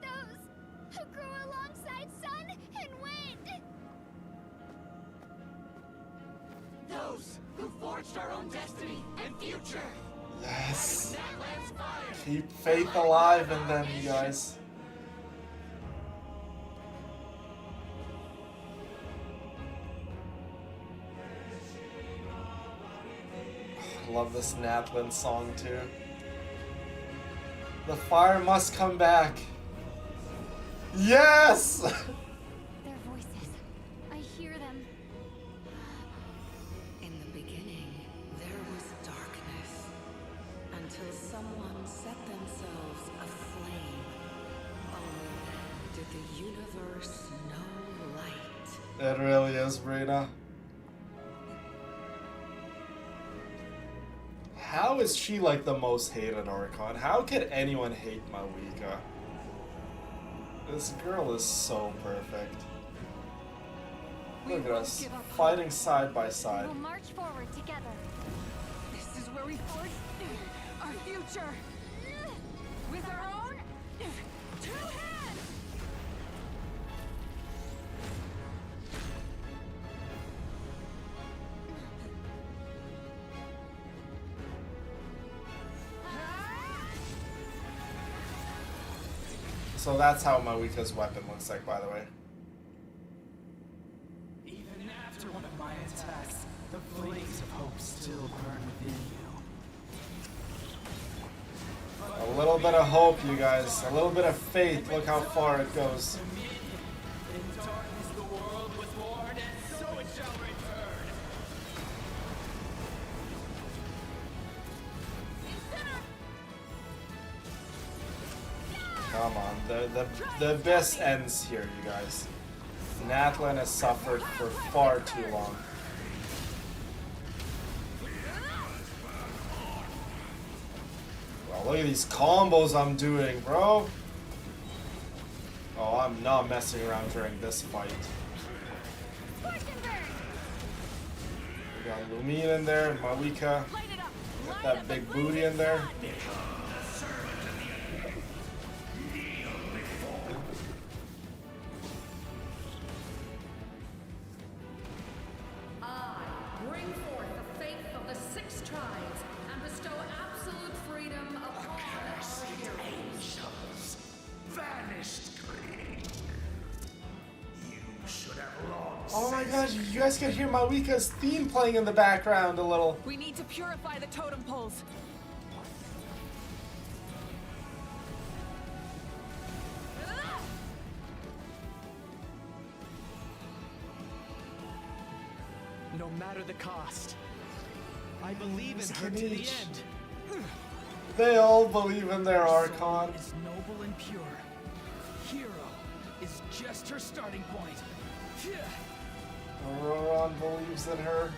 Those who grew alongside sun and wind. heroes who forged our own destiny and future. Yes. Natlan's fire. Keep faith alive in them, you guys. Love this Natlan song too. The fire must come back. Yes! Their voices. I hear them. In the beginning, there was darkness, until someone set themselves aflame. Oh, did the universe know light? It really is, Brina. How is she like the most hated Archon? How could anyone hate Mawika? This girl is so perfect. Look at us, fighting side by side. We'll march forward together. This is where we forge our future. With our own two hands. So that's how Mawika's weapon looks like, by the way. Even after one of my attacks, the flames of hope still burn within you. A little bit of hope, you guys. A little bit of faith. Look how far it goes. In darkness the world was born, and so it shall return. Come on, the abyss ends here, you guys. Natlan has suffered for far too long. Wow, look at these combos I'm doing, bro. Oh, I'm not messing around during this fight. We got Lumine in there, Mawika. Got that big booty in there. Bring forth the faith of the 6 tribes and bestow absolute freedom upon our heroes. Vanished. You should have long. Oh my gosh, you guys can hear Mawika's theme playing in the background a little. We need to purify the totem poles. No matter the cost, I believe in her to the end. They all believe in their Archon. Is noble and pure. Hero is just her starting point. Auroron believes in her.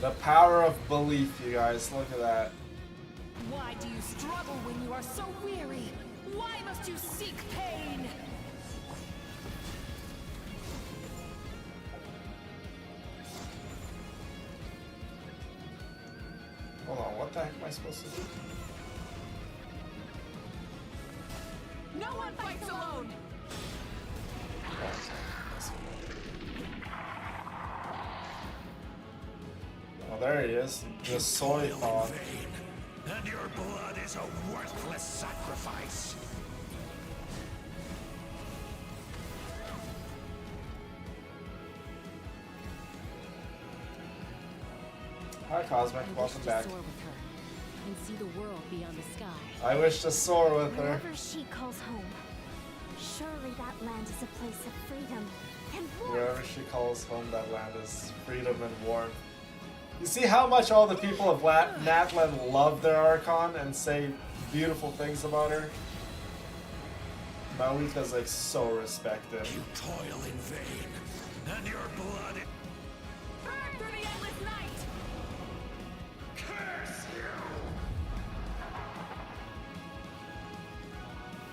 The power of belief, you guys. Look at that. Why do you struggle when you are so weary? Why must you seek pain? Hold on, what the heck am I supposed to do? No one fights alone! Oh, there he is. The soy pod. And your blood is a worthless sacrifice. Hi, Cosmic. Welcome back. Soar with her and see the world beyond the sky. I wish to soar with her. Wherever she calls home, surely that land is a place of freedom and warmth. Wherever she calls home, that land is freedom and warmth. You see how much all the people of Natlan love their Archon and say beautiful things about her? Mawika's like so respected. You toil in vain, and your blood. Burn through the endless night! Curse you!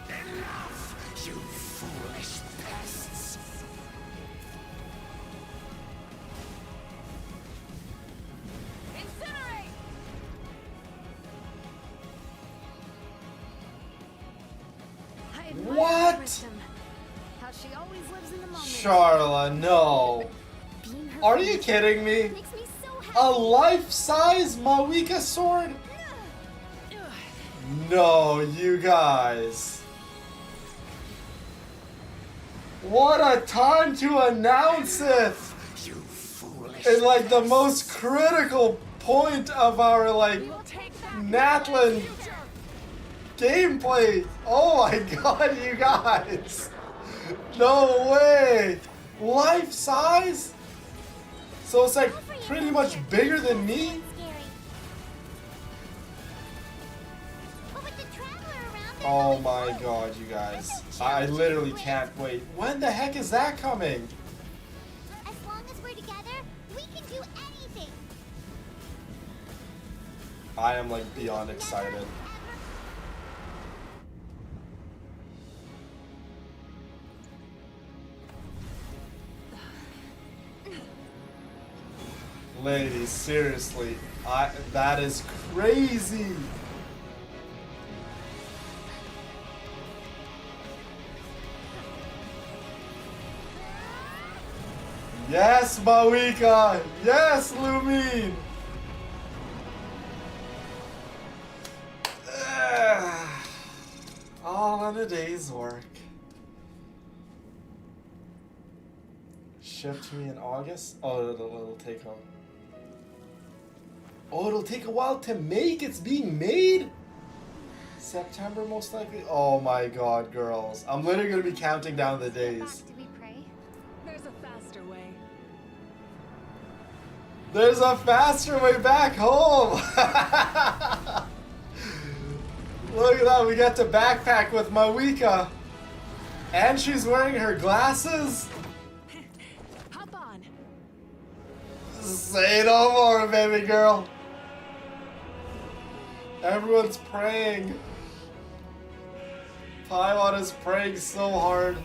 Enough, you foolish pests! Incinerate! I admire What? your wisdom, Charla, no. Being her Are friend you kidding me? makes me so happy. A life-size Mawika sword? No, you guys. What a time to announce it! You foolish. In like the most critical point of our like Natlan gameplay. Oh my god, you guys! No way! Life size? So it's like pretty much bigger than me? Oh my god, you guys. I literally can't wait. When the heck is that coming? As long as we're together, we can do anything. I am like beyond excited. Ladies, seriously, that is crazy. Yes, Mawika! Yes, Lumine! All in a day's work. Shipped to me in August? Oh, it'll take a... Oh, it'll take a while to make? It's being made? September, most likely? Oh my god, girls. I'm literally gonna be counting down the days. There's a faster way. There's a faster way back home! Look at that, we got to backpack with Mawika. And she's wearing her glasses? Hop on. Say no more, baby girl. Everyone's praying. Paimon is praying so hard.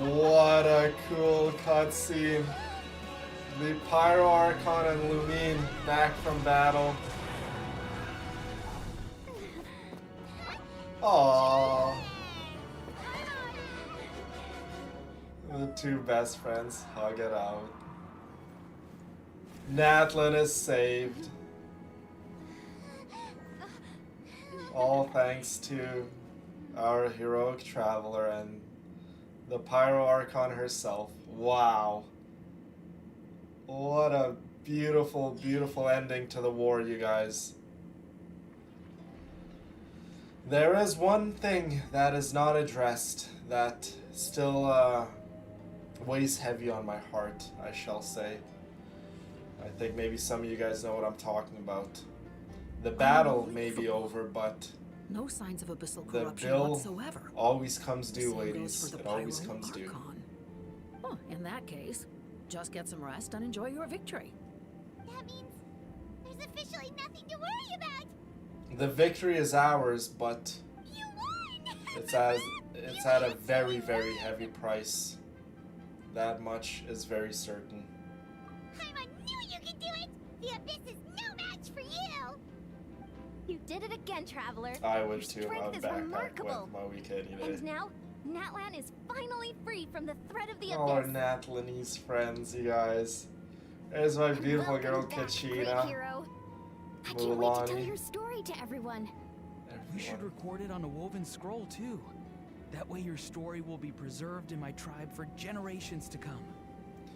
What a cool cutscene. The Pyro Archon and Lumine back from battle. Aww. The two best friends hug it out. Natlan is saved. All thanks to our heroic traveler and the Pyro Archon herself. Wow. What a beautiful, beautiful ending to the war, you guys. There is one thing that is not addressed that still weighs heavy on my heart, I shall say. I think maybe some of you guys know what I'm talking about. The battle may be over, but no signs of abyssal the corruption bill whatsoever. always comes due, Same goes ladies. for the It always Pyro comes due. Archon. Well, in that case, just get some rest and enjoy your victory. That means there's officially nothing to worry about. The victory is ours, but You won! it's at a very, very heavy price. That much is very certain. Paimon knew you could do it! The Abyss is no match for you! You did it again, Traveler. I would too. Your I strength would is backpack remarkable. with Mawika any day. And now, Natlan is finally free from the threat of the Our Abyss. Natlanese friends, you guys. There's my beautiful girl, Welcome back, great Kachina. hero. I can't wait to tell Mulan. your story to everyone. We should record it on a woven scroll, too. That way your story will be preserved in my tribe for generations to come.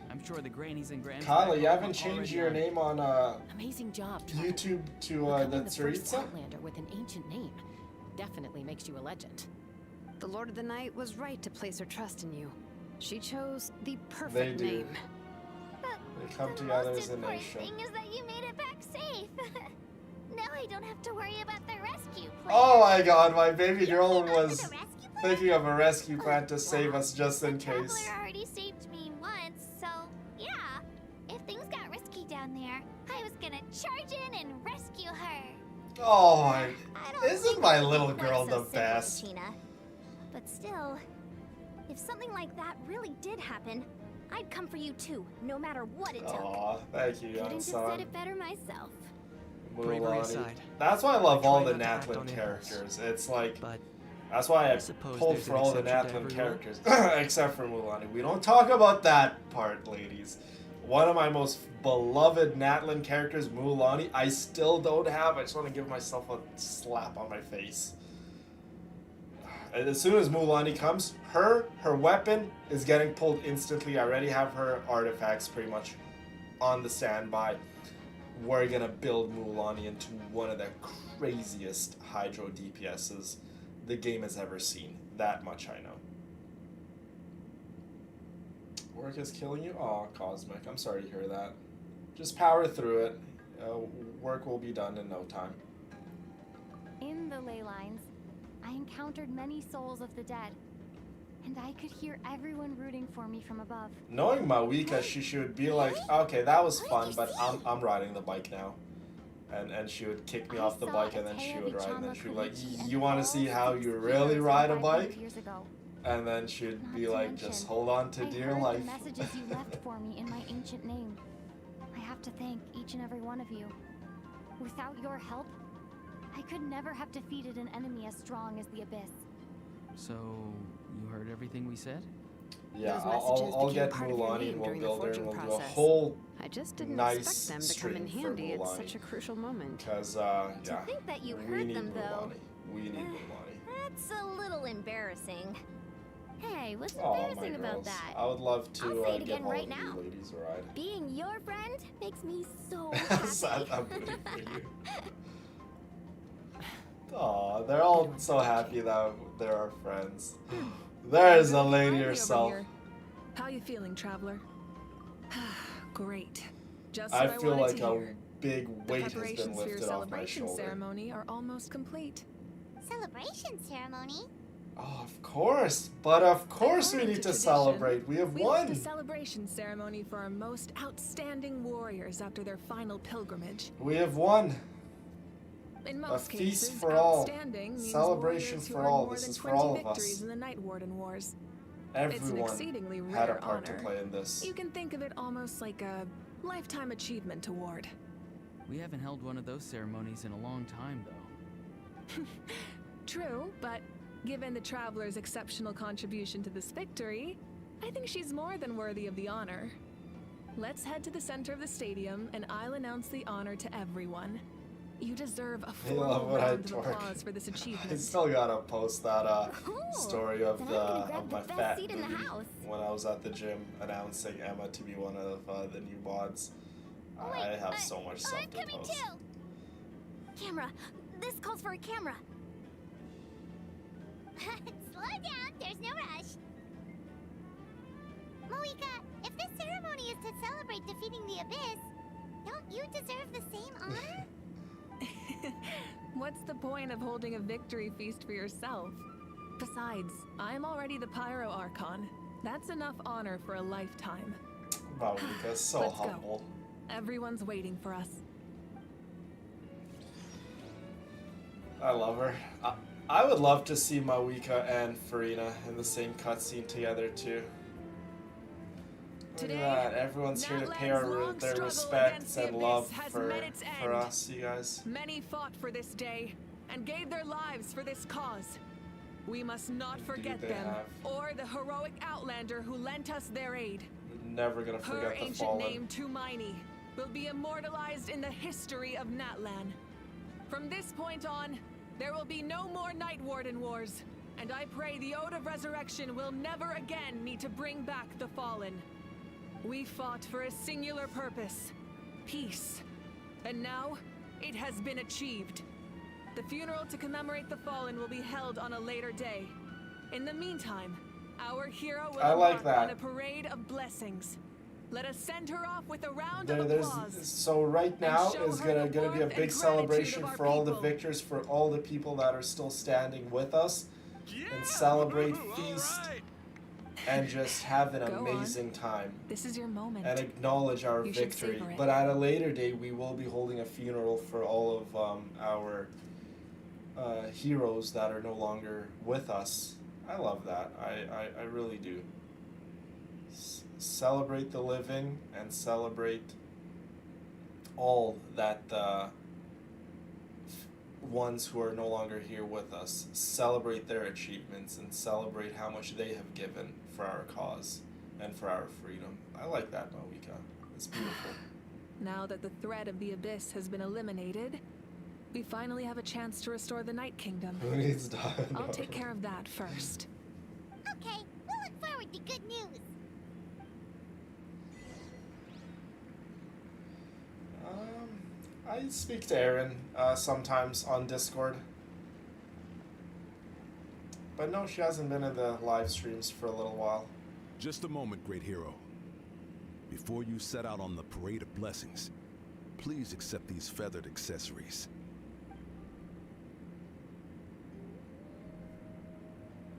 I'm sure the grannies and grands... Kyla, you back haven't home are changed already your on it. name on Amazing job, Traveler. YouTube to Becoming the the first Tsaritsa? Outlander with an ancient name definitely makes you a legend. The Lord of the Night was right to place her trust in you. She chose the They perfect do. name. They come together as a nation. Thing is that you made it back safe. Now I don't have to worry about the rescue plan. Oh my god, my baby girl was The rescue plan? thinking of a rescue plan to save us just in Traveler case. already saved me once, so yeah. If things got risky down there, I was gonna charge in and rescue her. Oh my... I don't Isn't think my it would little be quite girl so the simple, best? Tina. But still, if something like that really did happen, I'd come for you too, no matter what it took. Aw, thank you, young Couldn't have said son. it better myself. bravery Mulan. aside, That's why I love all the not to act Natlan on impulse. characters. It's like, but that's why I suppose pulled there's for an all the exception to Natlan every characters, except for Mulani. We don't talk about that part, ladies. One of my most beloved Natlan characters, Mulani, I still don't have. I just want to give myself a slap on my face. And as soon as Mulani comes, her weapon is getting pulled instantly. I already have her artifacts pretty much on the standby. We're gonna build Mulani into one of the craziest Hydro DPSs the game has ever seen. That much I know. Work is killing you? Aw, Cosmic. I'm sorry to hear that. Just power through it. Work will be done in no time. In the ley lines, I encountered many souls of the dead, and I could hear everyone rooting for me from above. Knowing Mawika, she would be like, okay, that was fun, but I'm riding the bike now. And she would kick me off the bike, and then she would ride, and then she would be like, you want to see how you really ride a bike? And then she would be like, just hold on to dear life. The messages you left for me in my ancient name. I have to thank each and every one of you. Without your help, I could never have defeated an enemy as strong as the Abyss. So, you heard everything we said? Yeah, Those messages I'll became get part of your Mulani name and we'll during the build her and forging we'll do a process. whole I just didn't nice expect them to come in stream for handy at Mulani. such a crucial moment. Because, To yeah, think that you we heard need them, though. Mulani. We need Mulani. That's a little embarrassing. Hey, what's Oh, my embarrassing about girls. that? I would love to I'll say it give again all right of now. you ladies a ride. Being your friend makes me so happy. I'm rooting for you. Aw, they're all so happy that they're our friends. There's a lady Over herself. here. How you feeling, traveler? Great. Just I what feel wanted like to a hear. big The weight has been preparations for your lifted off my celebration shoulder. ceremony are almost complete. Celebration ceremony? Oh, of course. But of course we According need to tradition, celebrate. We have We hold a won. celebration ceremony for our most outstanding warriors after their final pilgrimage. We have won. In A most feast cases, for all. outstanding means Celebration warriors who for earn all. more This than is for 20 all of victories us. in the Nightwarden Wars. It's an Everyone exceedingly had a rare part to honor. play in this. You can think of it almost like a lifetime achievement award. We haven't held one of those ceremonies in a long time, though. True, but given the Traveler's exceptional contribution to this victory, I think she's more than worthy of the honor. Let's head to the center of the stadium, and I'll announce the honor to everyone. You deserve a I formal love when I round of twerk. applause for this I achievement. still gotta post that Cool. story of Then the I'm gonna grab of the my best fat seat in the booty house. when I was at the gym announcing Emma to be one of the new mods. Oh, wait, I have so much stuff I'm to coming post. too. Camera. This calls for a camera. Slow down. There's no rush. Moika, if this ceremony is to celebrate defeating the Abyss, don't you deserve the same honor? What's the point of holding a victory feast for yourself? Besides, I'm already the Pyro Archon. That's enough honor for a lifetime. Wow, Mika's so Let's go. humble. Everyone's waiting for us. I love her. I would love to see Mawika and Farina in the same cutscene together too. Look at that. Everyone's here to pay their respects and love for us, you guys. Many fought for this day and gave their lives for this cause. We must not forget they them have. or the heroic Outlander who lent us their aid. Never gonna Her forget the ancient fallen. name, Tumaini, will be immortalized in the history of Natlan. From this point on, there will be no more Night Warden Wars, and I pray the Ode of Resurrection will never again need to bring back the fallen. We fought for a singular purpose, peace, and now it has been achieved. The funeral to commemorate the fallen will be held on a later day. In the meantime, our hero will I like embark that. on a parade of blessings. Let us send her off with a round There's of applause. so right now show is her gonna the be a warmth big and gratitude celebration of our for all the people. victors, for all the people that are still standing with us, and celebrate, feast, and just have an Go on. amazing time This is your moment. and acknowledge our You should victory. savor it. But at a later date, we will be holding a funeral for all of our heroes that are no longer with us. I love that. I really do. Celebrate the living and celebrate all that ones who are no longer here with us, celebrate their achievements and celebrate how much they have given for our cause and for our freedom. I like that, Moika. It's beautiful. Now that the threat of the Abyss has been eliminated, we finally have a chance to restore the Night Kingdom. Who needs Dino? I'll take care of that first. Okay, we'll look forward to good news. I speak to Erin sometimes on Discord. But no, she hasn't been in the live streams for a little while. Just a moment, great hero. Before you set out on the parade of blessings, please accept these feathered accessories.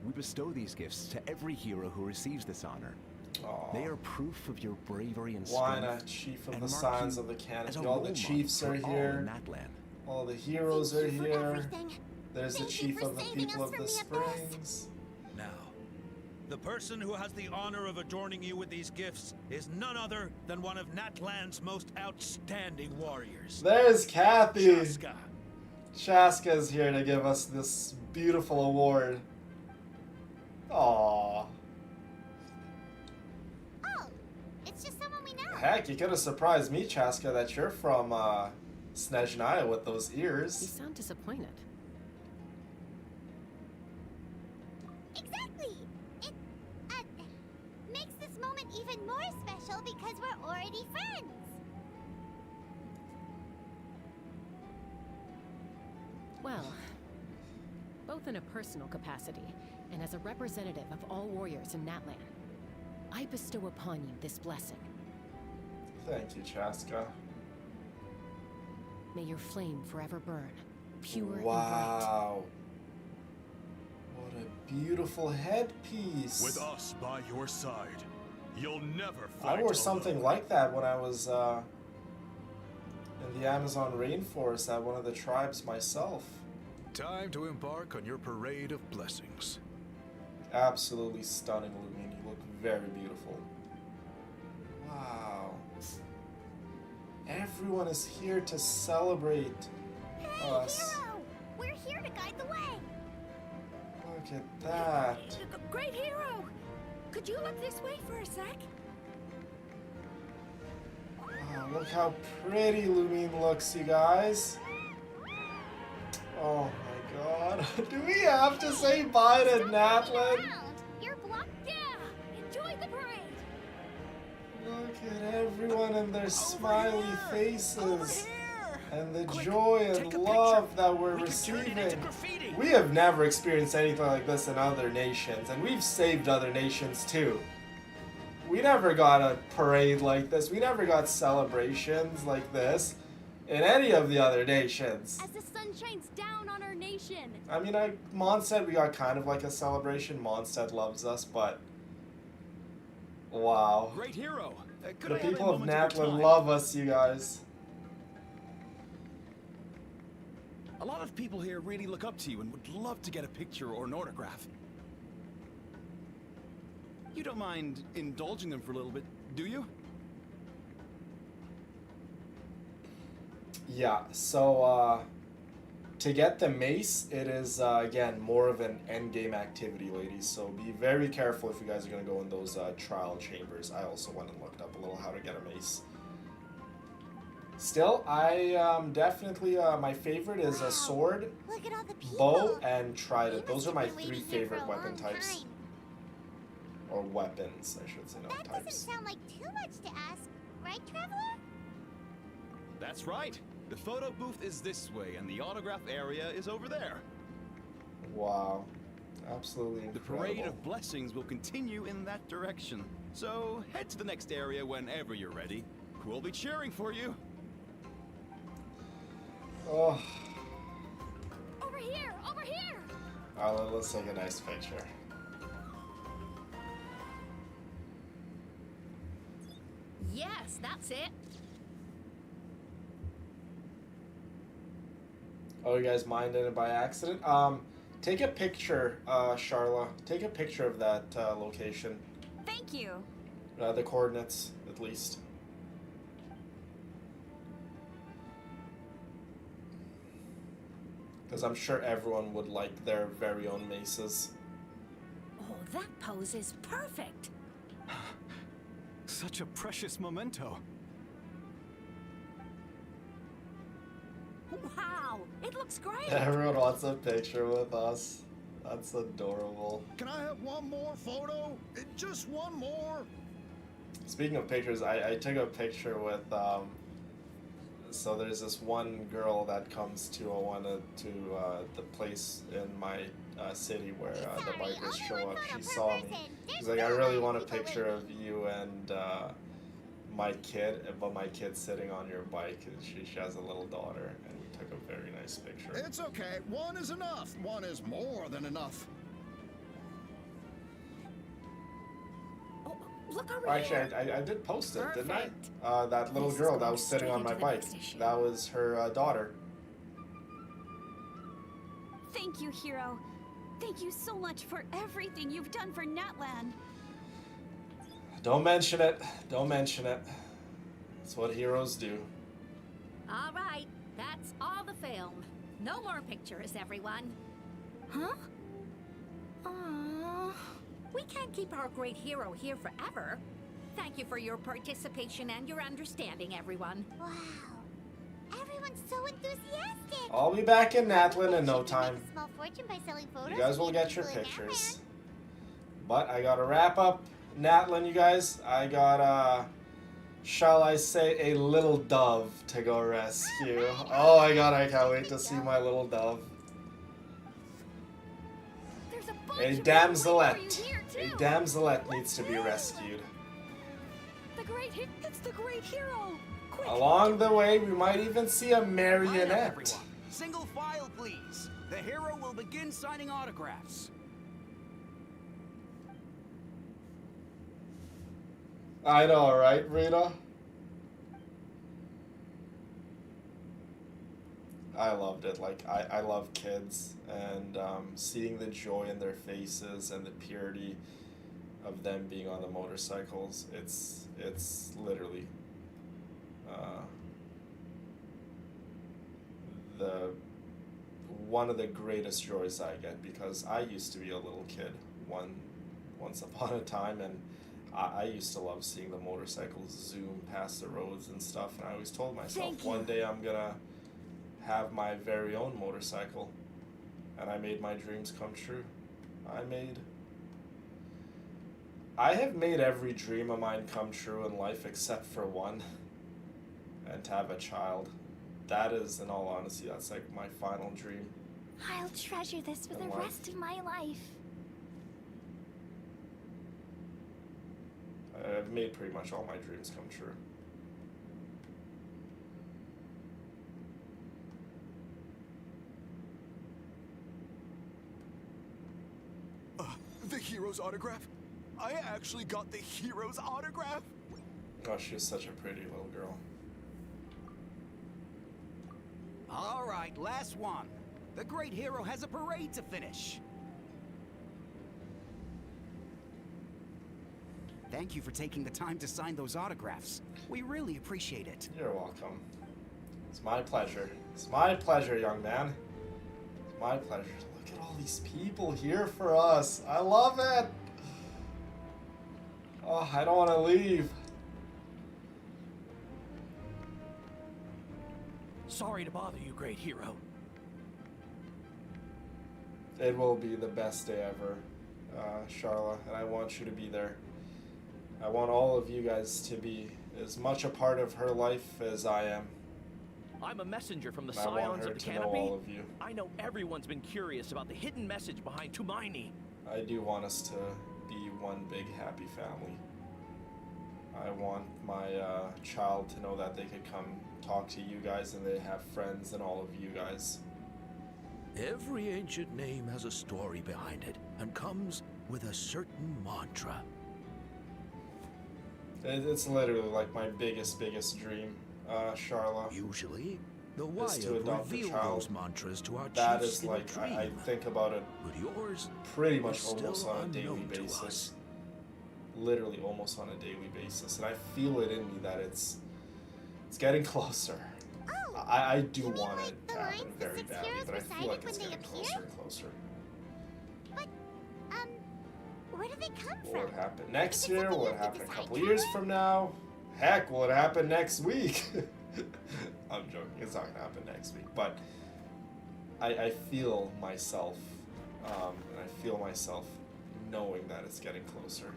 We bestow these gifts to every hero who receives this honor. Aww. They are proof of your bravery and Why strength. not Chief of and the mark Signs you of the Canopy? as a All the role chiefs model are for all here. Natlan. All the heroes are Thank you for here. everything. There's the Thank you Chief for of the saving People us of from the the abyss. Springs. Now, the person who has the honor of adorning you with these gifts is none other than one of Natlan's most outstanding warriors. There's Kathy. Shaska. Shaska's here to give us this beautiful award. Aww. Oh, it's just someone we know. Heck, you could have surprised me, Chaska, that you're from Snezhnaya with those You ears. sound disappointed. Exactly. It makes this moment even more special because we're already friends. Well, both in a personal capacity and as a representative of all warriors in Natlan, I bestow upon you this blessing. Thank you, Chaska. May your flame forever burn, pure Wow. What a beautiful headpiece. With us by your side, you'll never I fight wore something alone. like that when I was in the Amazon rainforest at one of the tribes myself. Time to embark on your parade of blessings. Absolutely stunning, Lumin. You look very beautiful. Wow. Everyone is here to celebrate us. Hero, we're here to guide the way. Look at that. Great hero! Could you look this way for a sec? Wow, look how pretty Lumin looks, you guys. Oh my god. Do we have to say bye to Natlan? You're blocked. Yeah! Enjoy the parade! Look at everyone and their smiley faces. And the joy and love that we're receiving. We have never experienced anything like this in other nations, and we've saved other nations too. We never got a parade like this. We never got celebrations like this in any of the other nations. As the sun shines down on our nation. I mean, Mondstadt, we got kind of like a celebration. Mondstadt loves us, but wow. Great hero. The people of Natlan love us, you guys. A lot of people here really look up to you and would love to get a picture or an autograph. You don't mind indulging them for a little bit, do you? Yeah, so to get the mace, it is again more of an endgame activity, ladies. So be very careful if you guys are gonna go in those trial chambers. I also went and looked up a little how to get a mace. Still, I definitely my favorite is a sword, Look at all the people. bow, and trident. Those are my been three waiting here for favorite a weapon long types. time. Or weapons, I should say, not That types. doesn't sound like too much to ask, right, Traveler? That's right. The photo booth is this way, and the autograph area is over there. Wow. Absolutely The incredible. parade of blessings will continue in that direction. So head to the next area whenever you're ready. We'll be cheering for you. Oh, Over here! Over here! alright, let's take a nice picture. Yes, that's it. Oh, you guys minded it by accident? Take a picture, Charla. Take a picture of that location. Thank you. The coordinates, at least. Because I'm sure everyone would like their very own maces. Oh, that pose is perfect. Such a precious memento. Wow, it looks great. Everyone wants a picture with us. That's adorable. Can I have one more photo? Just one more. Speaking of pictures, I took a picture with so there's this one girl that comes to the place in my city where the bikers show up. She saw me. She's like, I really want a picture of you and my kid, but my kid's sitting on your bike. She has a little daughter, and we took a very nice picture. It's okay. One is enough. One is more than enough. Look over Actually, here. I did post it, didn't I? That little girl that was sitting on my bike. That was her daughter. Thank you, Hero. Thank you so much for everything you've done for Natlan. Don't mention it. Don't mention it. That's what heroes do. All right, that's all the film. No more pictures, everyone. Huh? Aww. We can't keep our great hero here forever. Thank you for your participation and your understanding, everyone. Wow. Everyone's so enthusiastic. I'll be back in Natlan in no time. Make a small fortune by selling photos. You guys will of get your people in pictures. But I gotta wrap up Natlan, you guys. I got, shall I say, a little dove to go rescue. Oh my god, I can't wait to see my little dove. A damselette. A damselette needs to be rescued. It's the great hero. Quick. Along the way, we might even see a Line up, marionette. everyone. Single file, please. The hero will begin signing autographs. I know, right, Rita? I loved it. Like, I love kids, and seeing the joy in their faces and the purity of them being on the motorcycles, it's literally the one of the greatest joys I get, because I used to be a little kid once upon a time, and I used to love seeing the motorcycles zoom past the roads and stuff, and I always told myself one day I'm gonna have my very own motorcycle, and I made my dreams come true. I have made every dream of mine come true in life except for one, and to have a child. That is, in all honesty, that's like my final dream. I'll treasure this for the rest of my life. I've made pretty much all my dreams come true. The hero's autograph? I actually got the hero's autograph? Oh, she's such a pretty little girl. All right, last one. The great hero has a parade to finish. Thank you for taking the time to sign those autographs. We really appreciate it. You're welcome. It's my pleasure. It's my pleasure, young man. It's my pleasure. Look at all these people here for us. I love it. Oh, I don't want to leave. Sorry to bother you, great hero. It will be the best day ever, Charla, and I want you to be there. I want all of you guys to be as much a part of her life as I am. I'm a messenger from the I want Scions her of to know Canopy. all of you. I know everyone's been curious about the hidden message behind Tumaini. I do want us to be one big happy family. I want my child to know that they could come talk to you guys and they have friends and all of you guys. Every ancient name has a story behind it and comes with a certain mantra. It's literally like my biggest dream, Charla. Usually, the is to Wild adopt a reveal child. those mantras to our That chiefs is in a like, I dream. think about it But yours pretty is much still almost on a daily unknown to basis. us. Literally almost on a daily basis. And I feel it in me that it's getting closer. I do want it to happen very badly, but I feel like it's getting closer and closer. But, where do they come Will from? it happen next year? Will it happen a couple years from now? Heck, will it happen next week? I'm joking, it's not gonna happen next week, but I feel myself, and I feel myself knowing that it's getting closer.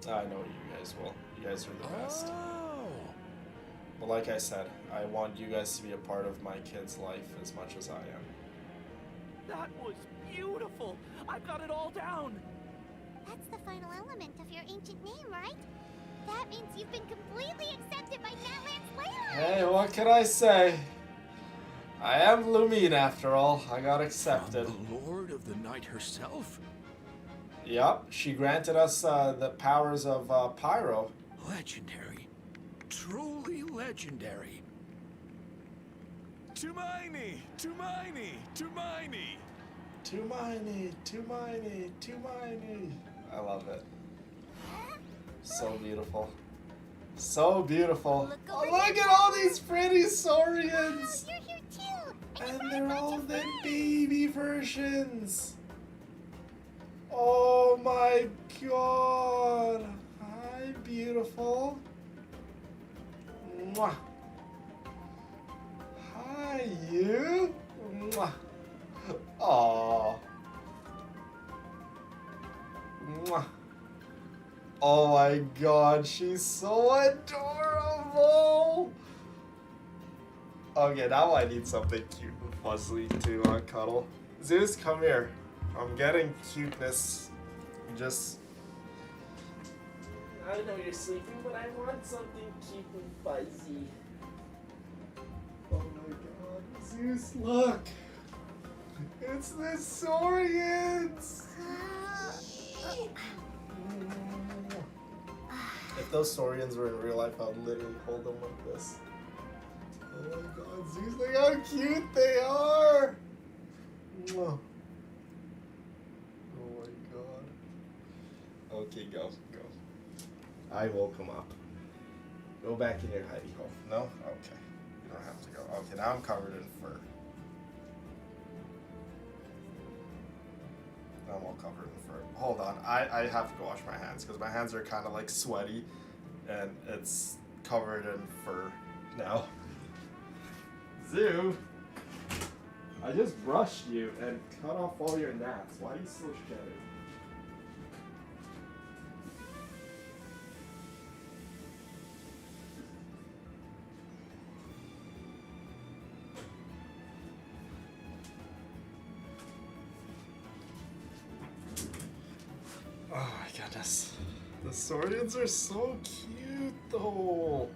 I know you guys will. You guys are the best. But like I said, I want you guys to be a part of my kid's life as much as I am. That was beautiful. I've got it all down. That's the final element of your ancient name, right? That means you've been completely accepted by Natlan's ley line. Hey, what can I say? I am Lumine after all. I got accepted. From the Lord of the Night herself? Yep, she granted us the powers of Pyro. Legendary. Truly legendary. Tumaini! Tumaini! Tumaini! Tumaini, Tumaini, Tumaini. I love it. So beautiful. So beautiful. Oh, look at all these pretty Saurians! You're here too! And they're all the baby versions. Oh my god. Hi, beautiful. Mwah. Hi, you. Mwah. Aww. Mwah. Oh my god, she's so adorable. Okay, now I need something cute and fuzzy to cuddle. Zeus, come here. I'm getting cuteness. Just... I know you're sleeping, but I want something cute and fuzzy. Oh my god, Zeus, look! It's the Saurians! If those Saurians were in real life, I'd literally hold them like this. Oh my god, Zeus, look how cute they are! Mwah. Oh my god. Okay, go. I will come up. Go back in your hidey hole. No? Okay. You don't have to go. Okay, now I'm covered in fur. Now I'm all covered in fur. Hold on. I have to go wash my hands because my hands are kind of like sweaty and it's covered in fur now. Zoo, I just brushed you and cut off all your gnats. Why are you still shedding? Oh my goodness. The Saurians are so cute though.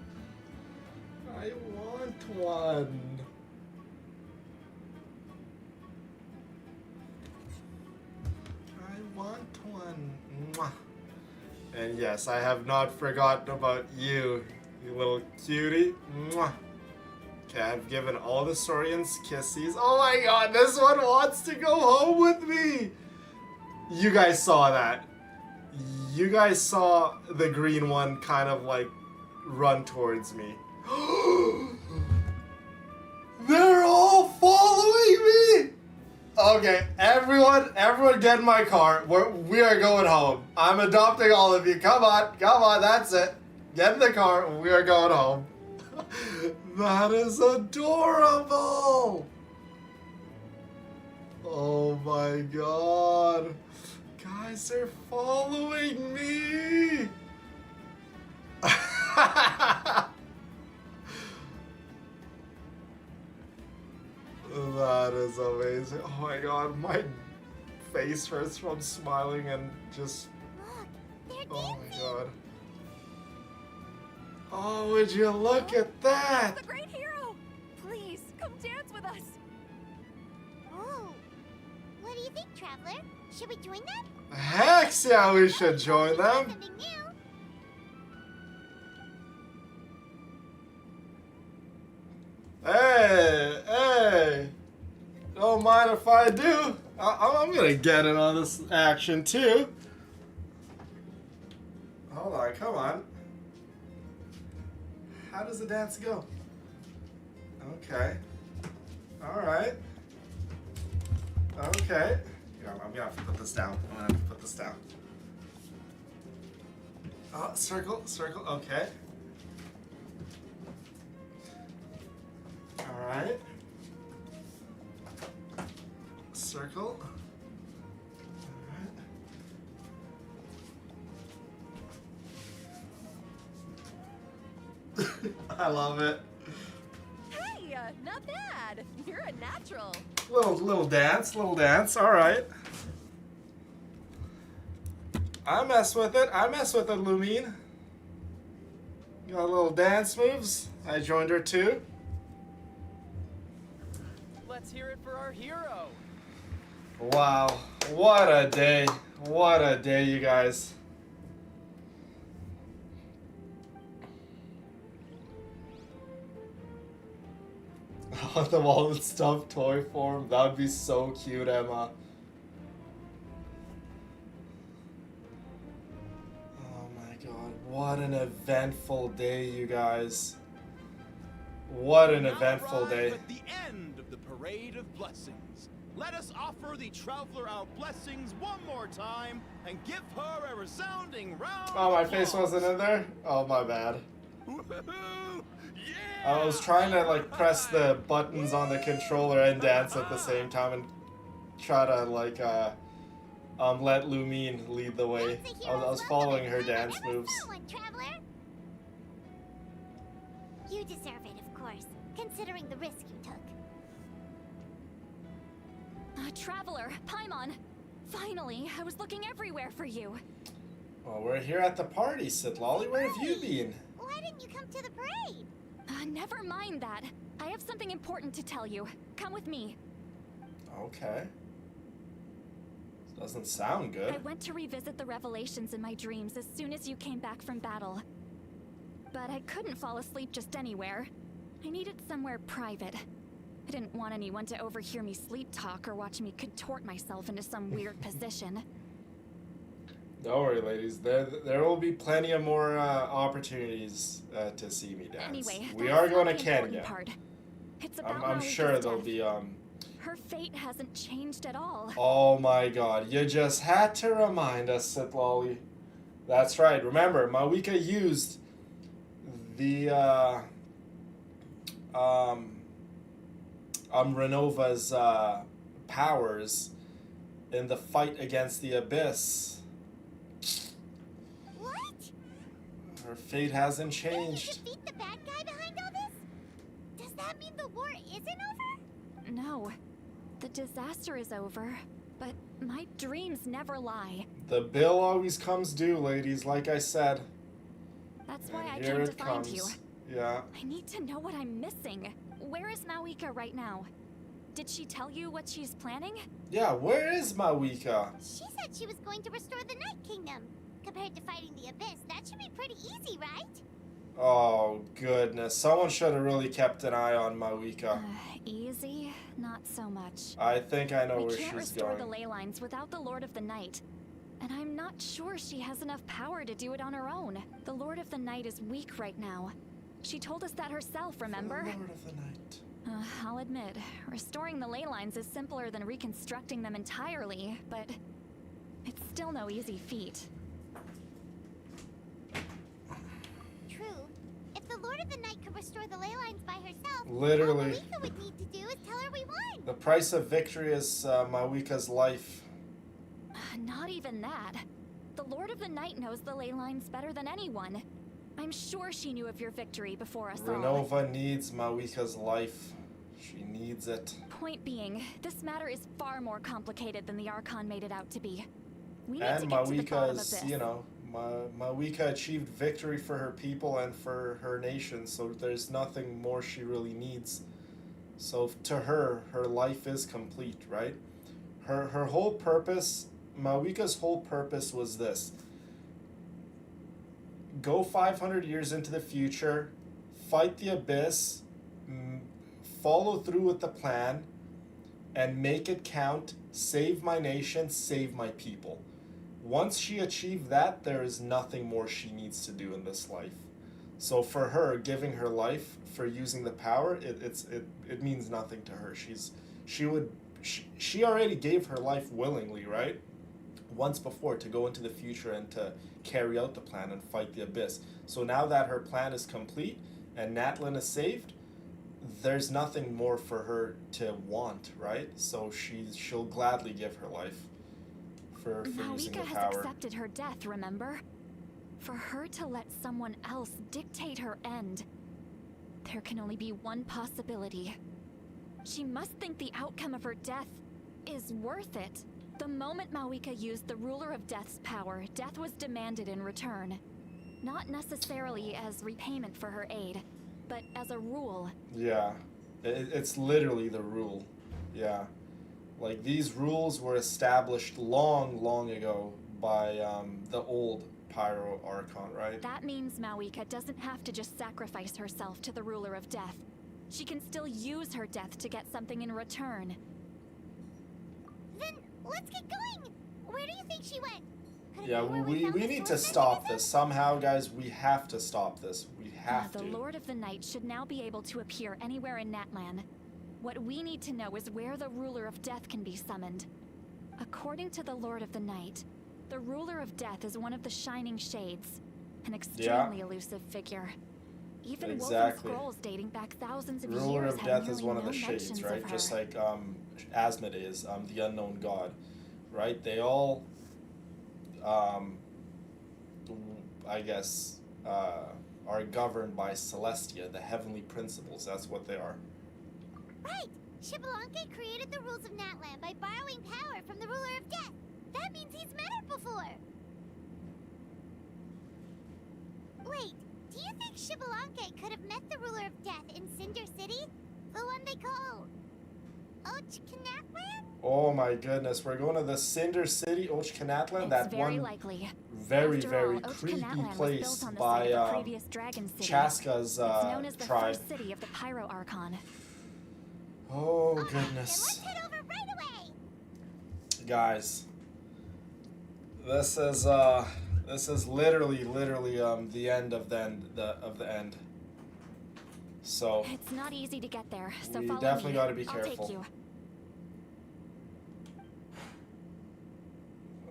I want one. I want one. Mwah. And yes, I have not forgotten about you, you little cutie. Mwah. Okay, I've given all the Saurians kissies. Oh my god, this one wants to go home with me. You guys saw that. You guys saw the green one kind of like run towards me. They're all following me! Okay, everyone get in my car. We are going home. I'm adopting all of you. Come on, that's it. Get in the car, we are going home. That is adorable! Oh my god. Guys, they're following me! That is amazing. Oh my god, my face hurts from smiling and just... Oh my god. Oh, would you look at that? The great hero! Please, come dance with us! Oh, what do you think, Traveler? Should we join them? Heck yeah, we should join them. Something new. Hey! Don't mind if I do. I'm gonna get in on this action too. Hold on, come on. How does the dance go? Okay. Alright. Okay. Yeah, I'm gonna have to put this down. I'm gonna have to put this down. Circle, circle, okay. Alright. Circle. Alright. I love it. Hey, not bad. You're a natural. Little dance, alright. I mess with it, Lumine. Got little dance moves. I joined her too. Let's hear it for our hero. Wow, what a day. What a day, you guys. On the wall with stuffed toy form. That would be so cute, Emma. Oh my god, what an eventful day, you guys. What an eventful day. At the end of the Parade of Blessings, let us offer the traveler our blessings one more time and give her a resounding round. Oh, my face wasn't in there? Oh, my bad. I was trying to like press the buttons on the controller and dance at the same time and try to like let Lumine lead the way. I was following her dance moves. You deserve it, of course, considering the risk you took. Traveler, Paimon. Finally, I was looking everywhere for you. Well, we're here at the party, Sitlolly. Where have you been? Why didn't you come to the parade? Never mind that. I have something important to tell you. Come with me. Okay. Doesn't sound good. I went to revisit the revelations in my dreams as soon as you came back from battle. But I couldn't fall asleep just anywhere. I needed somewhere private. I didn't want anyone to overhear me sleep talk or watch me contort myself into some weird position. Don't worry, ladies. There will be plenty of more opportunities to see me dance. Anyway, we are going to the Kenya. Part. It's about I'm sure Malika's there'll death. be Her fate hasn't changed at all. Oh my god, you just had to remind us, Sitlolly. That's right. Remember, Mawika used the Renova's powers in the fight against the Abyss. What? Her fate hasn't changed. Did you defeat the bad guy behind all this? Does that mean the war isn't over? No. The disaster is over, but my dreams never lie. The bill always comes due, ladies, like I said. That's why I Here came to it find comes. you. Yeah. I need to know what I'm missing. Where is Mawika right now? Did she tell you what she's planning? Yeah, where is Mawika? She said she was going to restore the Night Kingdom. Compared to fighting the Abyss, that should be pretty easy, right? Oh, goodness. Someone should have really kept an eye on Mawika. Easy? Not so much. I think I know We where can't she's restore going. the ley lines without the Lord of the Night. And I'm not sure she has enough power to do it on her own. The Lord of the Night is weak right now. She told us that herself, remember? The Lord of the Night. I'll admit, restoring the ley lines is simpler than reconstructing them entirely, but it's still no easy feat. True. If the Lord of the Night could restore the ley lines by herself, Literally. all Mawika would need to do is tell her we won. The price of victory is Mawika's life. Not even that. The Lord of the Night knows the ley lines better than anyone. I'm sure she knew of your victory before us all. Renova needs Mawika's life. She needs it. Point being, this matter is far more complicated than the Archon made it out to be. We need And to get to the bottom of Mawika's, this. you know, Mawika achieved victory for her people and for her nation, so there's nothing more she really needs. So to her, her life is complete, right? Her whole purpose, Mawika's whole purpose was this. Go 500 years into the future, fight the Abyss, follow through with the plan, and make it count, save my nation, save my people. Once she achieved that, there is nothing more she needs to do in this life. So for her, giving her life for using the power, it means nothing to her. She already gave her life willingly, right? Once before, to go into the future and to carry out the plan and fight the Abyss. So now that her plan is complete and Natlan is saved, there's nothing more for her to want, right? So she'll gladly give her life for using the Malika has power. accepted her death, remember? For her to let someone else dictate her end, there can only be one possibility. She must think the outcome of her death is worth it. The moment Malika used the Ruler of Death's power, death was demanded in return. Not necessarily as repayment for her aid, but as a rule. Yeah, it's literally the rule. Yeah, like these rules were established long ago by the old Pyro Archon, right? That means Malika doesn't have to just sacrifice herself to the Ruler of Death. She can still use her death to get something in return. Then let's get going. Where do you think she went? Yeah, we need to stop this somehow, guys. We have to stop this. We have The to. Lord of the Night should now be able to appear anywhere in Natlan. What we need to know is where the Ruler of Death can be summoned. According to the Lord of the Night, the Ruler of Death is one of the Shining Shades, an extremely elusive figure. Even woven Exactly. scrolls dating back thousands of Ruler years of have Death is nearly one of the no shades, mentions right? of Just her. like Asmodeus, the unknown god, right? They all, I guess, are governed by Celestia, the heavenly principles. That's what they are. Right! Xbalanque created the rules of Natlan by borrowing power from the Ruler of Death. That means he's met her before. Wait, do you think Xbalanque could have met the Ruler of Death in Cinder City? The one they call Ochkanatlan? Oh my goodness, we're going to the Cinder City, Ochkanatlan, It's that very one likely. very After very all, creepy Ochkanatlan was place built on the by site of the previous dragon city. Chaska's It's known as the tribe. first city of the Pyro Archon. Oh goodness. Head over right away! Guys, this is literally the end of the end. So It's not easy to get there, so we follow definitely me. got to be I'll careful. take you.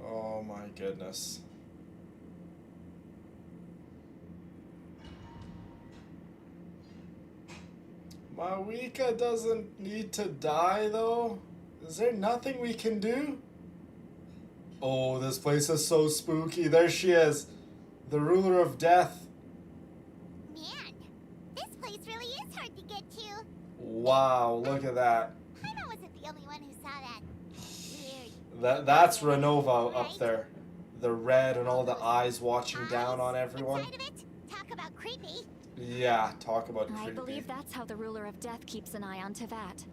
Oh my goodness. Mawika doesn't need to die though. Is there nothing we can do? Oh, this place is so spooky. There she is. The Ruler of Death. Man, this place really is hard to get to. Wow, look at that. Paimon wasn't the only one who saw that. Weird. That's Renova up there. The red and all the eyes watching down on everyone. Inside of it? Talk about creepy. Yeah, talk about I creepy. believe that's how the Ruler of Death keeps an eye on Tevat.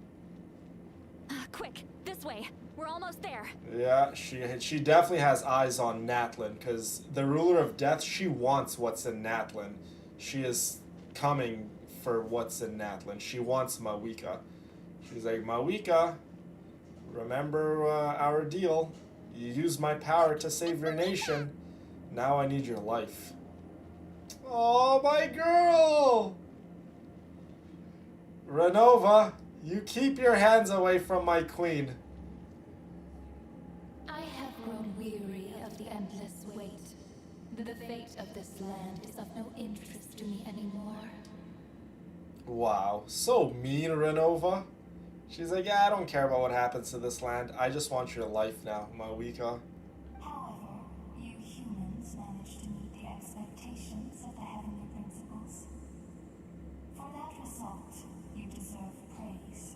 Quick, this way. We're almost there. Yeah, she definitely has eyes on Natlan, because the Ruler of Death, she wants what's in Natlan. She is coming for what's in Natlan. She wants Mawika. She's like, Mawika, remember our deal. You used my power to save your nation. Now I need your life. Oh, my girl! Renova, you keep your hands away from my queen. I have grown weary of the endless wait. The fate of this land is of no interest to me anymore. Wow, so mean, Renova. She's like, yeah, I don't care about what happens to this land. I just want your life now, Mawika. However, you humans managed to meet the expectations of the heavenly principles. For that result, you deserve praise.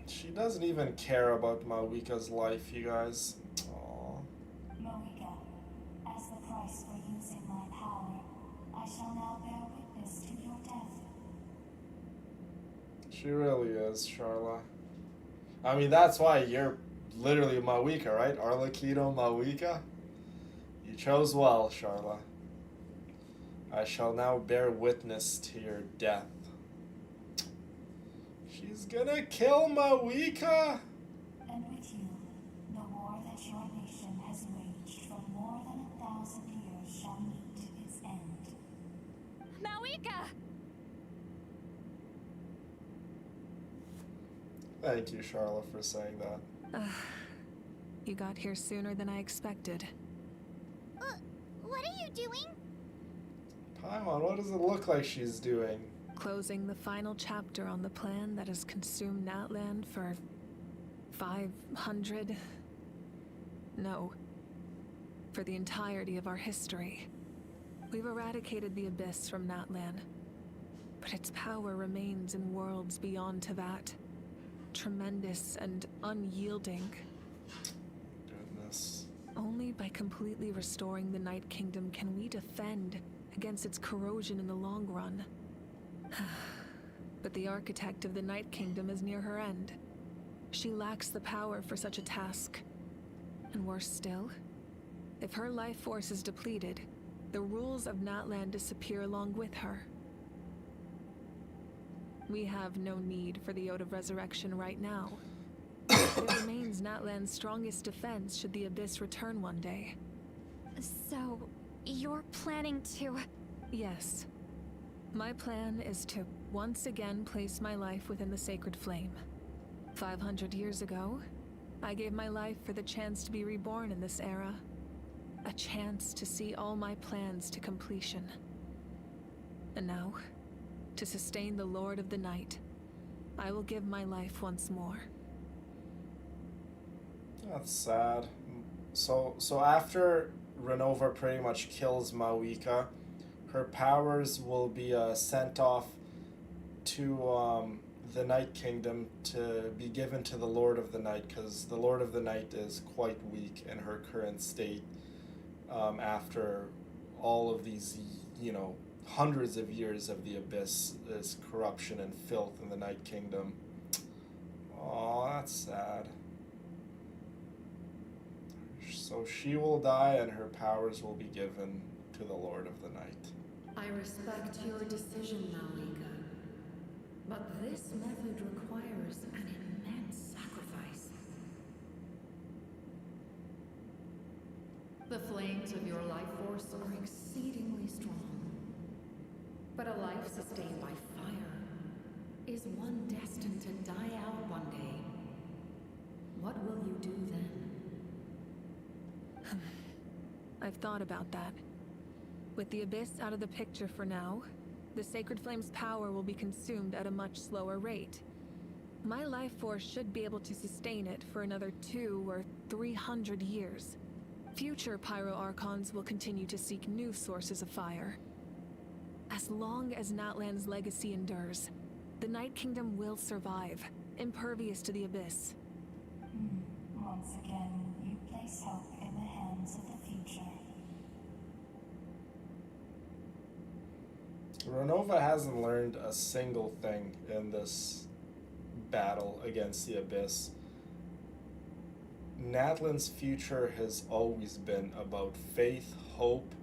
She doesn't even care about Mawika's life, you guys. Aww. Mawika, as the price for using my power, I shall now bear witness to your death. She really is, Sharla. I mean, that's why you're literally Mawika, right? Arlecchino Mawika? You chose well, Sharla. I shall now bear witness to your death. She's gonna kill Mawika? And with you, the war that your nation has waged for more than 1,000 years shall meet its end. Mawika! Thank you, Charlotte, for saying that. You got here sooner than I expected. What are you doing? Paimon, what does it look like she's doing? Closing the final chapter on the plan that has consumed Natlan for 500... No. For the entirety of our history. We've eradicated the Abyss from Natlan, but its power remains in worlds beyond Teyvat. Tremendous and unyielding. Goodness. Only by completely restoring the Night Kingdom can we defend against its corrosion in the long run. But the architect of the Night Kingdom is near her end. She lacks the power for such a task. And worse still, if her life force is depleted, the rules of Natlan disappear along with her. We have no need for the Ode of Resurrection right now. But it remains Natlan's strongest defense should the Abyss return one day. So, you're planning to... Yes. My plan is to once again place my life within the Sacred Flame. 500 years ago, I gave my life for the chance to be reborn in this era. A chance to see all my plans to completion. And now, to sustain the Lord of the Night, I will give my life once more. That's sad. So after Renova pretty much kills Mawika, her powers will be sent off to the Night Kingdom to be given to the Lord of the Night, because the Lord of the Night is quite weak in her current state after all of these, hundreds of years of the Abyss's corruption and filth in the Night Kingdom. Oh, that's sad. So she will die and her powers will be given to the Lord of the Night. I respect your decision, Mawika. But this method requires an immense sacrifice. The flames of your life force are exceedingly strong. But a life sustained by fire is one destined to die out one day. What will you do then? I've thought about that. With the Abyss out of the picture for now, the Sacred Flame's power will be consumed at a much slower rate. My life force should be able to sustain it for another 200 or 300 years. Future Pyro Archons will continue to seek new sources of fire. As long as Natlan's legacy endures, the Night Kingdom will survive, impervious to the Abyss. Once again, you place hope in the hands of the future. Renova hasn't learned a single thing in this battle against the Abyss. Natlan's future has always been about faith, hope,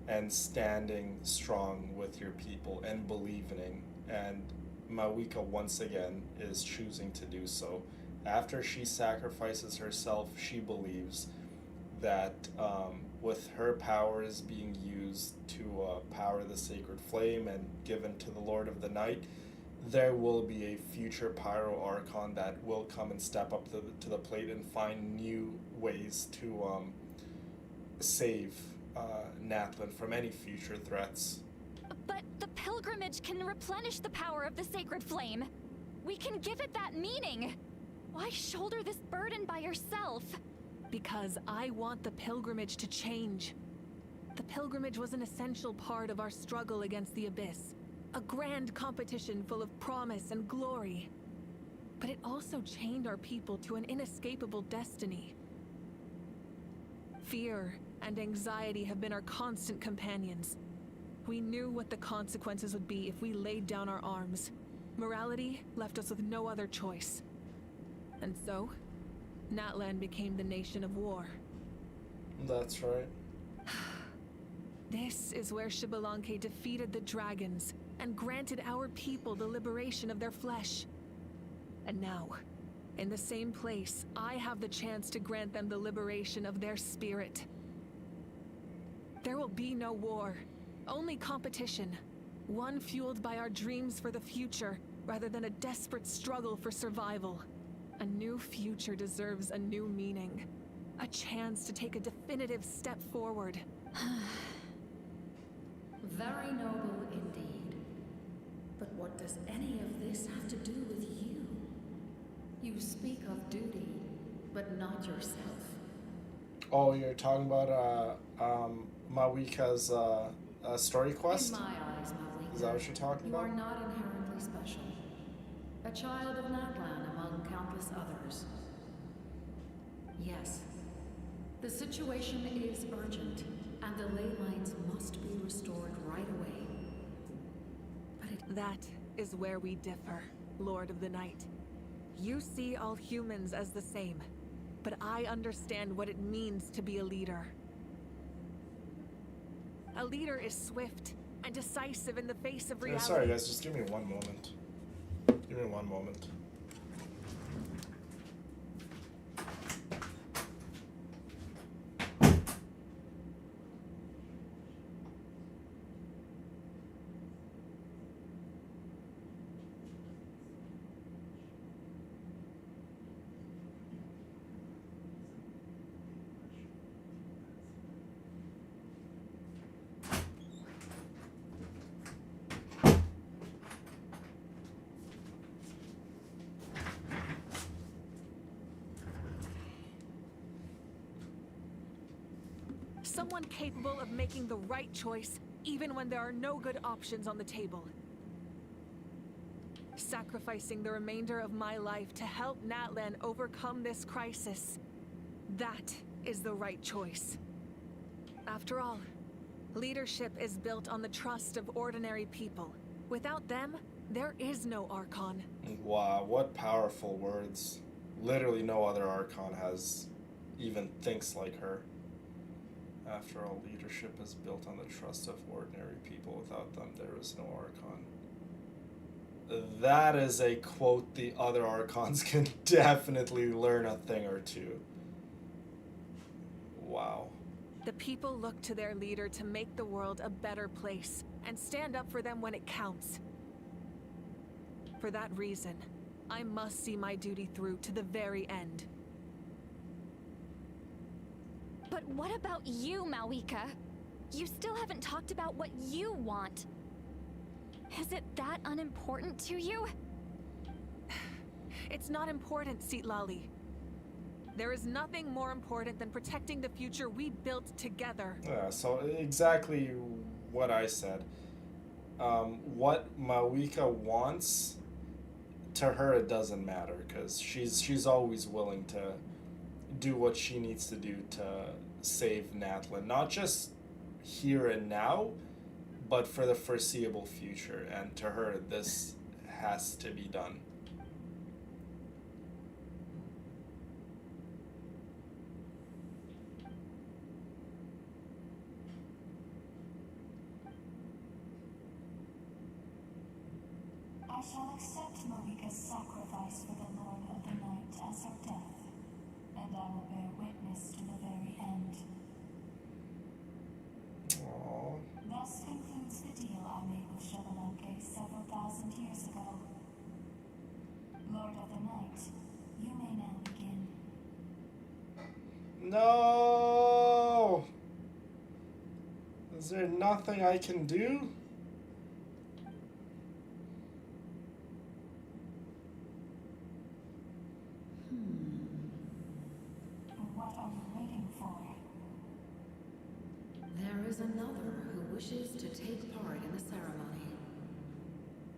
and standing strong with your people and believing. And Mawika once again is choosing to do so. After she sacrifices herself, she believes that with her powers being used to power the Sacred Flame and given to the Lord of the Night, there will be a future Pyro Archon that will come and step up to the plate and find new ways to save Natlan from any future threats. But the pilgrimage can replenish the power of the Sacred Flame. We can give it that meaning. Why shoulder this burden by yourself? Because I want the pilgrimage to change. The pilgrimage was an essential part of our struggle against the Abyss. A grand competition full of promise and glory. But it also chained our people to an inescapable destiny. Fear and anxiety have been our constant companions. We knew what the consequences would be if we laid down our arms. Morality left us with no other choice. And so, Natlan became the nation of war. That's right. This is where Xbalanque defeated the dragons and granted our people the liberation of their flesh. And now, in the same place, I have the chance to grant them the liberation of their spirit. There will be no war, only competition. One fueled by our dreams for the future, rather than a desperate struggle for survival. A new future deserves a new meaning. A chance to take a definitive step forward. Very noble indeed. But what does any of this have to do with you? You speak of duty, but not yourself. Oh, you're talking about Mawika's story quest? In my eyes, Mawika, Is that what you're talking you about? are not inherently special. A child of Natlan among countless others. Yes, the situation is urgent, and the ley lines must be restored right away. But That is where we differ, Lord of the Night. You see all humans as the same, but I understand what it means to be a leader. A leader is swift and decisive in the face of reality. Sorry guys, just give me one moment. Give me one moment. Someone capable of making the right choice, even when there are no good options on the table. Sacrificing the remainder of my life to help Natlan overcome this crisis. That is the right choice. After all, leadership is built on the trust of ordinary people. Without them, there is no Archon. Wow, what powerful words. Literally no other Archon has even thinks like her. After all, leadership is built on the trust of ordinary people. Without them, there is no Archon. That is a quote the other Archons can definitely learn a thing or two. Wow. The people look to their leader to make the world a better place and stand up for them when it counts. For that reason, I must see my duty through to the very end. But what about you, Mawika? You still haven't talked about what you want. Is it that unimportant to you? It's not important, Citlali. There is nothing more important than protecting the future we built together. Yeah, so exactly what I said. What Mawika wants, to her it doesn't matter, because she's always willing to do what she needs to do to save Natlan, not just here and now, but for the foreseeable future. And to her, this has to be done. I shall accept Marika's sacrifice for the Lord of the Night as her death, and I will bear witness to the very end. Aww. Thus concludes the deal I made with Shabalanke several thousand years ago. Lord of the Night, you may now begin. No! Is there nothing I can do? What are you waiting for? there is another who wishes to take part in the ceremony.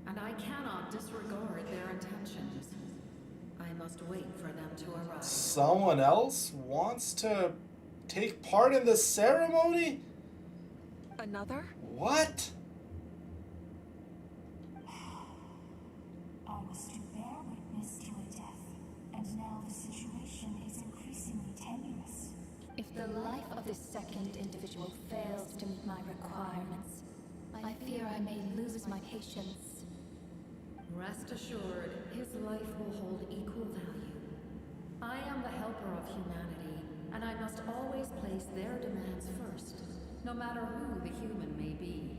And I cannot disregard their intentions. I must wait for them to arrive. Someone else wants to take part in the ceremony? Another? What? I was to bear witness to a death, and now the situation is increasingly tenuous. If the life of this second individual fails to meet my requirements, I fear I may lose my patience. Rest assured, his life will hold equal value. I am the helper of humanity, and I must always place their demands first, no matter who the human may be.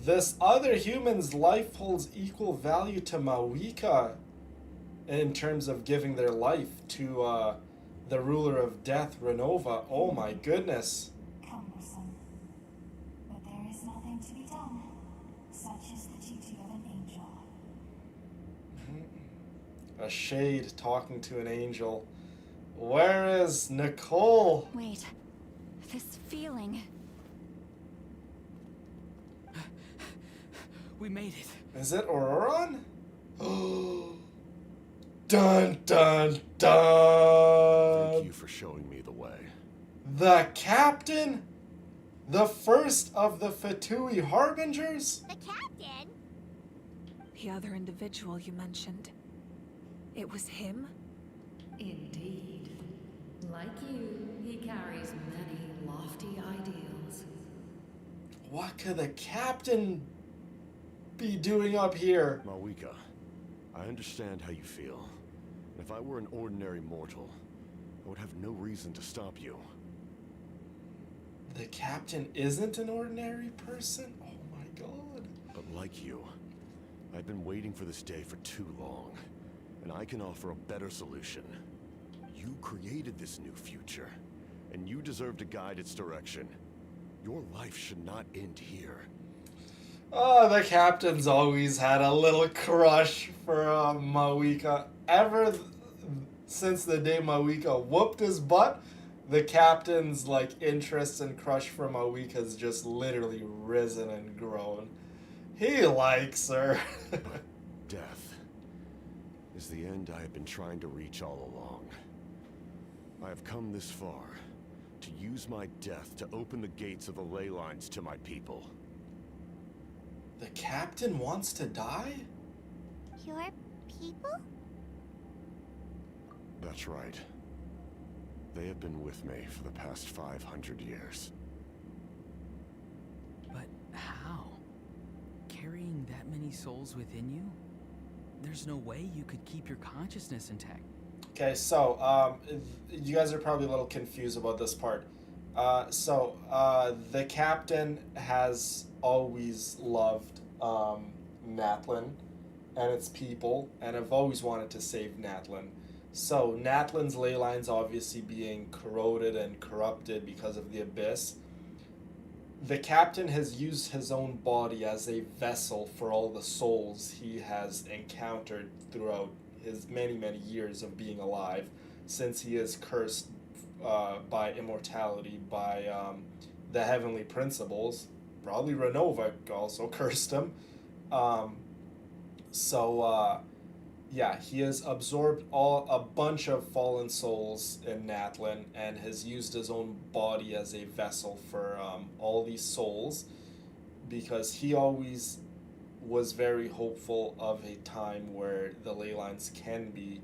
This other human's life holds equal value to Mawika in terms of giving their life to the ruler of death, Renova. Oh my goodness. Cumbersome. But there is nothing to be done. Such is the duty of an angel. A shade talking to an angel. Where is Nicole? Wait. This feeling. We made it. Is it Auroron? Dun dun dun! Thank you for showing me the way. The captain? The first of the Fatui Harbingers? The captain? The other individual you mentioned. It was him? Indeed. Like you, he carries many lofty ideals. What could the captain be doing up here? Mawika, I understand how you feel. If I were an ordinary mortal, I would have no reason to stop you. The captain isn't an ordinary person? Oh my god. But like you, I've been waiting for this day for too long, and I can offer a better solution. You created this new future, and you deserve to guide its direction. Your life should not end here. Oh, the captain's always had a little crush for Mawika. Since the day Mawika whooped his butt, the captain's interest and crush for Mawika has just literally risen and grown. He likes her. Death is the end I have been trying to reach all along. I have come this far to use my death to open the gates of the ley lines to my people. The captain wants to die? Your people? That's right. They have been with me for the past 500 years. But how? Carrying that many souls within you? There's no way you could keep your consciousness intact. Okay, so, you guys are probably a little confused about this part. The captain has always loved Natlan and its people, and have always wanted to save Natlan. So, Natlan's ley lines obviously being corroded and corrupted because of the Abyss. The captain has used his own body as a vessel for all the souls he has encountered throughout his many, many years of being alive, since he is cursed by immortality by the heavenly principles. Probably Renova also cursed him. Yeah, he has absorbed a bunch of fallen souls in Natlan and has used his own body as a vessel for all these souls, because he always was very hopeful of a time where the ley lines can be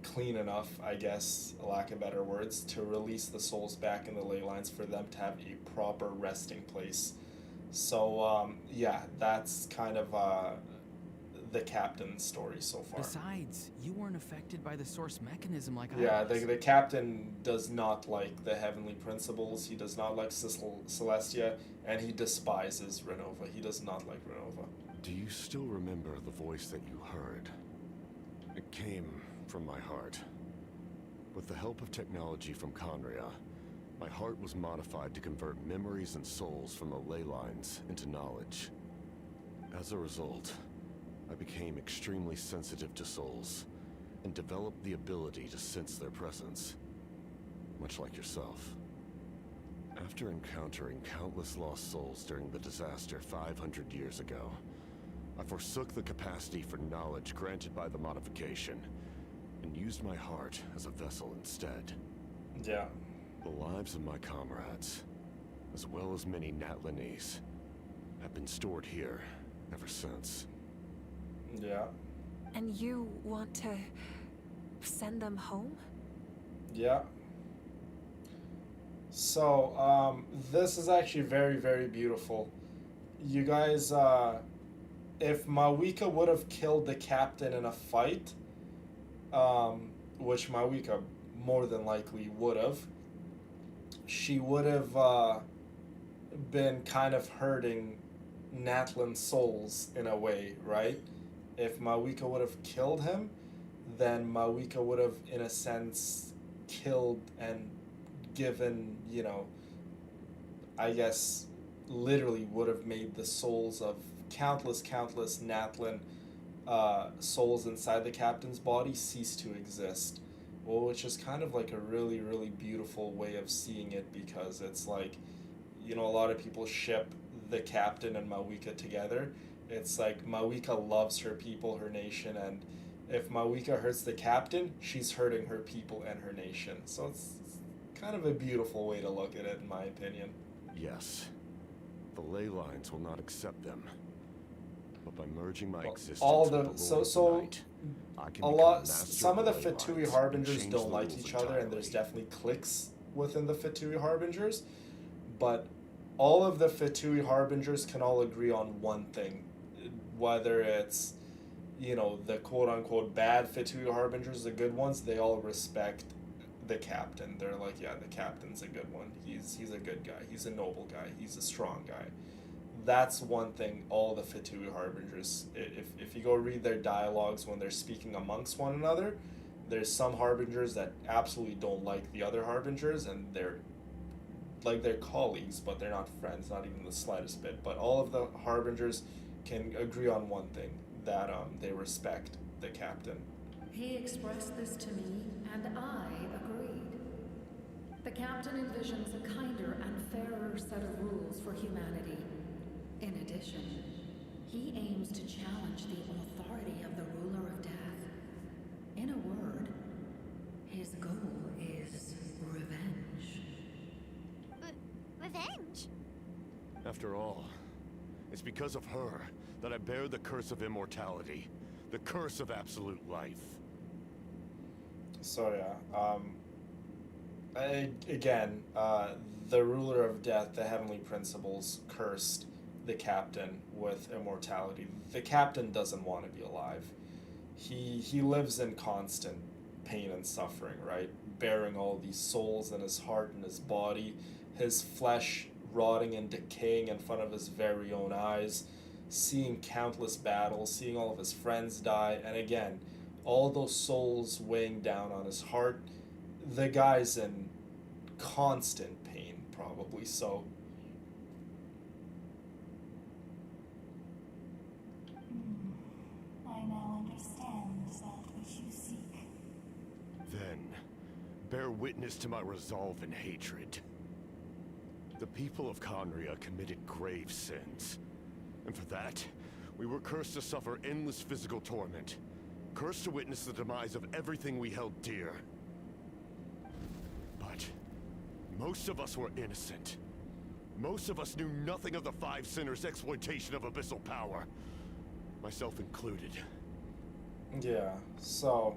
clean enough, I guess, lack of better words, to release the souls back in the ley lines for them to have a proper resting place. So, yeah, that's kind of the captain's story so far. Besides, you weren't affected by the source mechanism like I Yeah, was. the captain does not like the heavenly principles, he does not like Celestia, and he despises Renova. He does not like Renova. Do you still remember the voice that you heard? It came from my heart. With the help of technology from Conria, my heart was modified to convert memories and souls from the ley lines into knowledge. As a result, I became extremely sensitive to souls, and developed the ability to sense their presence, much like yourself. After encountering countless lost souls during the disaster 500 years ago, I forsook the capacity for knowledge granted by the modification, and used my heart as a vessel instead. Yeah. The lives of my comrades, as well as many Natlanese, have been stored here ever since. Yeah. And you want to send them home? Yeah. So, this is actually very, very beautiful. You guys, if Mawika would have killed the captain in a fight, which Mawika more than likely would have, she would have been kind of hurting Natlan's souls in a way, right? If Mawika would have killed him, then Mawika would have, in a sense, killed and given, you know, I guess, literally would have made the souls of countless Natlan souls inside the captain's body cease to exist. Well, which is kind of like a really, really beautiful way of seeing it, because it's like, you know, a lot of people ship the captain and Mawika together. It's like Mawika loves her people, her nation, and if Mawika hurts the captain, she's hurting her people and her nation. So it's kind of a beautiful way to look at it, in my opinion. Yes. The ley lines will not accept them. But by merging my existence All with the the Lord so of the so Night, I can a become lot. master Some of the ley Fatui lines Harbingers and change don't the like rules each other, and there's entirely. definitely cliques within the Fatui Harbingers. But all of the Fatui Harbingers can all agree on one thing, whether it's, you know, the quote-unquote bad Fatui Harbingers, the good ones. They all respect the captain. They're like, yeah, the captain's a good one. He's a good guy. He's a noble guy. He's a strong guy. That's one thing all the Fatui Harbingers, if you go read their dialogues when they're speaking amongst one another, there's some Harbingers that absolutely don't like the other Harbingers, and they're like, they're colleagues, but they're not friends, not even the slightest bit. But all of the Harbingers can agree on one thing, that they respect the captain. He expressed this to me, and I agreed. The captain envisions a kinder and fairer set of rules for humanity. In addition, he aims to challenge the authority of the ruler of death. In a word, his goal is revenge. Revenge? After all, it's because of her that I bear the curse of immortality, the curse of absolute life. So yeah, again, the ruler of death, the heavenly principles, cursed the captain with immortality. The captain doesn't want to be alive. He lives in constant pain and suffering, right? Bearing all these souls in his heart and his body, his flesh rotting and decaying in front of his very own eyes, seeing countless battles, seeing all of his friends die, and again, all those souls weighing down on his heart. The guy's in constant pain, probably. So I now understand that which you seek. Then, bear witness to my resolve and hatred. The people of Conria committed grave sins. And for that, we were cursed to suffer endless physical torment. Cursed to witness the demise of everything we held dear. But most of us were innocent. Most of us knew nothing of the Five Sinners' exploitation of abyssal power. Myself included. yeah, so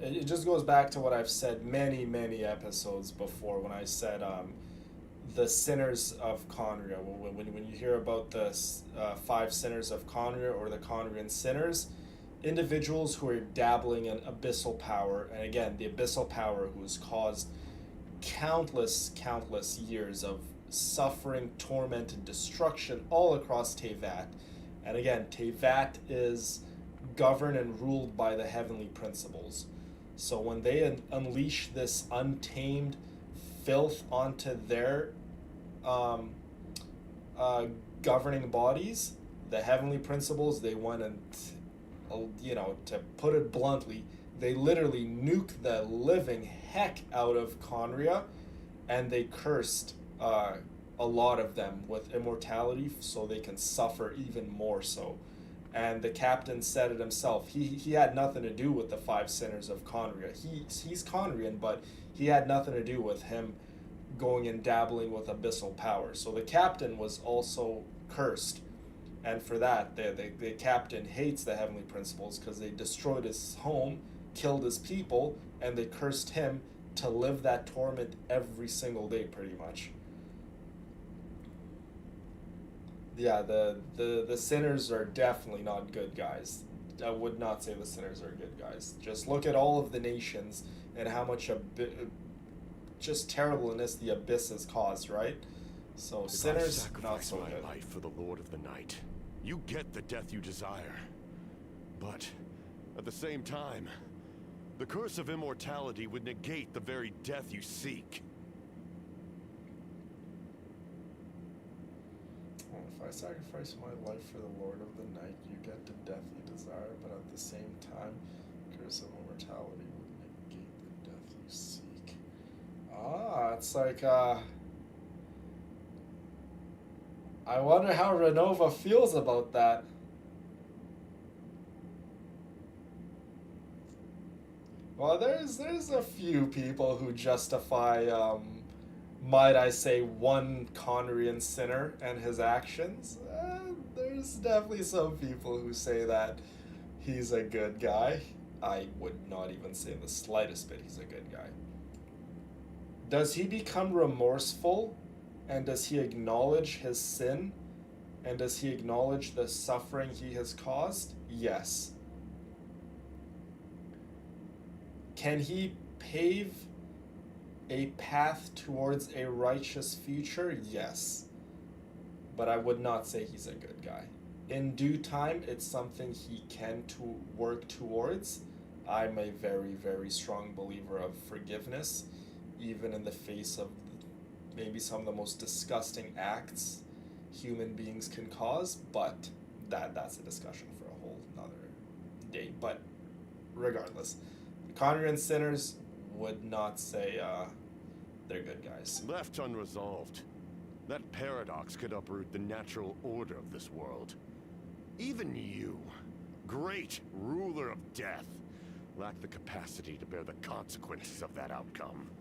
it just goes back to what I've said many episodes before, when I said the sinners of Conria. When you hear about the five sinners of Conria, or the Conrian sinners, individuals who are dabbling in abyssal power, and again, the abyssal power who has caused countless years of suffering, torment, and destruction all across Teyvat. And again, Teyvat is governed and ruled by the heavenly principles. So when they unleash this untamed filth onto their governing bodies, the heavenly principles, they went and, you know, to put it bluntly, they literally nuked the living heck out of Conria, and they cursed a lot of them with immortality so they can suffer even more so. And the captain said it himself. He had nothing to do with the five sinners of Conria. He's Conrian, but he had nothing to do with him going and dabbling with abyssal power. So the captain was also cursed. And for that, the captain hates the heavenly principles because they destroyed his home, killed his people, and they cursed him to live that torment every single day, pretty much. Yeah, the sinners are definitely not good guys. I would not say the sinners are good guys. Just look at all of the nations and how much just terribleness the abyss has caused, right? So If I sinners, not sacrifice so my good. life for the Lord of the Night, you get the death you desire. But at the same time, the curse of immortality would negate the very death you seek. Well, if I sacrifice my life for the Lord of the Night, you get the death you desire, but at the same time, curse of immortality would negate the death you seek. Ah, it's like, I wonder how Renova feels about that. Well, there's a few people who justify, might I say, one Conrian sinner and his actions. There's definitely some people who say that he's a good guy. I would not even say in the slightest bit he's a good guy. Does he become remorseful? And does he acknowledge his sin? And does he acknowledge the suffering he has caused? Yes. Can he pave a path towards a righteous future? Yes. But I would not say he's a good guy. In due time, it's something he can work towards. I'm a very, very strong believer of forgiveness, even in the face of maybe some of the most disgusting acts human beings can cause, but that's a discussion for a whole nother day. But regardless, Conrian sinners would not say they're good guys. Left unresolved, that paradox could uproot the natural order of this world. Even you, great ruler of death, lack the capacity to bear the consequences of that outcome.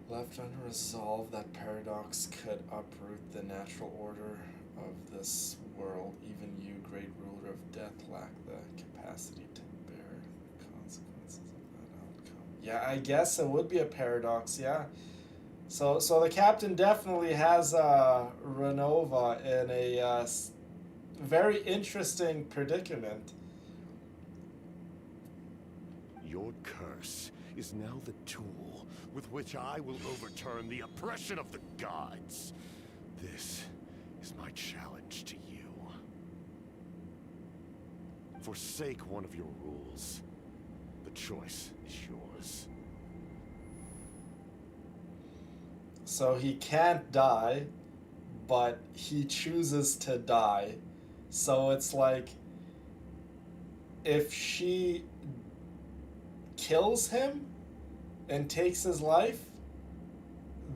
Left unresolved, that paradox could uproot the natural order of this world. Even you, great ruler of death, lack the capacity to bear the consequences of that outcome. Yeah, I guess it would be a paradox, yeah. So the captain definitely has Renova in a very interesting predicament. Your curse is now the tool with which I will overturn the oppression of the gods. This is my challenge to you. Forsake one of your rules. The choice is yours. So he can't die, but he chooses to die. So it's like, if she kills him and takes his life,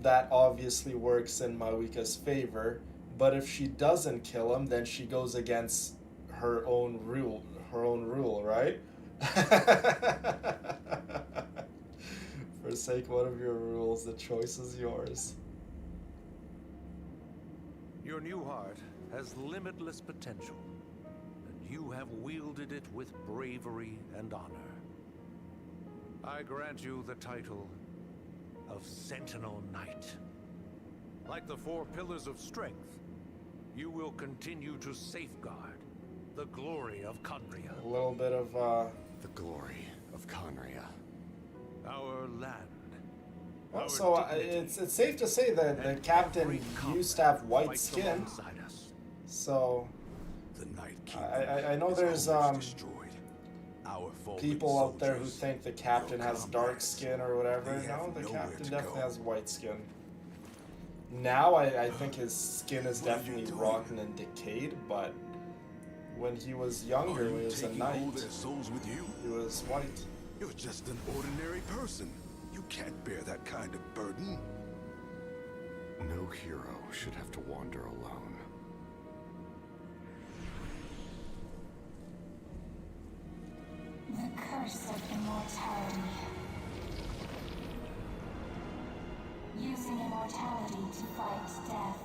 that obviously works in Mawika's favor. But if she doesn't kill him, then she goes against her own rule, right? Forsake one of your rules, the choice is yours. Your new heart has limitless potential, and you have wielded it with bravery and honor. I grant you the title of Sentinel Knight. Like the 4 pillars of strength, you will continue to safeguard the glory of Conria. A little bit of the glory of Conria. Our land. Well, so it's safe to say that the captain used to have white skin. So I know there's people out there who think the captain has dark skin or whatever. No, the captain definitely has white skin. Now I think his skin is definitely rotten and decayed, but when he was younger, when he was a knight, he was white. You're just an ordinary person. You can't bear that kind of burden. No hero should have to wander alone. The curse of immortality. Using immortality to fight death.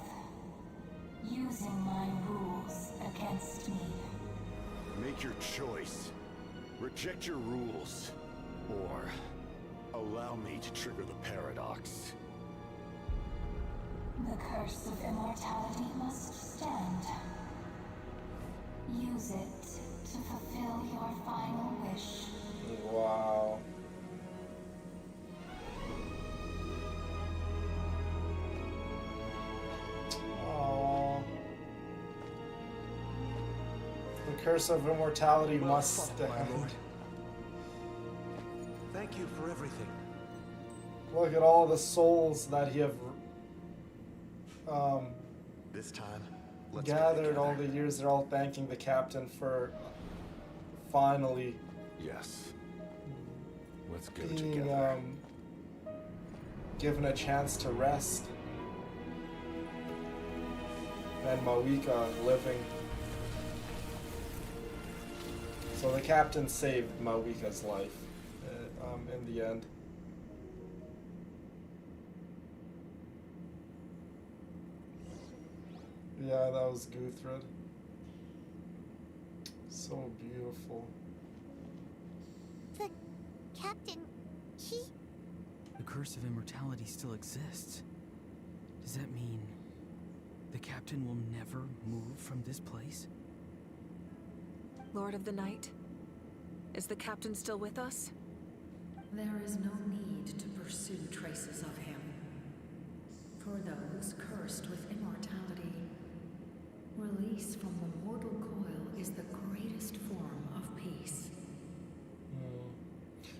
Using my rules against me. Make your choice. Reject your rules. Or allow me to trigger the paradox. The curse of immortality must stand. Use it to fulfill your final wish. Wow. curse of immortality must Father, my stand. lord. Thank you for everything. Look at all the souls that he have This time, let's gathered all the years. They're all thanking the captain for finally Yes. Let's go being together. given a chance to rest. And Mawika living. So the captain saved Mawika's life in the end. Yeah, that was Guthred. So beautiful. The captain, he... The curse of immortality still exists. Does that mean the captain will never move from this place? Lord of the Night, is the captain still with us? There is no need to pursue traces of him. For those cursed with immortality, release from the mortal coil is the greatest form of peace.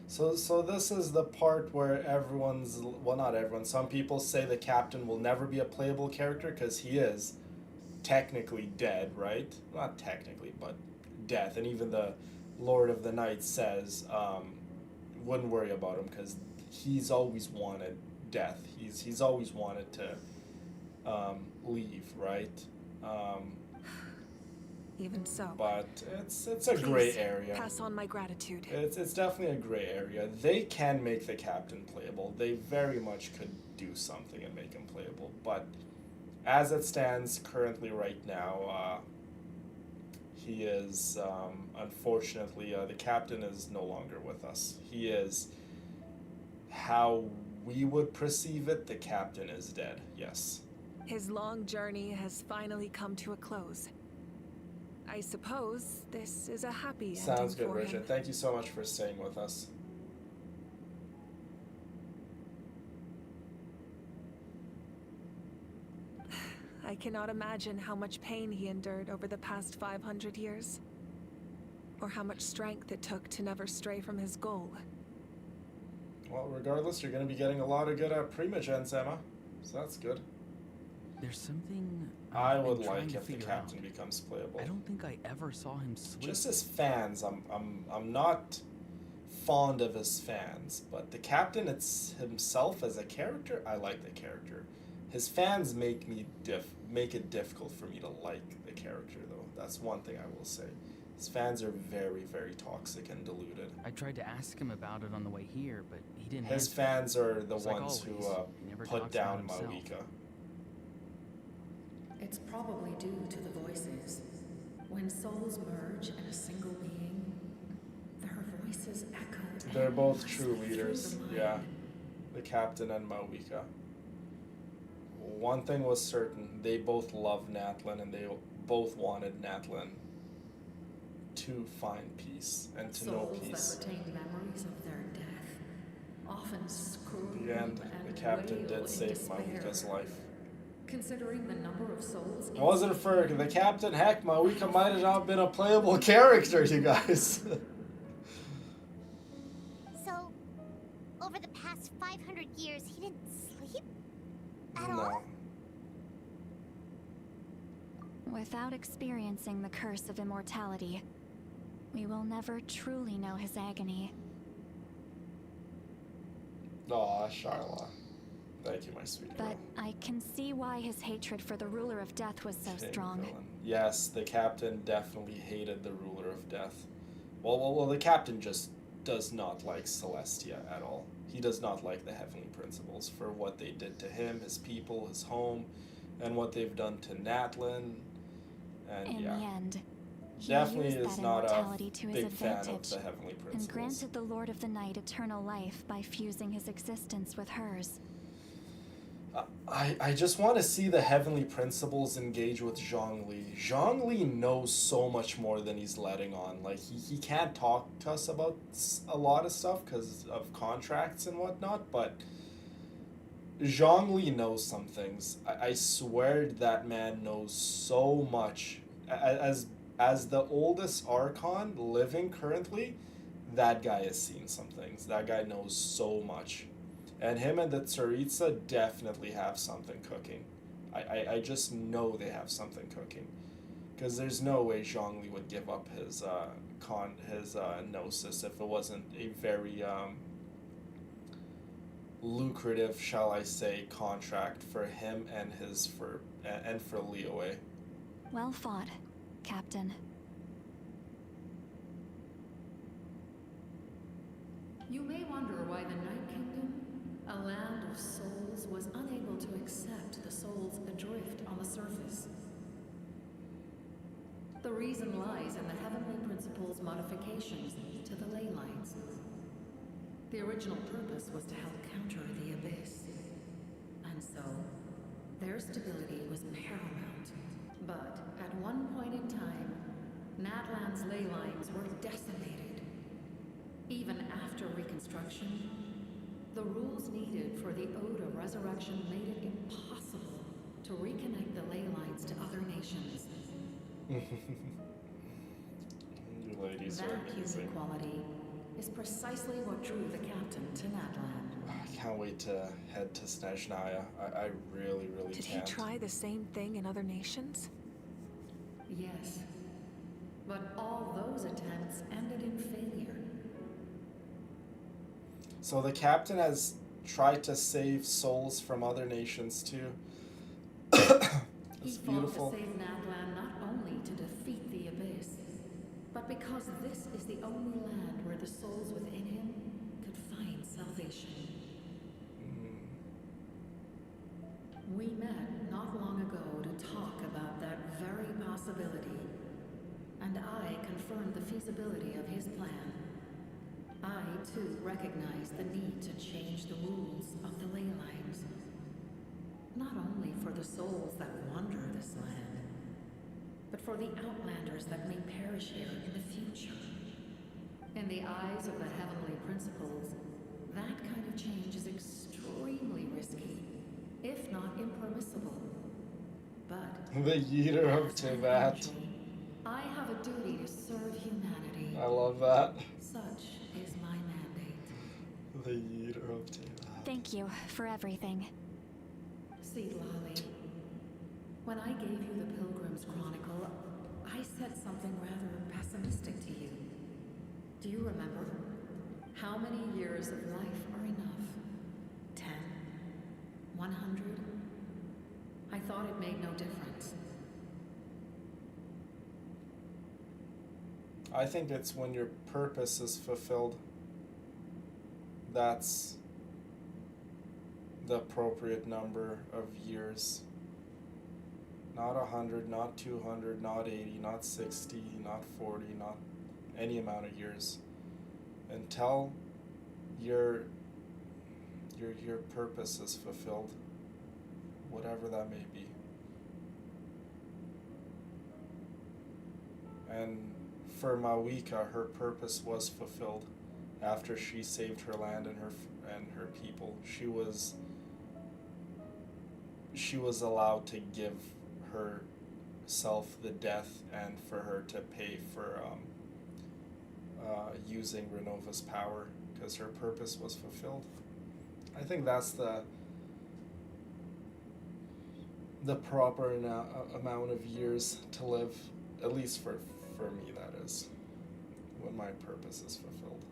So this is the part where everyone's, well, not everyone, some people say the captain will never be a playable character because he is technically dead, right? Not technically, but death. And even the Lord of the Night says, wouldn't worry about him because he's always wanted death. He's always wanted to leave, right? Even so. But it's a gray area. Pass on my gratitude. It's definitely a gray area. They can make the captain playable. They very much could do something and make him playable. But as it stands currently right now, he is, unfortunately, the captain is no longer with us. He is, how we would perceive it, the captain is dead, yes. His long journey has finally come to a close. I suppose this is a happy Sounds ending good, for Richard. him. Thank you so much for staying with us. I cannot imagine how much pain he endured over the past 500 years. Or how much strength it took to never stray from his goal. Well, regardless, you're going to be getting a lot of good Primogens, Emma. So that's good. There's something I I've would been trying like to if the figure captain out. becomes playable. I don't think I ever saw him sleep. Just as fans, I'm not fond of his fans, but the captain himself as a character, I like the character. His fans make it difficult for me to like the character, though. That's one thing I will say. His fans are very, very toxic and deluded. I tried to ask him about it on the way here, but he didn't His answer. fans are the Just like ones who always, he never put talks down about himself. Mawika. It's probably due to the voices. When souls merge in a single being, their voices echo. They're both true endlessly leaders, through the yeah. mind. The captain and Mawika. One thing was certain, they both loved Natlan and they both wanted Natlan to find peace and to know Souls peace. that retain memories of their death often scream In the end, the and captain wail did in save despair. Mawika's life. Considering the number of souls It wasn't for the captain, heck, Mawika might have not been a playable character, you guys. So, over the past 500 years, he didn't sleep? At No. all? Without experiencing the curse of immortality, we will never truly know his agony. Aw, Charla. Thank you, my sweet But girl. I can see why his hatred for the ruler of death was so Shame strong. villain. Yes, the captain definitely hated the ruler of death. Well, the captain just does not like Celestia at all. He does not like the Heavenly Principles for what they did to him, his people, his home, and what they've done to Natlan. And In yeah, the end, he definitely used is that not a immortality to his big fan of advantage the Heavenly Principles. and granted the Lord of the Night eternal life by fusing his existence with hers. I just want to see the Heavenly Principles engage with Zhongli. Zhongli knows so much more than he's letting on. Like, he can't talk to us about a lot of stuff because of contracts and whatnot, but Zhongli knows some things. I swear that man knows so much. As as the oldest Archon living currently, that guy has seen some things. That guy knows so much. And him and the Tsaritsa definitely have something cooking. I just know they have something cooking. Because there's no way Zhongli would give up his Gnosis if it wasn't a very lucrative, shall I say, contract for him and for Liyue. Well fought, Captain. You may wonder why the Night Kingdom, a land of souls, was unable to accept the souls adrift on the surface. The reason lies in the Heavenly Principle's modifications to the ley lines. The original purpose was to help counter the Abyss. And so, their stability was paramount. But at one point in time, Natlan's ley lines were decimated. Even after reconstruction, the rules needed for the Ode of Resurrection made it impossible to reconnect the ley lines to other nations. You ladies are That amazing. human quality is precisely what drew the captain to Natlan. I can't wait to head to Snezhnaya. I really, really Did can't. he try the same thing in other nations? Yes. But all those attempts ended in failure. So the captain has tried to save souls from other nations too. He It's fought beautiful. to save Natlan not only to defeat the Abyss, but because this is the only land where the souls within him could find salvation. We met not long ago to talk about that very possibility, and I confirmed the feasibility of his plan. I, too, recognize the need to change the rules of the ley lines. Not only for the souls that wander this land, but for the outlanders that may perish here in the future. In the eyes of the Heavenly Principles, that kind of change is extremely risky, if not impermissible. But The Yeater of Tivat. I have a duty to serve humanity. I love that. Such is my mandate. The Yeater of Tivat. Thank you for everything. See, Lolly, when I gave you the Pilgrim's Chronicle, I said something rather pessimistic to you. Do you remember? How many years of life are enough? 10? 100? I thought it made no difference. I think it's when your purpose is fulfilled. That's the appropriate number of years. Not 100, not 200, not 80, not 60, not 40, not any amount of years. Until your purpose is fulfilled, whatever that may be. And for Mawika, her purpose was fulfilled after she saved her land and her people. She was allowed to give herself the death and for her to pay for using Renova's power because her purpose was fulfilled. I think that's the proper amount of years to live, at least for me, that is, when my purpose is fulfilled.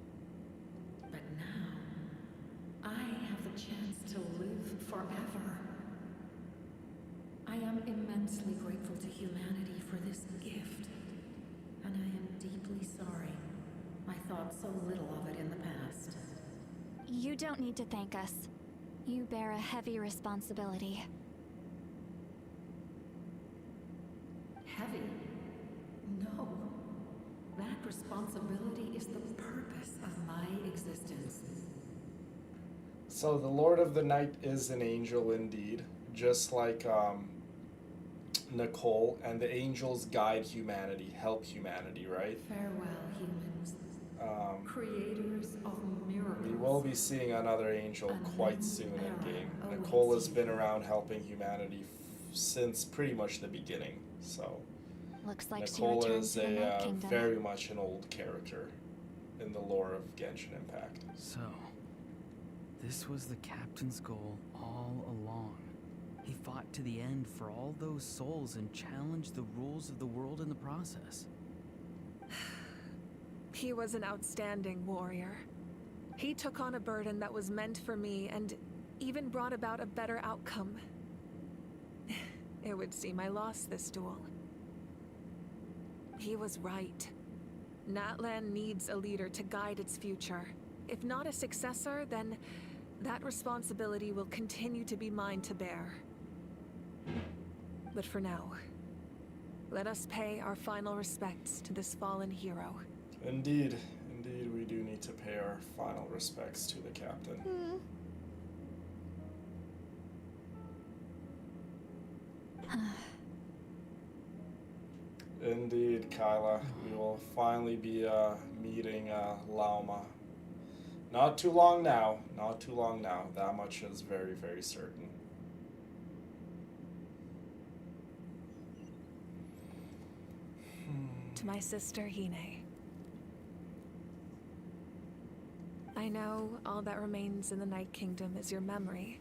But now, I have the chance to live forever. I am immensely grateful to humanity for this gift, and I am deeply sorry I thought so little of it in the past. You don't need to thank us. You bear a heavy responsibility. Heavy? No. That responsibility is the purpose of my existence. So the Lord of the Night is an angel indeed, just like Nicole, and the angels guide humanity, help humanity, right? Farewell, humans. Creators of miracles. We will be seeing another angel quite soon in game. Nicole has been around helping humanity since pretty much the beginning, so Looks like she Nicole returned is to the Night a Kingdom. very much an old character in the lore of Genshin Impact. So, this was the captain's goal all along. He fought to the end for all those souls and challenged the rules of the world in the process. He was an outstanding warrior. He took on a burden that was meant for me and even brought about a better outcome. It would seem I lost this duel. He was right. Natlan needs a leader to guide its future. If not a successor, then that responsibility will continue to be mine to bear. But for now, let us pay our final respects to this fallen hero. Indeed, indeed, we do need to pay our final respects to the captain. Indeed, Kyla, we will finally be meeting Lauma. Not too long now, not too long now. That much is very, very certain. To my sister, Hine. I know all that remains in the Night Kingdom is your memory,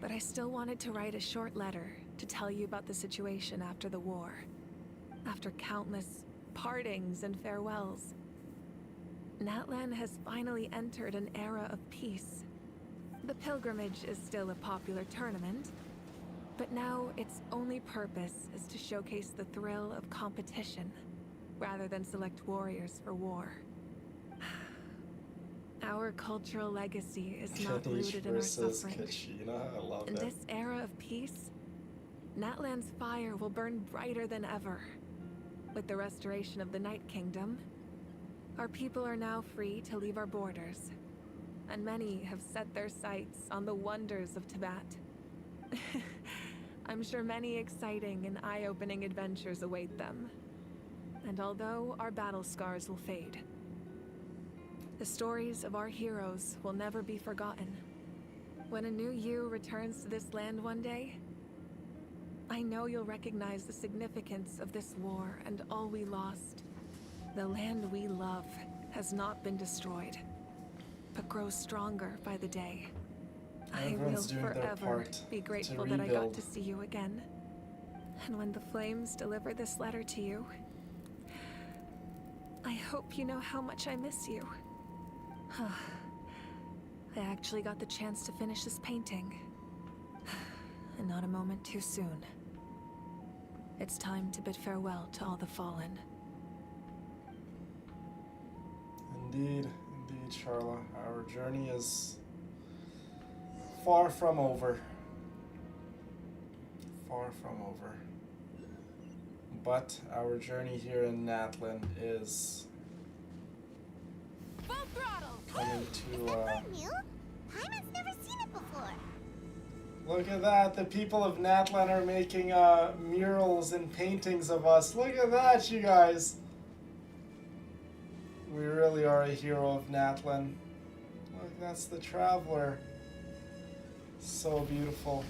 but I still wanted to write a short letter to tell you about the situation after the war. After countless partings and farewells, Natlan has finally entered an era of peace. The pilgrimage is still a popular tournament, but now its only purpose is to showcase the thrill of competition, rather than select warriors for war. Our cultural legacy is not rooted in our suffering. Kachina, I love In it. this era of peace, Natlan's fire will burn brighter than ever. With the restoration of the Night Kingdom, our people are now free to leave our borders, and many have set their sights on the wonders of Tibet. I'm sure many exciting and eye-opening adventures await them. And although our battle scars will fade, the stories of our heroes will never be forgotten. When a new you returns to this land one day, I know you'll recognize the significance of this war and all we lost. The land we love has not been destroyed, but grows stronger by the day. Everyone's I will doing their forever part be to grateful that I got rebuild. to see you again. And when the flames deliver this letter to you, I hope you know how much I miss you. I actually got the chance to finish this painting. And not a moment too soon. It's time to bid farewell to all the fallen. Indeed, indeed, Charla. Our journey is far from over. Far from over. But our journey here in Natlan is Full throttle! coming to New? Paimon's never seen it before. look at that, the people of Natlan are making murals and paintings of us. Look at that, you guys. We really are a hero of Natlan. Look, that's the Traveler. So beautiful.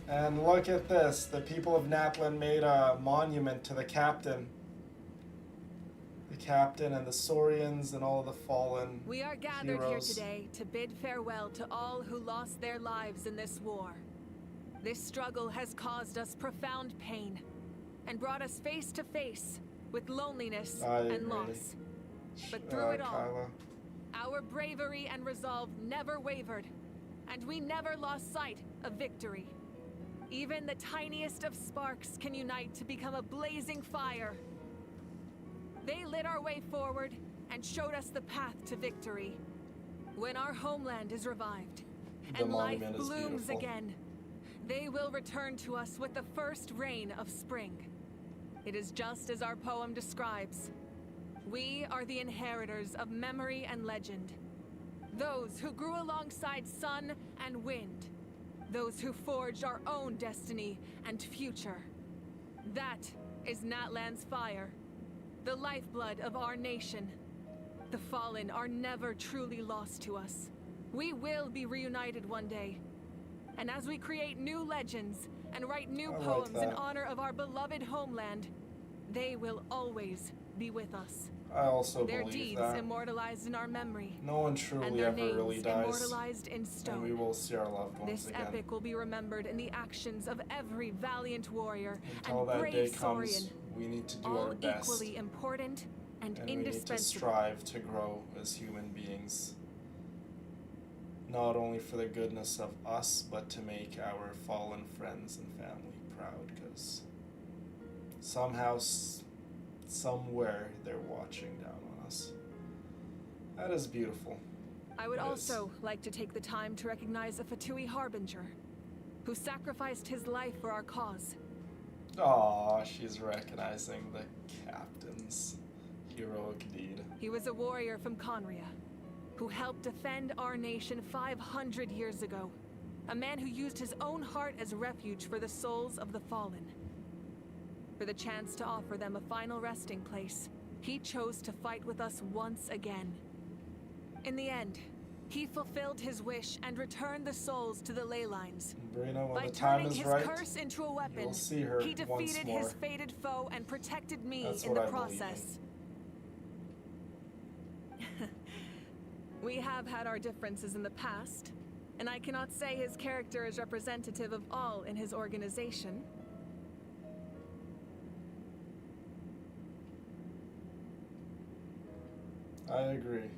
And look at this. The people of Natlan made a monument to the captain. The captain and the Saurians and all the fallen We are gathered heroes. here today to bid farewell to all who lost their lives in this war. This struggle has caused us profound pain and brought us face to face with loneliness I and agree. loss. But through it all, Kyla. our bravery and resolve never wavered, and we never lost sight of victory. Even the tiniest of sparks can unite to become a blazing fire. They lit our way forward and showed us the path to victory. When our homeland is revived The and life monument is blooms beautiful. again, they will return to us with the first rain of spring. It is just as our poem describes. We are the inheritors of memory and legend. Those who grew alongside sun and wind. Those who forged our own destiny and future. That is Natlan's fire. The lifeblood of our nation. The fallen are never truly lost to us. We will be reunited one day. And as we create new legends and write new I like poems in that. honor of our beloved homeland, they will always be with us. I also Their believe deeds that. immortalized in our memory. No one And truly their ever names really dies. immortalized in stone. And we will see our loved ones This again. epic will be remembered in the actions of every valiant warrior Until and that brave day saurian, comes, we need to do all our best. equally important and And we need to indispensable. strive to grow as human beings. Not only for the goodness of us, but to make our fallen friends and family proud. Because somehow, somewhere, they're watching down on us. That is beautiful. I would It also like to take the time to recognize a Fatui Harbinger, who sacrificed his life for our cause. Aw, she's recognizing the captain's heroic deed. He was a warrior from Conria, who helped defend our nation 500 years ago. A man who used his own heart as refuge for the souls of the fallen. For the chance to offer them a final resting place, he chose to fight with us once again. In the end, he fulfilled his wish and returned the souls to the ley lines. Brina, when By the time turning is his right, curse into a weapon, you'll see her he once defeated more. his fated foe and protected me That's in what the I believe in. process. We have had our differences in the past, and I cannot say his character is representative of all in his organization. I agree.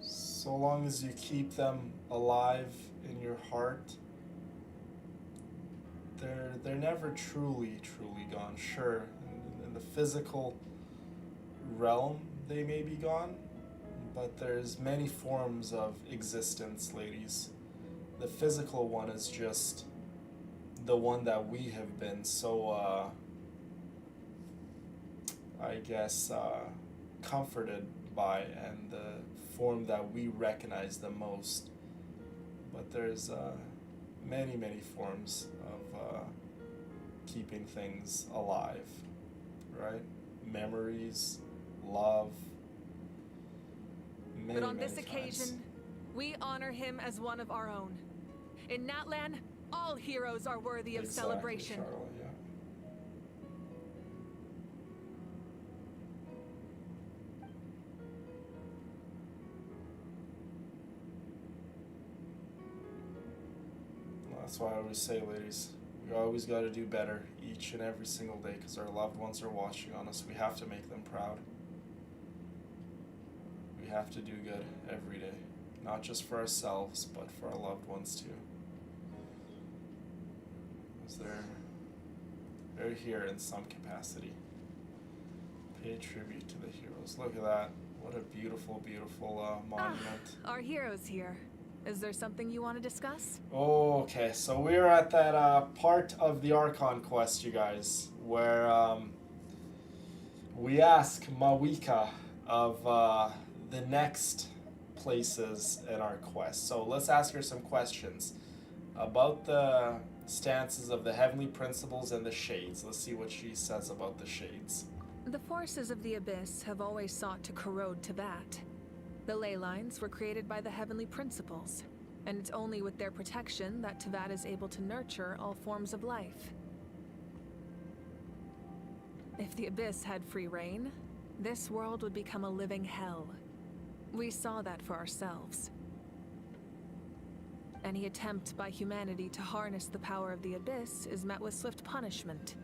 So long as you keep them alive in your heart, they're never truly gone. Sure, in the physical realm they may be gone, but there's many forms of existence, ladies. The physical one is just the one that we have been so I guess comforted by, and the form that we recognize the most. But there's many forms of keeping things alive, right? Memories, love. But on this many occasion, times. we honor him as one of our own. In Natlan, all heroes are worthy of Exactly, celebration. Charlotte, yeah. That's why I always say, ladies, we always got to do better each and every single day because our loved ones are watching on us. We have to make them proud. We have to do good every day, not just for ourselves, but for our loved ones too. Because they're here in some capacity. Pay tribute to the heroes. Look at that. What a beautiful monument. Our heroes here. Is there something you want to discuss? Okay, so we're at that part of the Archon quest, you guys, where we ask Mawika of the next places in our quest. So let's ask her some questions about the stances of the Heavenly Principles and the Shades. Let's see what she says about the Shades. The forces of the Abyss have always sought to corrode Teyvat. The ley lines were created by the Heavenly Principles, and it's only with their protection that Teyvat is able to nurture all forms of life. If the Abyss had free reign, this world would become a living hell. We saw that for ourselves. Any attempt by humanity to harness the power of the Abyss is met with swift punishment.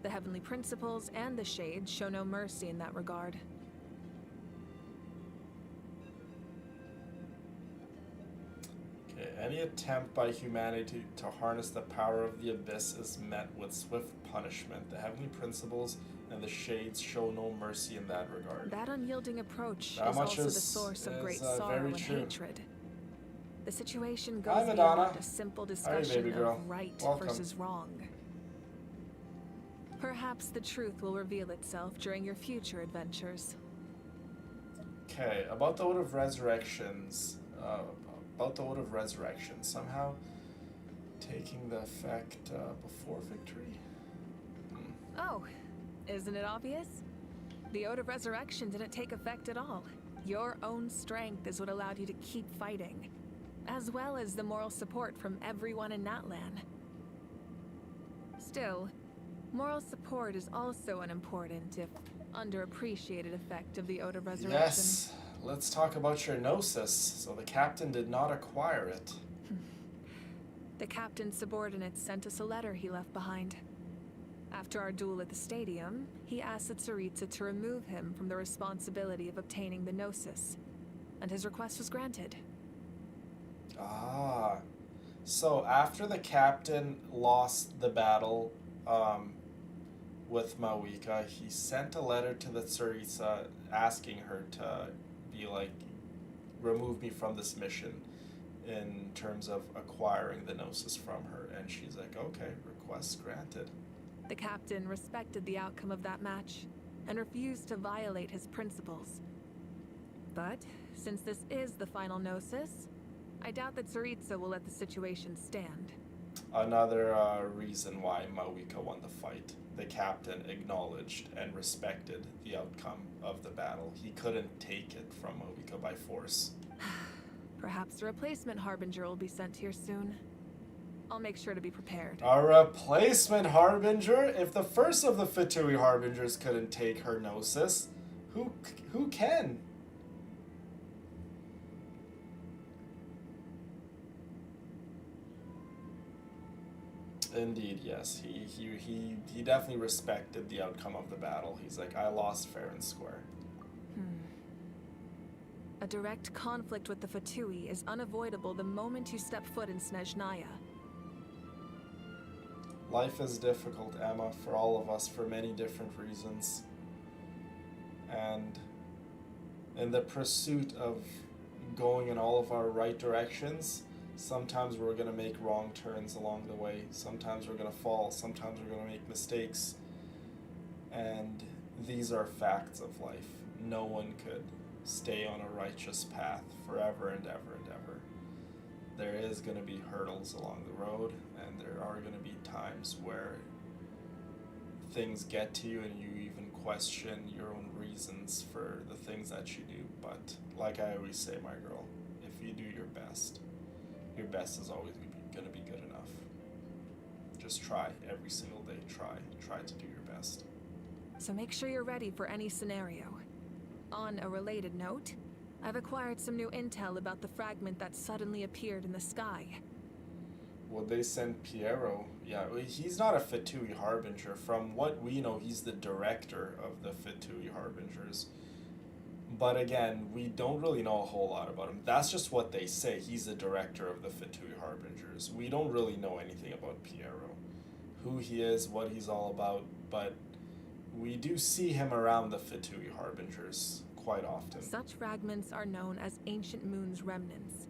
The Heavenly Principles and the Shades show no mercy in that regard. Any attempt by humanity to harness the power of the Abyss is met with swift punishment. The Heavenly Principles and the Shades show no mercy in that regard. That unyielding approach That is much also is- the source of is, great very sorrow and true. hatred. The situation Hi, goes Madonna. beyond a simple Hi, discussion baby girl. of right Welcome. versus wrong. Perhaps the truth will reveal itself during your future adventures. Okay, about the Oath of Resurrections. Somehow taking the effect before victory. Oh, isn't it obvious? The Ode of Resurrection didn't take effect at all. Your own strength is what allowed you to keep fighting. as well as the moral support from everyone in Natlan. Still, moral support is also an important, if underappreciated, effect of the Ode of Resurrection. Yes, let's talk about your Gnosis. So the captain did not acquire it. The captain's subordinates sent us a letter he left behind. After our duel at the stadium, he asked the Tsaritsa to remove him from the responsibility of obtaining the Gnosis, and his request was granted. Ah, so after the captain lost the battle with Mawika, he sent a letter to the Tsaritsa asking her to be like, remove me from this mission in terms of acquiring the Gnosis from her. And she's like, okay, request granted. The captain respected the outcome of that match and refused to violate his principles. But since this is the final Gnosis, I doubt that Tsaritsa will let the situation stand. Another reason why Mawika won the fight. The captain acknowledged and respected the outcome of the battle. He couldn't take it from Mawika by force. Perhaps a replacement Harbinger will be sent here soon. I'll make sure to be prepared. A replacement Harbinger? If the first of the Fatui Harbingers couldn't take her Gnosis, who can? Indeed, yes. He definitely respected the outcome of the battle. He's like, I lost fair and square. A direct conflict with the Fatui is unavoidable the moment you step foot in Snezhnaya. Life is difficult, Emma, for all of us, for many different reasons. And in the pursuit of going in all of our right directions, sometimes we're going to make wrong turns along the way. Sometimes we're going to fall. Sometimes we're going to make mistakes. And these are facts of life. No one could stay on a righteous path forever and ever and ever. There is going to be hurdles along the road, and there are going to be times where things get to you and you even question your own reasons for the things that you do. But like I always say, my girl, if you do your best is always going to be good enough. Just try every single day. Try to do your best. So make sure you're ready for any scenario. On a related note, I've acquired some new intel about the fragment that suddenly appeared in the sky. Well, they sent Piero. Yeah, he's not a Fatui Harbinger. From what we know, he's the director of the Fatui Harbingers. But again, we don't really know a whole lot about him. That's just what they say. He's the director of the Fatui Harbingers. We don't really know anything about Piero. Who he is, what he's all about, but we do see him around the Fatui Harbingers quite often. Such fragments are known as Ancient Moon's remnants.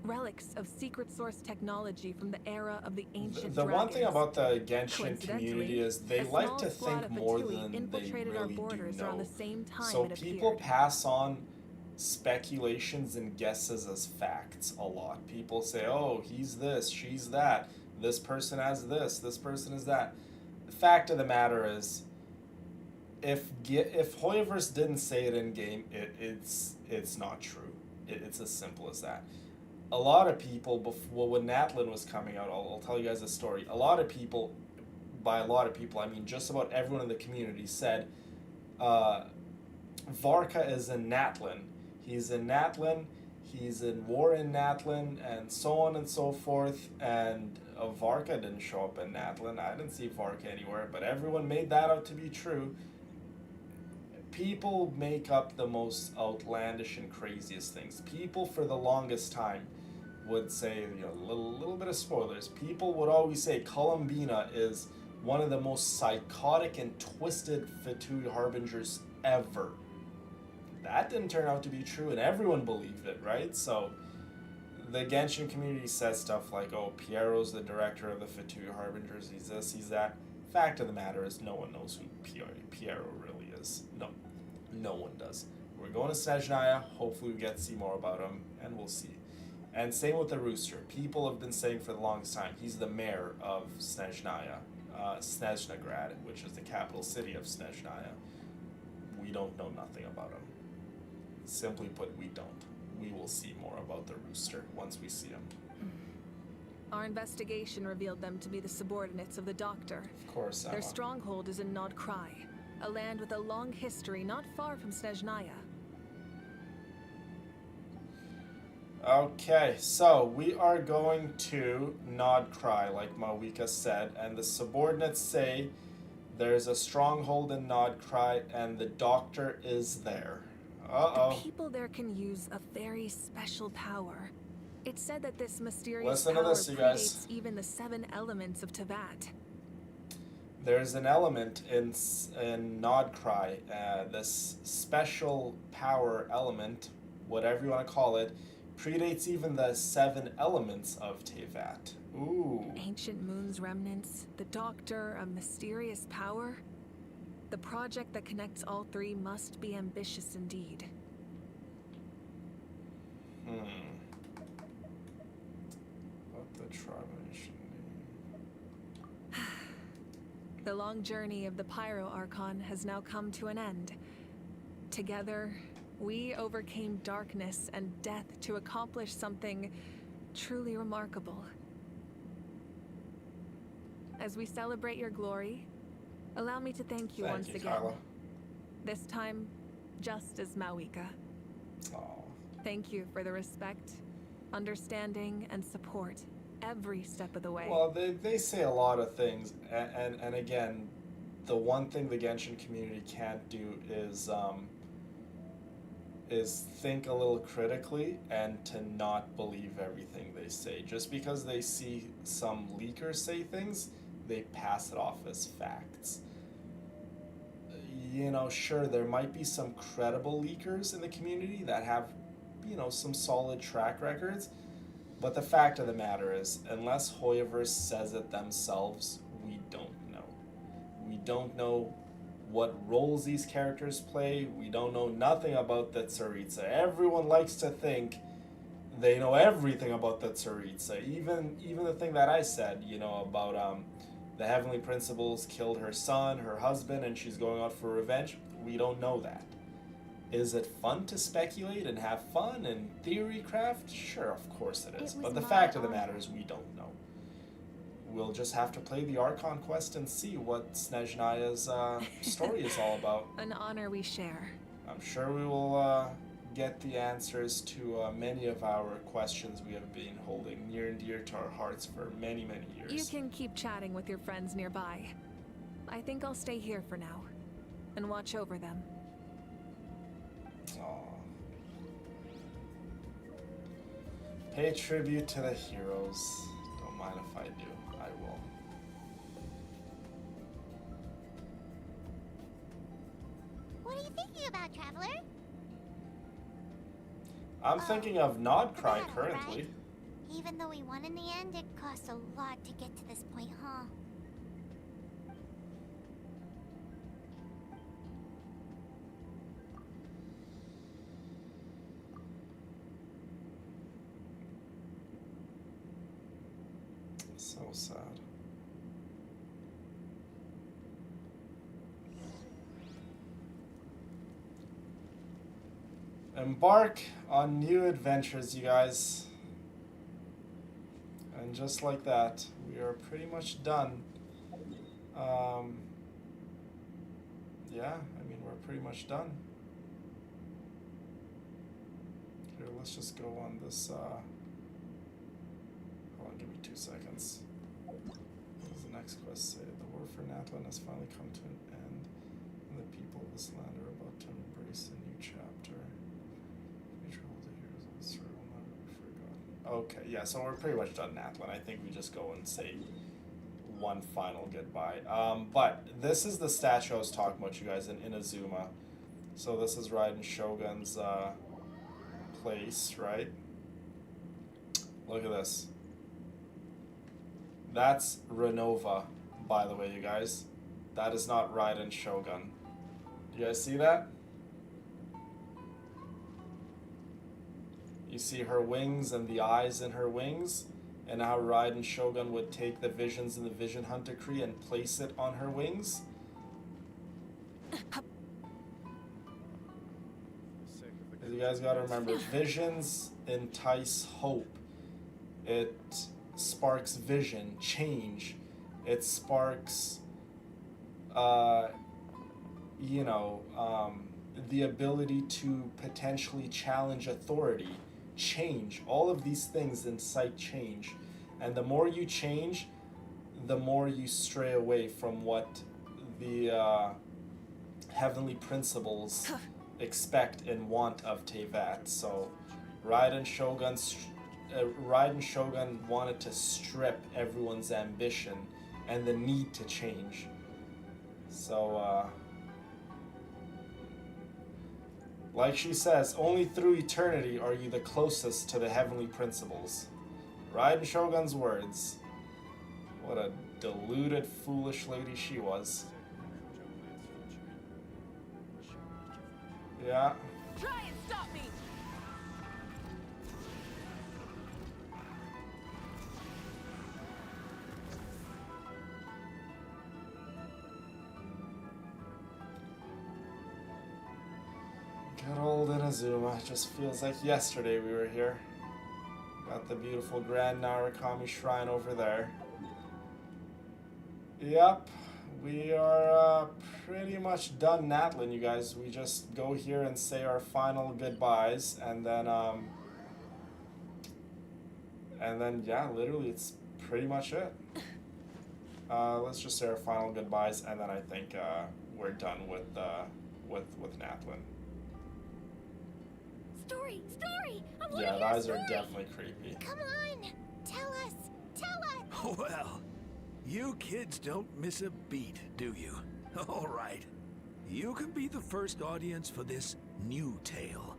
Relics of secret source technology from the era of the ancient The dragons. one thing about the Genshin community is they like to think more than they infiltrated really our borders do around know. the same time So it people appeared. pass on speculations and guesses as facts a lot. People say, oh, he's this, she's that, this person has this person is that. The fact of the matter is, if Hoyoverse didn't say it in game, it's not true. It's as simple as that. A lot of people, when Natlan was coming out, I'll tell you guys a story. A lot of people, by a lot of people, I mean just about everyone in the community, said Varka is in Natlan. He's in Natlan, he's in war in Natlan, and so on and so forth. And Varka didn't show up in Natlan. I didn't see Varka anywhere, but everyone made that out to be true. People make up the most outlandish and craziest things. People, for the longest time, would say, little bit of spoilers. People would always say Columbina is one of the most psychotic and twisted Fatui Harbingers ever. That didn't turn out to be true, and everyone believed it, right? So the Genshin community says stuff like, oh, Piero's the director of the Fatui Harbingers, he's this, he's that. Fact of the matter is, no one knows who Piero really is. No one does. We're going to Snezhnaya. Hopefully we get to see more about him, and we'll see. And same with the Rooster. People have been saying for the longest time, he's the mayor of Snezhnaya, Snezhnagrad, which is the capital city of Snezhnaya. We don't know nothing about him. Simply put, we don't. We will see more about the rooster once we see him. Our investigation revealed them to be the subordinates of the Doctor. Of course, Emma. Their stronghold is in Nod Krai, a land with a long history not far from Snezhnaya. Okay, so we are going to Nod Krai, like Mawika said, and the subordinates say there's a stronghold in Nod Krai and the Doctor is there. Uh-oh. The people there can use a very special power. It's said that this mysterious Listen to power this, you guys. predates even the 7 elements of Tevat. There's an element in Nod Krai, this special power element, whatever you want to call it, predates even the 7 elements of Tevat. Ooh. Ancient Moon's remnants, the Doctor, a mysterious power. The project that connects all 3 must be ambitious indeed. What the Tribunation name? The long journey of the Pyro Archon has now come to an end. Together, we overcame darkness and death to accomplish something truly remarkable. As we celebrate your glory, allow me to thank you once again. Kyla. This time, just as Mawika. Aww. Thank you for the respect, understanding, and support every step of the way. Well, they say a lot of things, and again, the one thing the Genshin community can't do is think a little critically and to not believe everything they say. Just because they see some leakers say things, they pass it off as facts. You know, sure, there might be some credible leakers in the community that have, you know, some solid track records, but the fact of the matter is, unless Hoyoverse says it themselves, we don't know. We don't know what roles these characters play. We don't know nothing about the Tsaritsa. Everyone likes to think they know everything about the Tsaritsa. Even the thing that I said, you know, about the Heavenly Principles killed her son, her husband, and she's going out for revenge. We don't know that. Is it fun to speculate and have fun and theory craft? Sure, of course it is. But the fact of the matter is we don't know. We'll just have to play the Archon quest and see what Snezhnaya's story is all about. An honor we share. I'm sure we will get the answers to many of our questions we have been holding near and dear to our hearts for many, many years. You can keep chatting with your friends nearby. I think I'll stay here for now and watch over them. Aww. Pay tribute to the heroes. Don't mind if I do. I will. What are you thinking about, Traveler? I'm thinking of Nod Krai currently. Right? Even though we won in the end, it cost a lot to get to this point, huh? So sad. Embark on new adventures, you guys. And just like that, we are pretty much done. Yeah, I mean, we're pretty much done. Here, let's just go on this, hold on, give me 2 seconds. What does the next quest say? The war for Natlan has finally come to an end, and the people of this land are about to embrace a new chapter. Okay, yeah, so we're pretty much done Natlan. I think we just go and say one final goodbye. But this is the statue I was talking about, you guys, in Inazuma. So this is Raiden Shogun's place, right? Look at this. That's Renova, by the way, you guys. That is not Raiden Shogun. Do you guys see that? You see her wings and the eyes in her wings, and how Raiden Shogun would take the visions in the Vision Hunt Decree and place it on her wings. You guys gotta remember, visions entice hope. It sparks vision, change. It sparks, the ability to potentially challenge authority, change. All of these things incite change. And the more you change, the more you stray away from what the heavenly principles expect and want of Teyvat. So Raiden Shogun wanted to strip everyone's ambition and the need to change. So, like she says, only through eternity are you the closest to the heavenly principles. Raiden Shogun's words. What a deluded, foolish lady she was. Yeah. Try and stop me! Good old Inazuma. It just feels like yesterday we were here. Got the beautiful Grand Narukami Shrine over there. Yep, we are pretty much done Natlan, you guys. We just go here and say our final goodbyes, and then yeah, literally it's pretty much it. Let's just say our final goodbyes, and then I think we're done with Natlan. Story! I Yeah, the eyes are definitely creepy. Come on! Tell us! Well, you kids don't miss a beat, do you? All right. You can be the first audience for this new tale.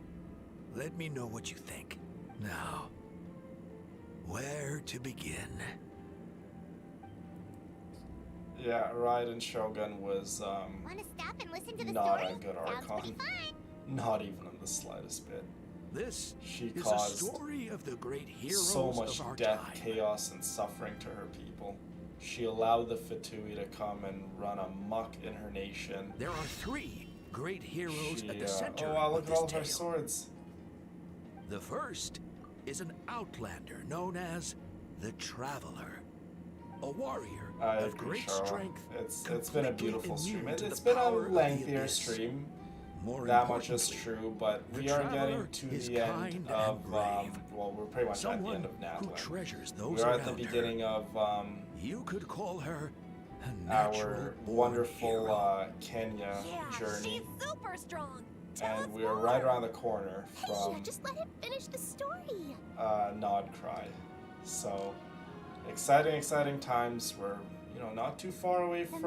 Let me know what you think. Now, where to begin? Yeah, Raiden Shogun was Wanna stop and listen to the not story? a good Sounds Archon. pretty fun. Not even in the slightest bit. This She is a caused story of the great heroes so much of our death, time. chaos, and suffering to her people. She allowed the Fatui to come and run amok in her nation. There are three great heroes at the center oh wow, look of at this all of her tale. swords. The first is an outlander known as the Traveler, a warrior I of agree, great Charles. strength. It's been a beautiful completely stream. immune to It's the been a power of the lengthier abyss. stream. More That much is importantly, true, but the we are Traveler getting to is the end kind of and brave. well, we're pretty much at the Someone end of who Natlan. treasures We those are at the around her. beginning of You could call her a our natural-born wonderful hero. Kenya journey, She's super strong. and we are right around the corner Hey, from just let him finish the story. Nod Cry. So exciting times. We're not too far away from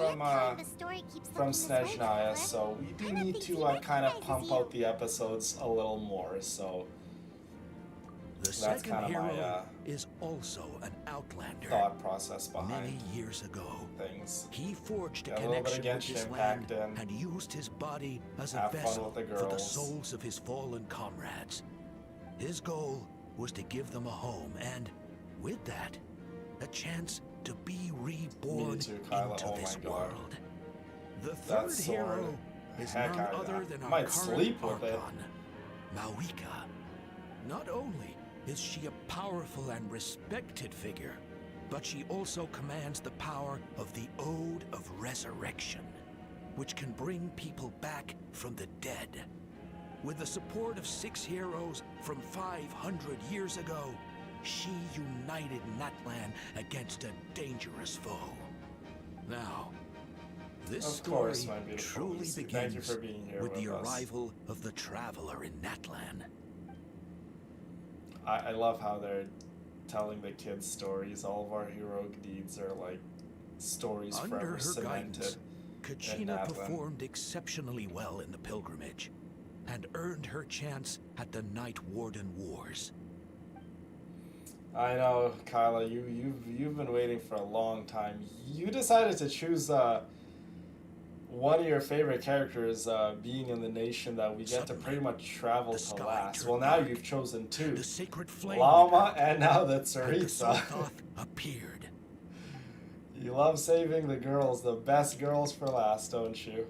Snezhnaya, so we do need to kind of pump out the episodes a little more. So The that's second kind of hero my is also an outlander. thought process behind Many years ago, things. he forged a Got a little bit connection of with this Genshin land packed in. and used his body as a Have fun vessel with the for the girls. souls of his fallen comrades. His goal was to give them a home and, with that, a chance to be reborn Me too, Kyla. into Oh this my god. world. The That third sword. hero is Heck, none I other than our might current sleep with it. Archon, Mawika. Not only is she a powerful and respected figure, but she also commands the power of the Ode of Resurrection, which can bring people back from the dead. With the support of 6 heroes from 500 years ago, she united Natlan against a dangerous foe. Now, this Of story course, my beautiful truly Lucy. begins Thank you for being here with the with us. arrival of the Traveler in Natlan. I love how they're telling the kids stories. All of our heroic deeds are like stories Under forever her cemented. guidance, in Kachina Natlan. performed exceptionally well in the pilgrimage and earned her chance at the Night Warden Wars. I know, Kyla. You've been waiting for a long time. You decided to choose one of your favorite characters being in the nation that we get to pretty much travel to last. Well, now you've chosen 2. The sacred flame Llama and now the and the Tsaritsa. Sothoth appeared. You love saving the girls, the best girls for last, don't you?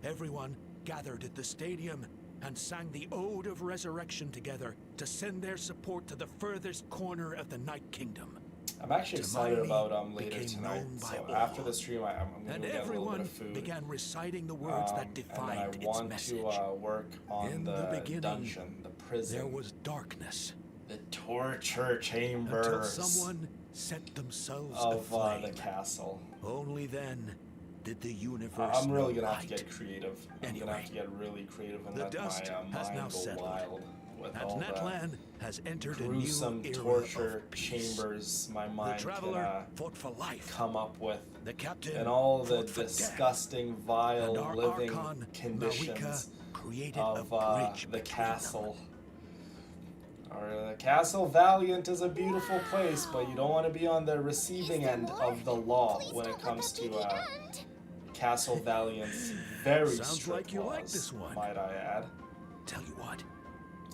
Everyone gathered at the stadium and sang the Ode of Resurrection together to send their support to the furthest corner of the Night Kingdom. I'm actually excited about later became tonight. known by So all. after the stream, I'm going And to get a little bit everyone of food. began reciting the words that And defined then I its want message. to work on In the beginning, dungeon, the prison. there was darkness. The torture chambers. Until someone set themselves of aflame. the castle. Only then did the universe I'm really know gonna have to light. get creative. I'm gonna have to get really creative and The let dust my has mind now go settled. wild with And all Natlan the has entered a gruesome new era torture of peace. chambers my The mind traveler can fought for life. come up with. The captain And all the fought for death. disgusting, vile And our living Archon, conditions Marika, created of a bridge the between castle. The Castle Valiant is a beautiful place, but you don't want to be on the receiving end of the law when it comes to Castle Valiant's very Sounds strict like you laws, like this one. might I add. Tell you what.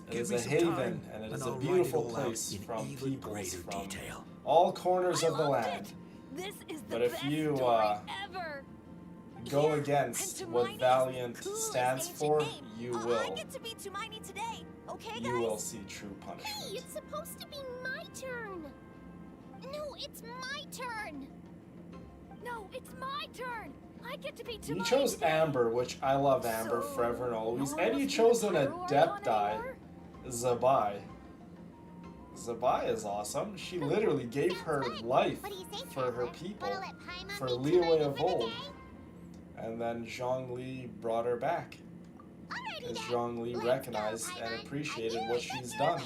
It Give is me a some haven, time, and it and is I'll a write it beautiful all out place in from even peoples greater from detail. all corners of the land. This is the But if best you story ever. go against what Tumaini's Valiant coolest stands ancient for, name. you I will. get to be Tumaini today, okay, guys? You will see true punishment. Hey, it's supposed to be my turn. No, it's my turn. No, it's my turn. I get to be You Tumaini chose today. Amber, which I love Amber So, forever and always, no one and you wants to chose be an the Pyro Adepti, Archon Zabai. Zabai is awesome. She literally gave her life for her people, for Liyue of old. And then Zhongli brought her back. Because Zhongli recognized and appreciated what she's done.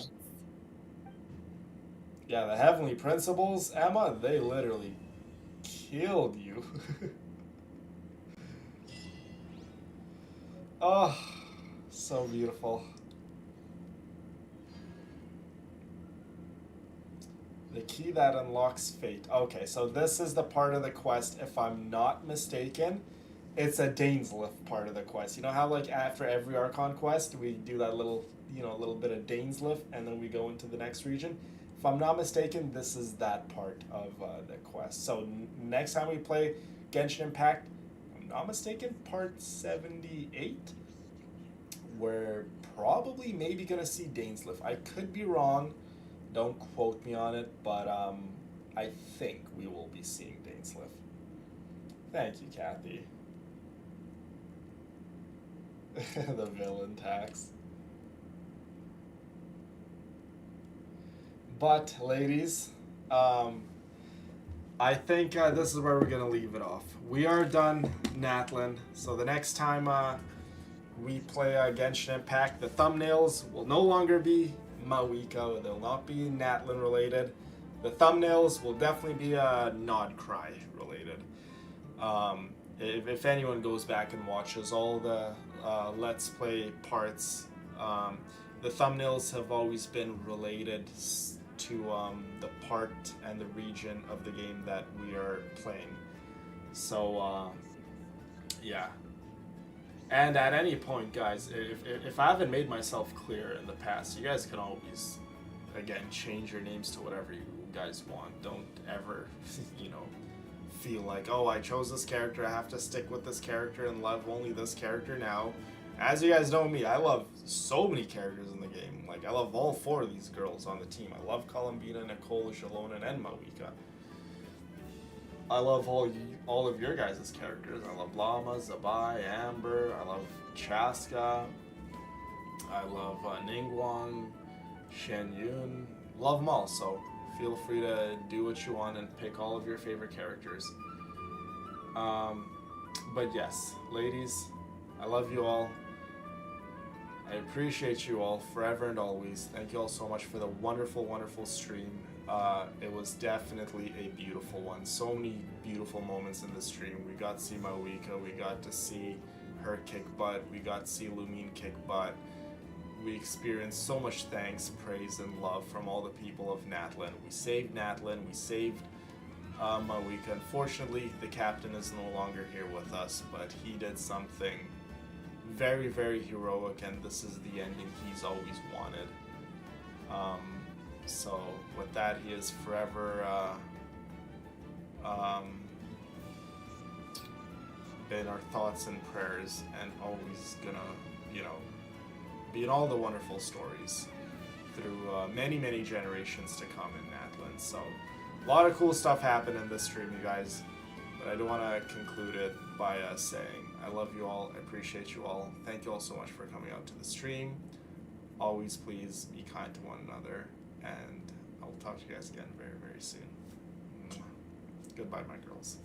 Yeah, the Heavenly Principles, Emma, they literally killed you. Oh, so beautiful. The key that unlocks fate. Okay, so this is the part of the quest, if I'm not mistaken. It's a Dainsliff part of the quest. You know how, like, after every Archon quest, we do that little, little bit of Dainsliff, and then we go into the next region? If I'm not mistaken, this is that part of the quest. So next time we play Genshin Impact, if I'm not mistaken, part 78, we're probably maybe going to see Dainsliff. I could be wrong. Don't quote me on it, but I think we will be seeing Dainsliff. Thank you, Kathy. The villain tax. But, ladies, I think this is where we're going to leave it off. We are done, Natlan. So the next time we play Genshin Impact, the thumbnails will no longer be Mawiko. They'll not be Natlan related. The thumbnails will definitely be Nod Cry related. If anyone goes back and watches all the Let's Play parts, the thumbnails have always been related to the part and the region of the game that we are playing. So, yeah. And at any point, guys, if I haven't made myself clear in the past, you guys can always, again, change your names to whatever you guys want. Don't ever, feel like, oh, I chose this character, I have to stick with this character and love only this character now. As you guys know me, I love so many characters in the game. Like, I love all 4 of these girls on the team. I love Columbina, Nicole, Shalona, and Mawika. I love all of your guys' characters. I love Llama, Zabai, Amber. I love Chaska. I love Ningguang, Shen Yun. Love them all, so feel free to do what you want and pick all of your favorite characters. But yes, ladies, I love you all. I appreciate you all forever and always. Thank you all so much for the wonderful, wonderful stream. It was definitely a beautiful one. So many beautiful moments in the stream. We got to see Mawika. We got to see her kick butt. We got to see Lumine kick butt. We experienced so much thanks, praise, and love from all the people of Natlan. We saved Natlan. We saved Mawika. Unfortunately, the captain is no longer here with us, but he did something very, very heroic, and this is the ending he's always wanted. So with that, he is forever in our thoughts and prayers, and always gonna, be in all the wonderful stories through many, many generations to come in Natlan. So, a lot of cool stuff happened in this stream, you guys. But I do want to conclude it by saying I love you all. I appreciate you all. Thank you all so much for coming out to the stream. Always please be kind to one another. And I will talk to you guys again very, very soon. Goodbye, my girls.